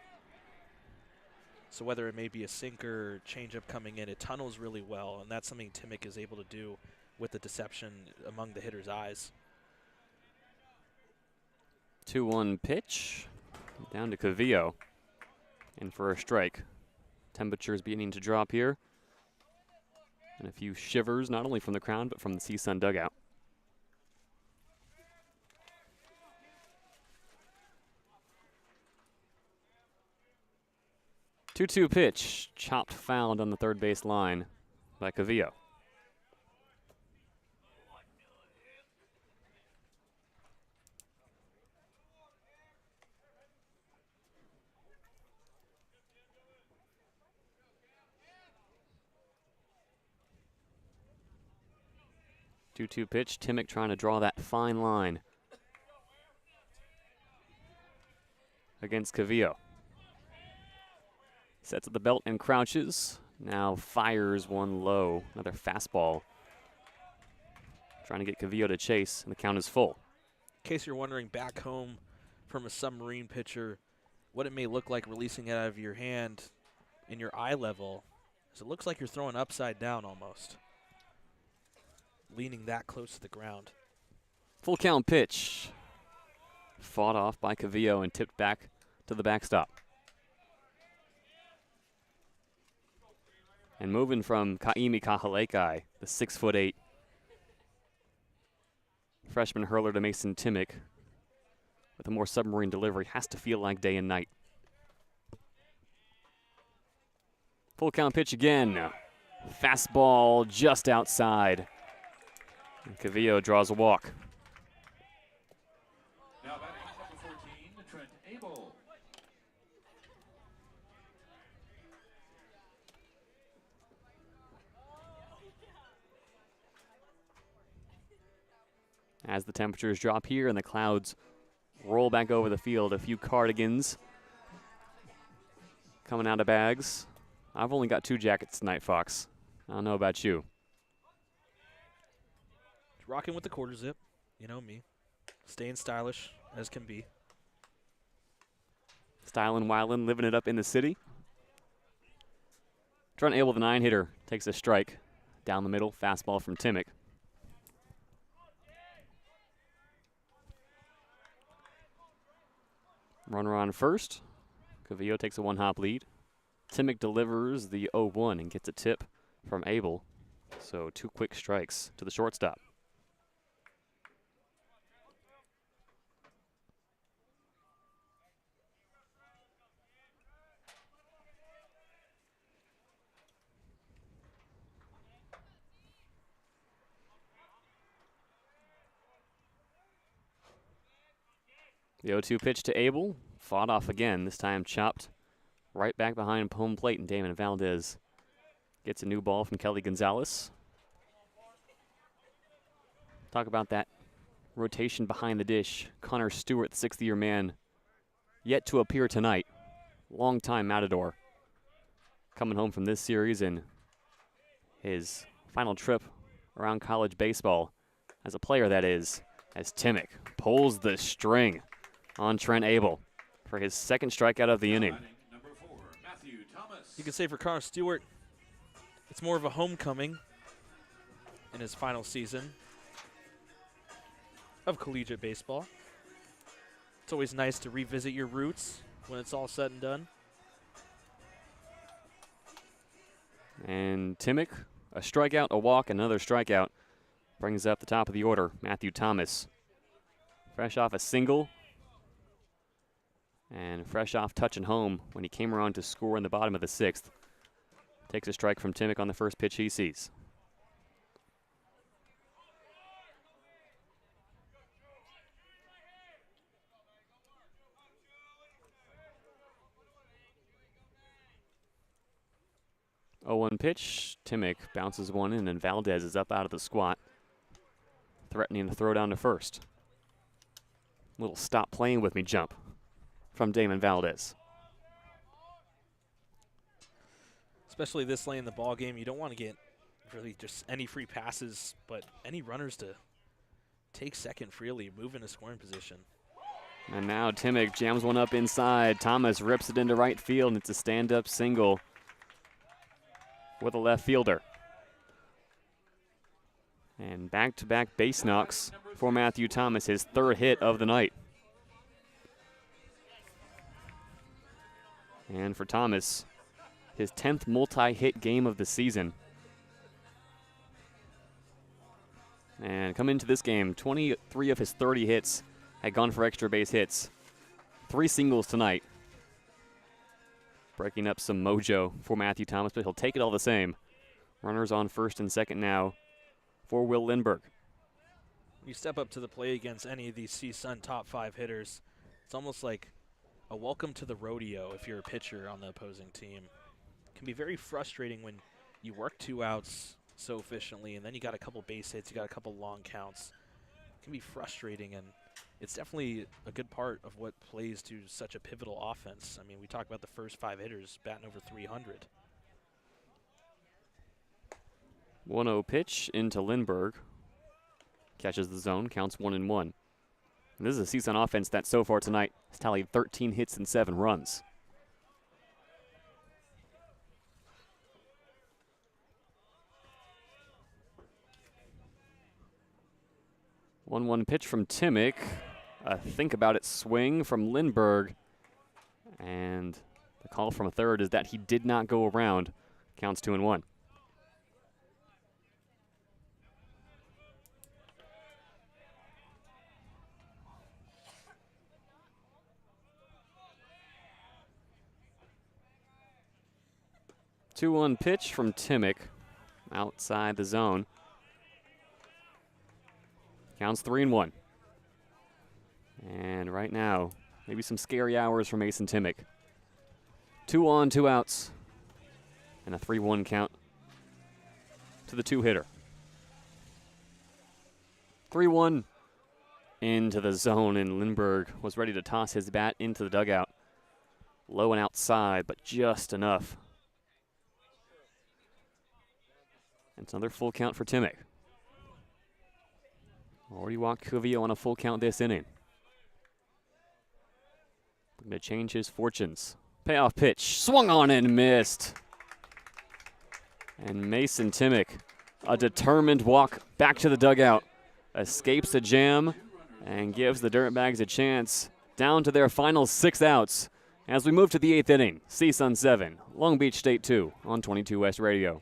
Speaker 2: So whether it may be a sinker or changeup coming in, it tunnels really well, and that's something Timmick is able to do with the deception among the hitter's eyes.
Speaker 1: 2-1 pitch down to Cavillo. And for a strike. Temperatures beginning to drop here. And a few shivers, not only from the crowd, but from the CSUN dugout. Two-two pitch, chopped foul on the third base line by Cavillo. Two-two pitch, Timmick trying to draw that fine line against Cavillo. Sets at the belt and crouches. Now fires one low. Another fastball. Trying to get Cavillo to chase, and the count is full.
Speaker 2: In case you're wondering back home from a submarine pitcher, what it may look like releasing it out of your hand in your eye level, is it looks like you're throwing upside down almost. Leaning that close to the ground.
Speaker 1: Full count pitch. Fought off by Cavillo and tipped back to the backstop. And moving from Ka'imi Kahalekai, the 6'8" freshman hurler, to Mason Timmick with a more submarine delivery. Has to feel like day and night. Full count pitch again. Fastball just outside. And Cavillo draws a walk.
Speaker 3: Now batting number 14, Trent Abel.
Speaker 1: As the temperatures drop here and the clouds roll back over the field, a few cardigans coming out of bags. I've only got 2 jackets tonight, Fox. I don't know about you.
Speaker 2: Rocking with the quarter zip, you know me. Staying stylish as can be.
Speaker 1: Stylin' Wildin', living it up in the city. Trent Abel, the 9-hitter, takes a strike down the middle. Fastball from Timmick. Runner on first. Cavillo takes a 1-hop lead. Timmick delivers the 0-1 and gets a tip from Abel. So 2 quick strikes to the shortstop. The 0-2 pitch to Abel. Fought off again, this time chopped right back behind home plate, and Damon Valdez gets a new ball from Kelly Gonzalez. Talk about that rotation behind the dish. Connor Stewart, the sixth-year man, yet to appear tonight. Long-time Matador. Coming home from this series and his final trip around college baseball as a player, that is, as Timmick pulls the string on Trent Abel for his second strikeout of the inning.
Speaker 3: Number 4, Matthew Thomas.
Speaker 2: You can say for Connor Stewart, it's more of a homecoming in his final season of collegiate baseball. It's always nice to revisit your roots when it's all said and done.
Speaker 1: And Timmick, a strikeout, a walk, another strikeout, brings up the top of the order, Matthew Thomas. Fresh off a single and fresh off touching home when he came around to score in the bottom of the sixth. Takes a strike from Timmick on the first pitch he sees. Oh, 1 pitch. Timmick bounces one in, and Valdez is up out of the squat, threatening to throw down to first. Little stop playing with me jump from Damon Valdez.
Speaker 2: Especially this late in the ball game, you don't want to get really just any free passes, but any runners to take second freely, move into scoring position.
Speaker 1: And now Timmick jams one up inside. Thomas rips it into right field, and it's a stand-up single with a left fielder. And back-to-back base knocks for Matthew Thomas, his third hit of the night. And for Thomas, his 10th multi-hit game of the season. And come into this game, 23 of his 30 hits had gone for extra base hits. 3 singles tonight. Breaking up some mojo for Matthew Thomas, but he'll take it all the same. Runners on first and second now for Will Lindbergh.
Speaker 2: You step up to the plate against any of these CSUN top 5 hitters, it's almost like a welcome to the rodeo if you're a pitcher on the opposing team. It can be very frustrating when you work 2 outs so efficiently and then you got a couple base hits, you got a couple long counts. It can be frustrating, and it's definitely a good part of what plays to such a pivotal offense. I mean, we talk about the first 5 hitters batting over 300.
Speaker 1: 1-0 pitch into Lindbergh. Catches the zone, counts 1-1. And this is a CSUN offense that so far tonight has tallied 13 hits and 7 runs. One pitch from Timmick. A think about it swing from Lindbergh. And the call from a third is that he did not go around. Counts 2-1. Two-one pitch from Timmick outside the zone. Counts 3-1. And right now, maybe some scary hours for Mason Timmick. 2 on, 2 outs, and a 3-1 count to the 2-hitter. 3-1 into the zone, and Lindbergh was ready to toss his bat into the dugout. Low and outside, but just enough. It's another full count for Timmick. Already walked Cuvio on a full count this inning. Looking to change his fortunes. Payoff pitch, swung on and missed. And Mason Timmick, a determined walk back to the dugout, escapes a jam and gives the Dirtbags a chance down to their final 6 outs as we move to the 8th inning. CSUN 7, Long Beach State 2 on 22 West Radio.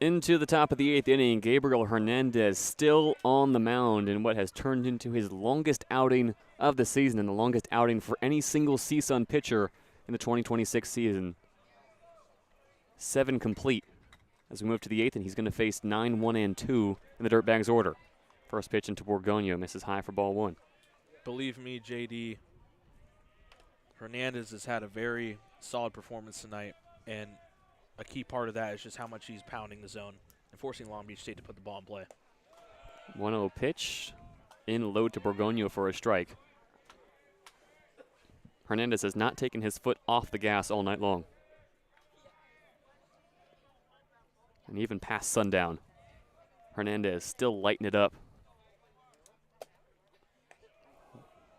Speaker 1: Into the top of the 8th inning, Gabriel Hernandez still on the mound in what has turned into his longest outing of the season and the longest outing for any single CSUN pitcher in the 2026 season. 7 complete as we move to the 8th, and he's going to face 9, 1, and 2 in the Dirtbags order. First pitch into Borgonio, misses high for ball 1.
Speaker 2: Believe me, JayDe, Hernandez has had a very solid performance tonight, and a key part of that is just how much he's pounding the zone and forcing Long Beach State to put the ball in play.
Speaker 1: 1-0 pitch, in low to Borgonio for a strike. Hernandez has not taken his foot off the gas all night long. And even past sundown, Hernandez still lighting it up.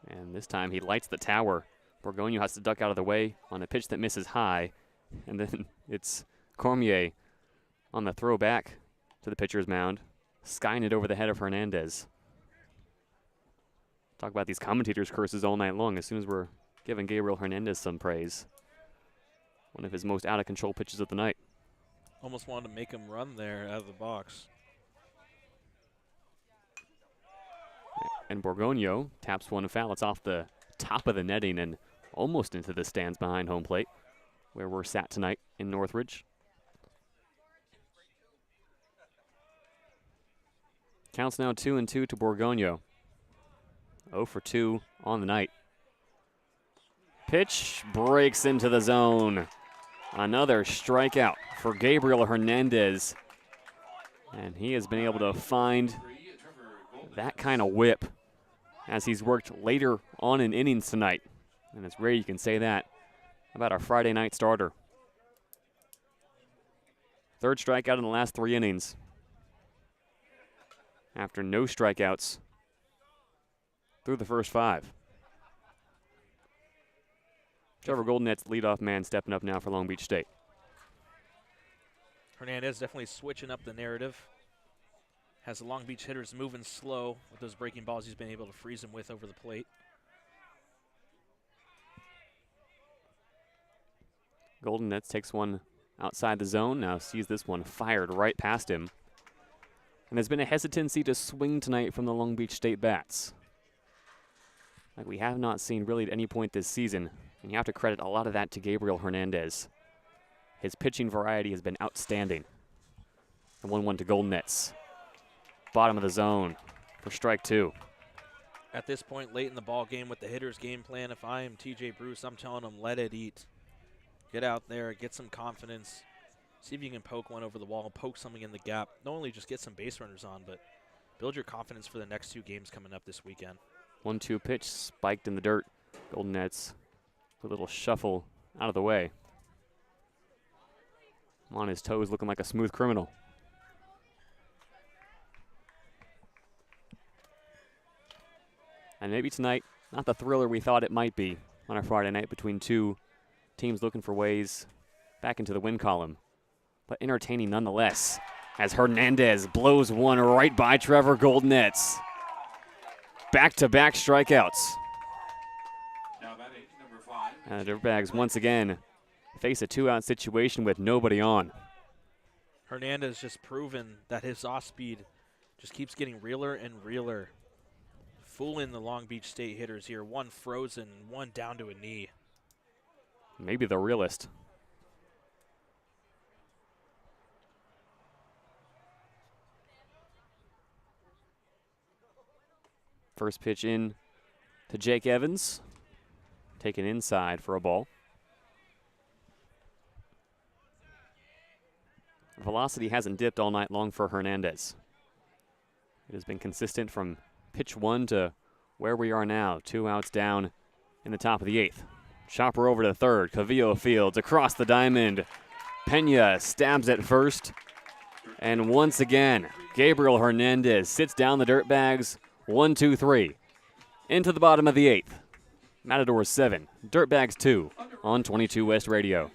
Speaker 1: And this time he lights the tower. Borgonio has to duck out of the way on a pitch that misses high. And then it's Cormier on the throw back to the pitcher's mound, skying it over the head of Hernandez. Talk about these commentators' curses all night long as soon as we're giving Gabriel Hernandez some praise. One of his most out-of-control pitches of the night.
Speaker 2: Almost wanted to make him run there out of the box.
Speaker 1: And Borgonio taps one foul. It's off the top of the netting and almost into the stands behind home plate, where we're sat tonight in Northridge. Counts now 2-2 to Borgonio. 0 for 2 on the night. Pitch breaks into the zone. Another strikeout for Gabriel Hernandez. And he has been able to find that kind of whip as he's worked later on in innings tonight. And it's rare you can say that about our Friday night starter. Third strikeout in the last 3 innings. After no strikeouts through the first 5. Trevor Goldenet's leadoff man stepping up now for Long Beach State.
Speaker 2: Hernandez definitely switching up the narrative. Has the Long Beach hitters moving slow with those breaking balls he's been able to freeze them with over the plate.
Speaker 1: Goldenets takes one outside the zone, now sees this one fired right past him. And there's been a hesitancy to swing tonight from the Long Beach State bats, like we have not seen really at any point this season. And you have to credit a lot of that to Gabriel Hernandez. His pitching variety has been outstanding. The 1-1 to Goldenets. Bottom of the zone for strike 2.
Speaker 2: At this point, late in the ball game with the hitter's game plan, if I am TJ Bruce, I'm telling him let it eat. Get out there, get some confidence. See if you can poke one over the wall, poke something in the gap. Not only just get some base runners on, but build your confidence for the next 2 games coming up this weekend.
Speaker 1: 1-2 pitch spiked in the dirt. Goldenets, a little shuffle out of the way. On his toes, looking like a smooth criminal. And maybe tonight, not the thriller we thought it might be on a Friday night between 2 teams looking for ways back into the win column, but entertaining nonetheless as Hernandez blows one right by Trevor Goldenets. Back-to-back strikeouts. And the Dirtbags once again face a 2-out situation with nobody on.
Speaker 2: Hernandez just proven that his off speed just keeps getting realer and realer. Fooling the Long Beach State hitters here. One frozen, one down to a knee.
Speaker 1: Maybe the realest. First pitch in to Jake Evans. Taken inside for a ball. Velocity hasn't dipped all night long for Hernandez. It has been consistent from pitch 1 to where we are now. 2 outs down in the top of the 8th. Chopper over to third. Cavillo Fields across the diamond. Pena stabs at first. And once again, Gabriel Hernandez sits down the Dirtbags. 1-2-3. Into the bottom of the 8th. Matadors 7, Dirtbags 2 on 22 West Radio.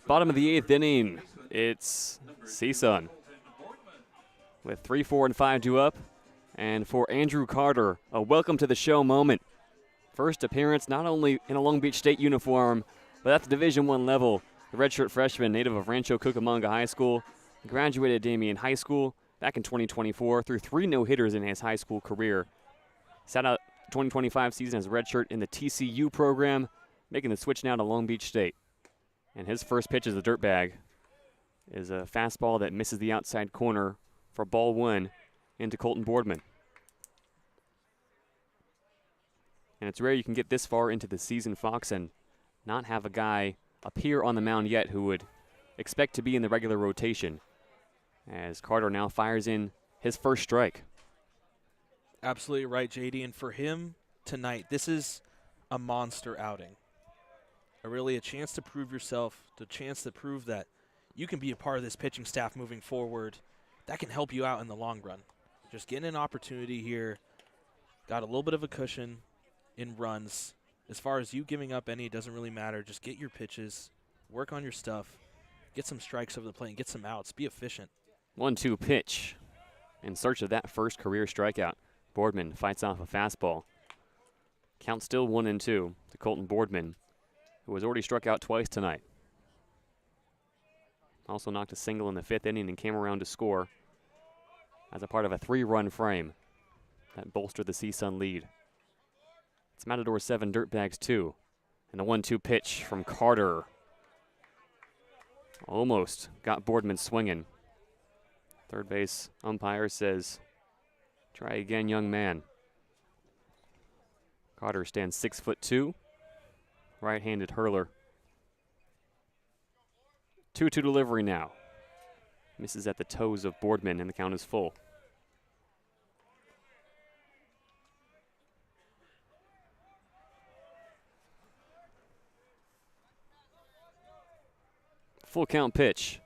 Speaker 1: Bottom of the 8th inning, it's CSUN with 3, 4, and 5 due up. And for Andrew Carter, a welcome to the show moment. First appearance not only in a Long Beach State uniform, but at the Division I level. The redshirt freshman, native of Rancho Cucamonga High School, graduated Damien High School back in 2024, threw 3 no-hitters in his high school career. Sat out 2025 season as redshirt in the TCU program, making the switch now to Long Beach State. And his first pitch as a dirtbag is a fastball that misses the outside corner for ball 1 into Colton Boardman. And it's rare you can get this far into the season, Fox, and not have a guy appear on the mound yet who would expect to be in the regular rotation, as Carter now fires in his first strike.
Speaker 2: Absolutely right, JayDe. And for him tonight, this is a monster outing. A chance to prove yourself, a chance to prove that you can be a part of this pitching staff moving forward. That can help you out in the long run. Just getting an opportunity here. Got a little bit of a cushion in runs. As far as you giving up any, it doesn't really matter. Just get your pitches, work on your stuff, get some strikes over the plate, and get some outs. Be efficient.
Speaker 1: 1-2 pitch in search of that first career strikeout. Boardman fights off a fastball. Count still 1-2 to Colton Boardman, who has already struck out twice tonight. Also knocked a single in the 5th inning and came around to score as a part of a 3-run frame that bolstered the CSUN lead. It's Matador 7, Dirtbags 2. And the 1-2 pitch from Carter. Almost got Boardman swinging. Third base umpire says, try again, young man. Carter stands 6'2", right-handed hurler. 2-2 delivery now. Misses at the toes of Boardman, and the count is full. Full count pitch.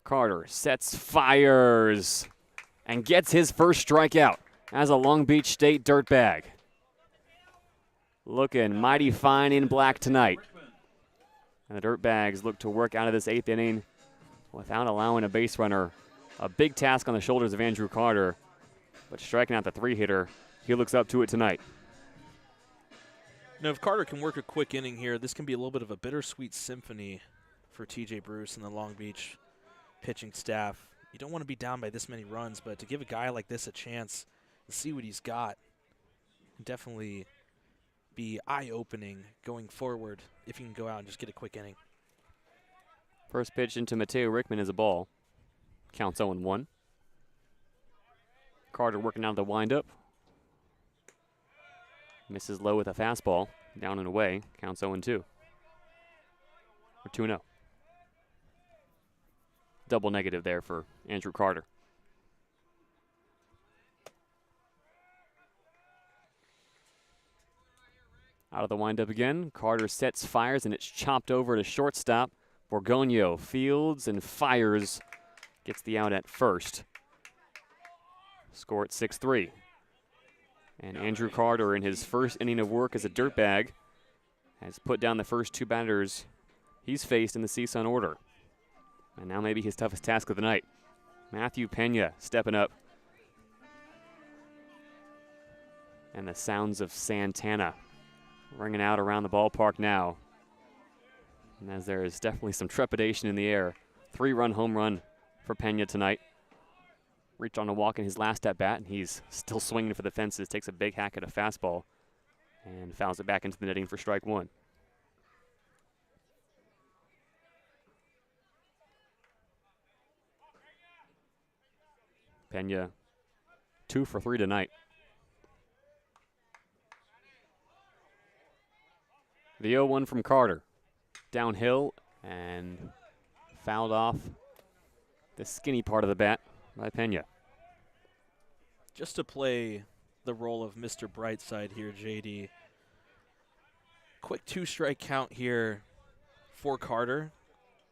Speaker 1: Carter sets, fires, and gets his first strikeout as a Long Beach State dirtbag. Looking mighty fine in black tonight. And the Dirtbags look to work out of this 8th inning without allowing a base runner. A big task on the shoulders of Andrew Carter, but striking out the 3-hitter, he looks up to it tonight.
Speaker 2: Now, if Carter can work a quick inning here, this can be a little bit of a bittersweet symphony for TJ Bruce and the Long Beach pitching staff. You don't want to be down by this many runs, but to give a guy like this a chance to see what he's got, definitely be eye-opening going forward if he can go out and just get a quick inning.
Speaker 1: First pitch into Mateo Rickman is a ball. Counts 0-1. Carter working out of the windup. Misses low with a fastball. Down and away. Counts 0-2. Or 2-0. Double negative there for Andrew Carter. Out of the windup again. Carter sets, fires, and it's chopped over to shortstop. Borgonio fields and fires. Gets the out at first. Score at 6-3. And Andrew Carter, in his first inning of work as a dirtbag, has put down the first 2 batters he's faced in the CSUN order. And now maybe his toughest task of the night. Matthew Pena stepping up. And the sounds of Santana ringing out around the ballpark now. And as there is definitely some trepidation in the air. 3-run home run for Pena tonight. Reached on a walk in his last at-bat, and he's still swinging for the fences. Takes a big hack at a fastball and fouls it back into the netting for strike 1. Pena 2 for 3 tonight. The 0-1 from Carter. Downhill and fouled off the skinny part of the bat by Pena.
Speaker 2: Just to play the role of Mr. Brightside here, JayDe. Quick 2-strike count here for Carter.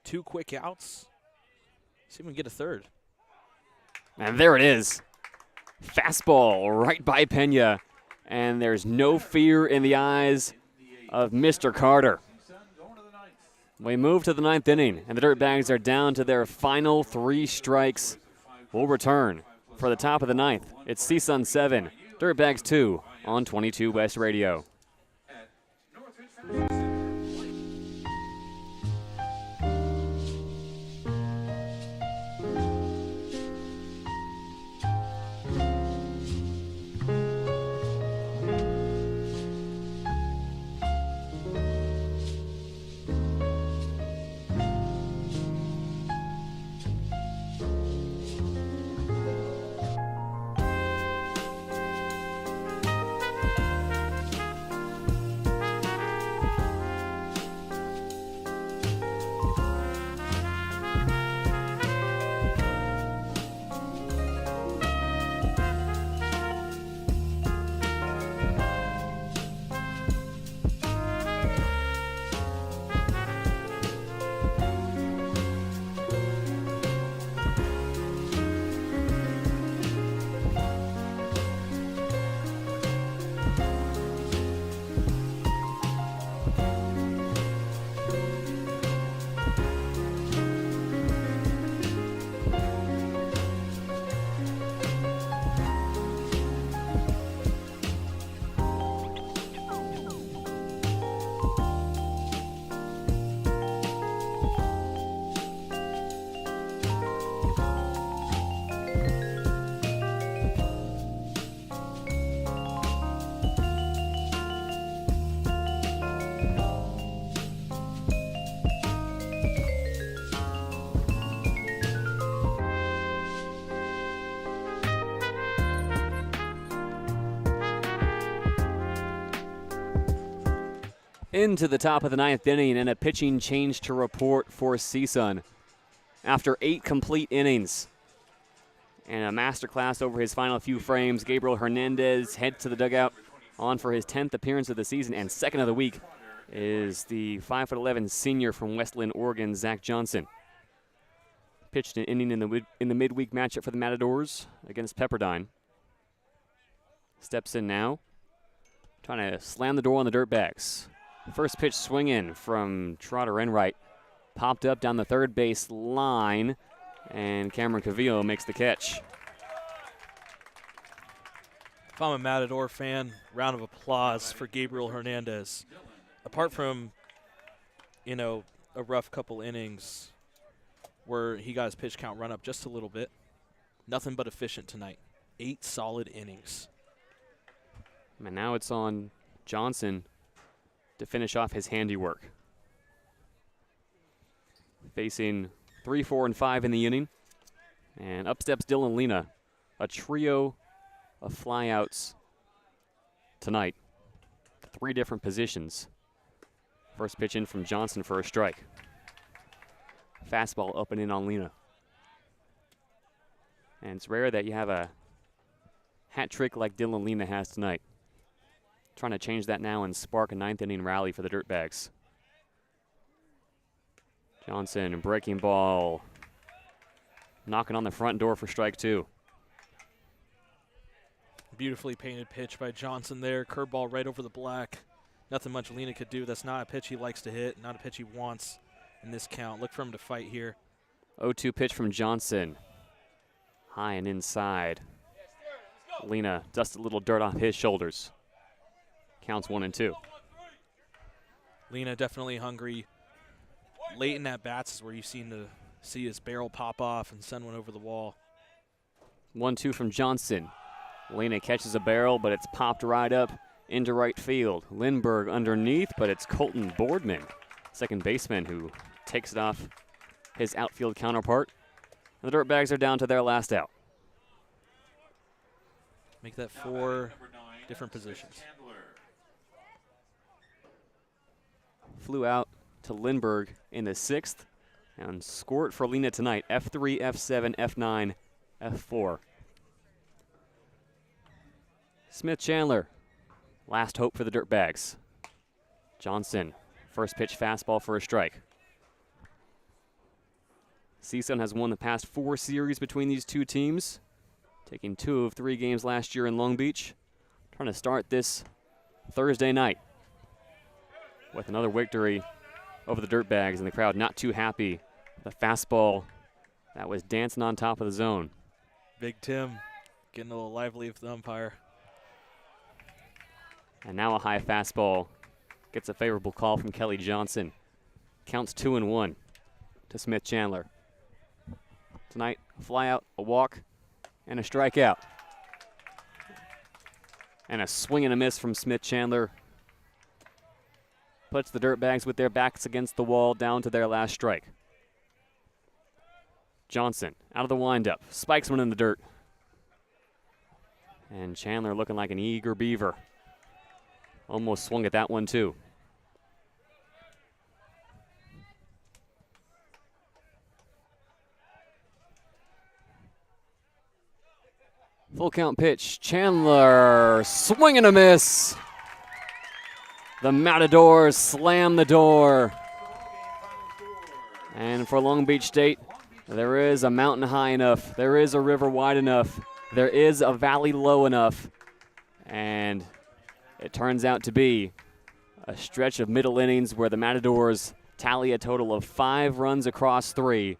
Speaker 2: 2 quick outs. See if we can get a third.
Speaker 1: And there it is. Fastball right by Pena. And there's no fear in the eyes of Mr. Carter. We move to the 9th inning, and the Dirtbags are down to their final 3 strikes. We'll return for the top of the 9th. It's CSUN 7, Dirtbags 2 on 22 West Radio. Into the top of the 9th inning, and a pitching change to report for CSUN. After 8 complete innings and a masterclass over his final few frames, Gabriel Hernandez heads to the dugout on for his 10th appearance of the season, and second of the week is the 5'11" senior from Westland, Oregon, Zach Johnson. Pitched an inning in the midweek matchup for the Matadors against Pepperdine. Steps in now, trying to slam the door on the Dirtbags. First pitch swing in from Trotter Enright. Popped up down the third base line, and Cameron Cavillo makes the catch.
Speaker 2: If I'm a Matador fan, round of applause for Gabriel Hernandez. Apart from, a rough couple innings where he got his pitch count run up just a little bit, nothing but efficient tonight. 8 solid innings.
Speaker 1: And now it's on Johnson to finish off his handiwork. Facing 3, 4, and 5 in the inning. And up steps Dylan Lena. A trio of flyouts tonight. 3 different positions. First pitch in from Johnson for a strike. Fastball up and in on Lena. And it's rare that you have a hat trick like Dylan Lena has tonight. Trying to change that now and spark a 9th inning rally for the Dirtbags. Johnson, breaking ball. Knocking on the front door for strike 2.
Speaker 2: Beautifully painted pitch by Johnson there. Curveball right over the black. Nothing much Lena could do. That's not a pitch he likes to hit, not a pitch he wants in this count. Look for him to fight here.
Speaker 1: 0-2 pitch from Johnson. High and inside. Lena dusted a little dirt off his shoulders. Counts 1-2.
Speaker 2: Lena definitely hungry. Late in at bats is where you seem to see his barrel pop off and send one over the wall.
Speaker 1: 1-2 from Johnson. Lena catches a barrel, but it's popped right up into right field. Lindbergh underneath, but it's Colton Boardman, second baseman, who takes it off his outfield counterpart. And the Dirtbags are down to their last out.
Speaker 2: Make that 4 different positions.
Speaker 1: Flew out to Lindbergh in the 6th and scored for Lena tonight. F3, F7, F9, F4. Smith Chandler, last hope for the Dirtbags. Johnson, first pitch fastball for a strike. CSUN has won the past 4 series between these two teams, taking 2 of 3 games last year in Long Beach. Trying to start this Thursday night with another victory over the Dirtbags, and the crowd not too happy. The fastball that was dancing on top of the zone.
Speaker 2: Big Tim getting a little lively with the umpire.
Speaker 1: And now a high fastball gets a favorable call from Kelly Johnson. Counts 2-1 to Smith Chandler. Tonight, a fly out, a walk, and a strikeout. And a swing and a miss from Smith Chandler. Puts the Dirtbags with their backs against the wall down to their last strike. Johnson out of the windup, spikes one in the dirt. And Chandler looking like an eager beaver. Almost swung at that one too. Full count pitch, Chandler, swing and a miss. The Matadors slam the door. And for Long Beach State, there is a mountain high enough, there is a river wide enough, there is a valley low enough, and it turns out to be a stretch of middle innings where the Matadors tally a total of 5 runs across 3.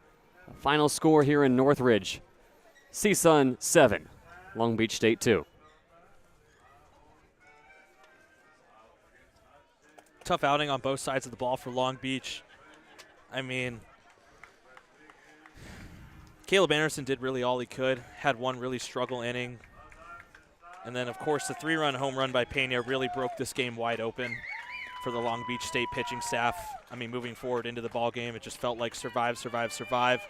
Speaker 1: Final score here in Northridge, CSUN 7, Long Beach State 2.
Speaker 2: Tough outing on both sides of the ball for Long Beach. I mean, Caleb Anderson did really all he could, had one really struggle inning. And then, of course, the 3-run home run by Pena really broke this game wide open for the Long Beach State pitching staff. I mean, moving forward into the ball game, it just felt like survive, survive, survive.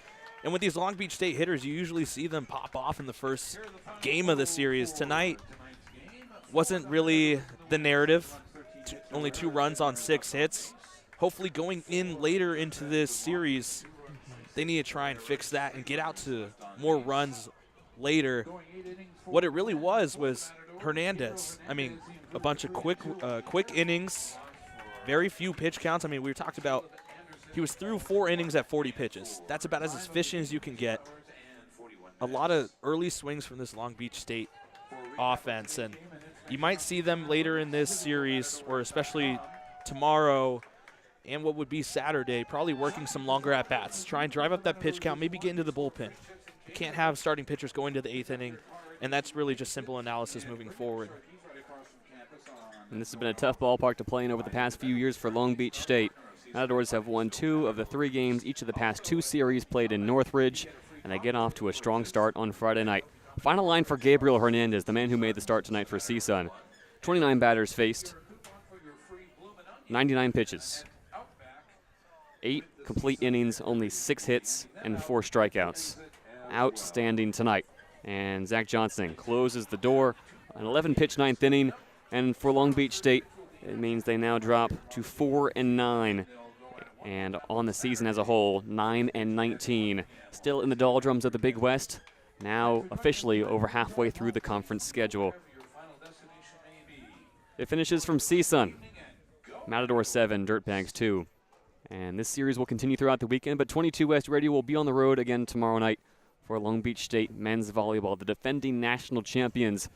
Speaker 2: And with these Long Beach State hitters, you usually see them pop off in the first game of the series. Tonight wasn't really the narrative. Only 2 runs on 6 hits. Hopefully going in later into this series, they need to try and fix that and get out to more runs later. What it really was Hernandez. I mean, a bunch of quick innings, very few pitch counts. I mean, we talked about he was through 4 innings at 40 pitches. That's about as efficient as you can get. A lot of early swings from this Long Beach State offense, and you might see them later in this series, or especially tomorrow and what would be Saturday, probably working some longer at-bats. Try and drive up that pitch count, maybe get into the bullpen. You can't have starting pitchers go into the 8th inning, and that's really just simple analysis moving forward.
Speaker 1: And this has been a tough ballpark to play in over the past few years for Long Beach State. Matadors have won 2 of the 3 games each of the past 2 series played in Northridge, and they get off to a strong start on Friday night. Final line for Gabriel Hernandez, the man who made the start tonight for CSUN. 29 batters faced, 99 pitches, 8 complete innings, only 6 hits, and 4 strikeouts. Outstanding tonight. And Zach Johnson closes the door. An 11-pitch 9th inning, and for Long Beach State, it means they now drop to 4-9. And on the season as a whole, 9-19. Still in the doldrums of the Big West. Now officially over halfway through the conference schedule. It finishes from CSUN. Matador 7, Dirtbags 2. And this series will continue throughout the weekend, but 22 West Radio will be on the road again tomorrow night for Long Beach State men's volleyball. The defending national champions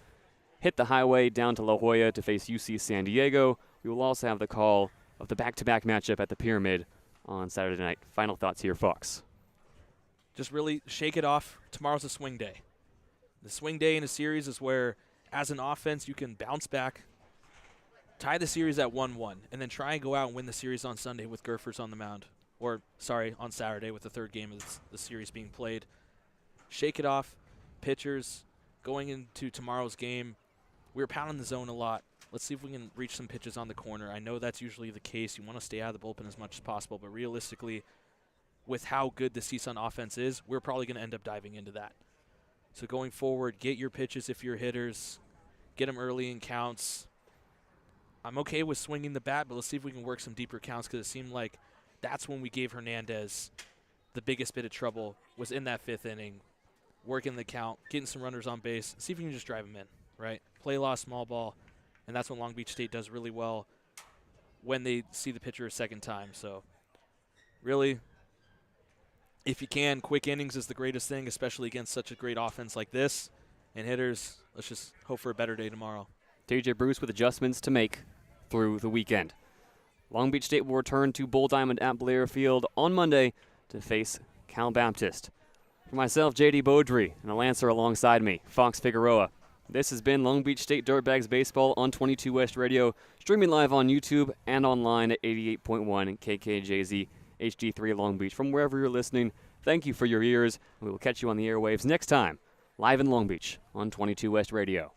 Speaker 1: hit the highway down to La Jolla to face UC San Diego. We will also have the call of the back-to-back matchup at the Pyramid on Saturday night. Final thoughts here, Fox.
Speaker 2: Just really shake it off. Tomorrow's a swing day. The swing day in a series is where, as an offense, you can bounce back, tie the series at 1-1, and then try and go out and win the series on Sunday with Gurfers on the mound. Or, sorry, on Saturday with the 3rd game of the series being played. Shake it off. Pitchers going into tomorrow's game, we were pounding the zone a lot. Let's see if we can reach some pitches on the corner. I know that's usually the case. You want to stay out of the bullpen as much as possible, but realistically, with how good the CSUN offense is, we're probably going to end up diving into that. So going forward, get your pitches if you're hitters. Get them early in counts. I'm okay with swinging the bat, but let's see if we can work some deeper counts, because it seemed like that's when we gave Hernandez the biggest bit of trouble, was in that 5th inning, working the count, getting some runners on base, see if we can just drive them in, right? Play law, small ball, and that's what Long Beach State does really well when they see the pitcher a second time. So really, if you can, quick innings is the greatest thing, especially against such a great offense like this. And hitters, let's just hope for a better day tomorrow.
Speaker 1: TJ Bruce with adjustments to make through the weekend. Long Beach State will return to Bull Diamond at Blair Field on Monday to face Cal Baptist. For myself, JayDe Beaudry, and a Lancer alongside me, Fox Figueroa. This has been Long Beach State Dirtbags Baseball on 22 West Radio, streaming live on YouTube and online at 88.1 KKJZ HD3 Long Beach. From wherever you're listening, thank you for your ears, and we will catch you on the airwaves next time, live in Long Beach on 22 West Radio.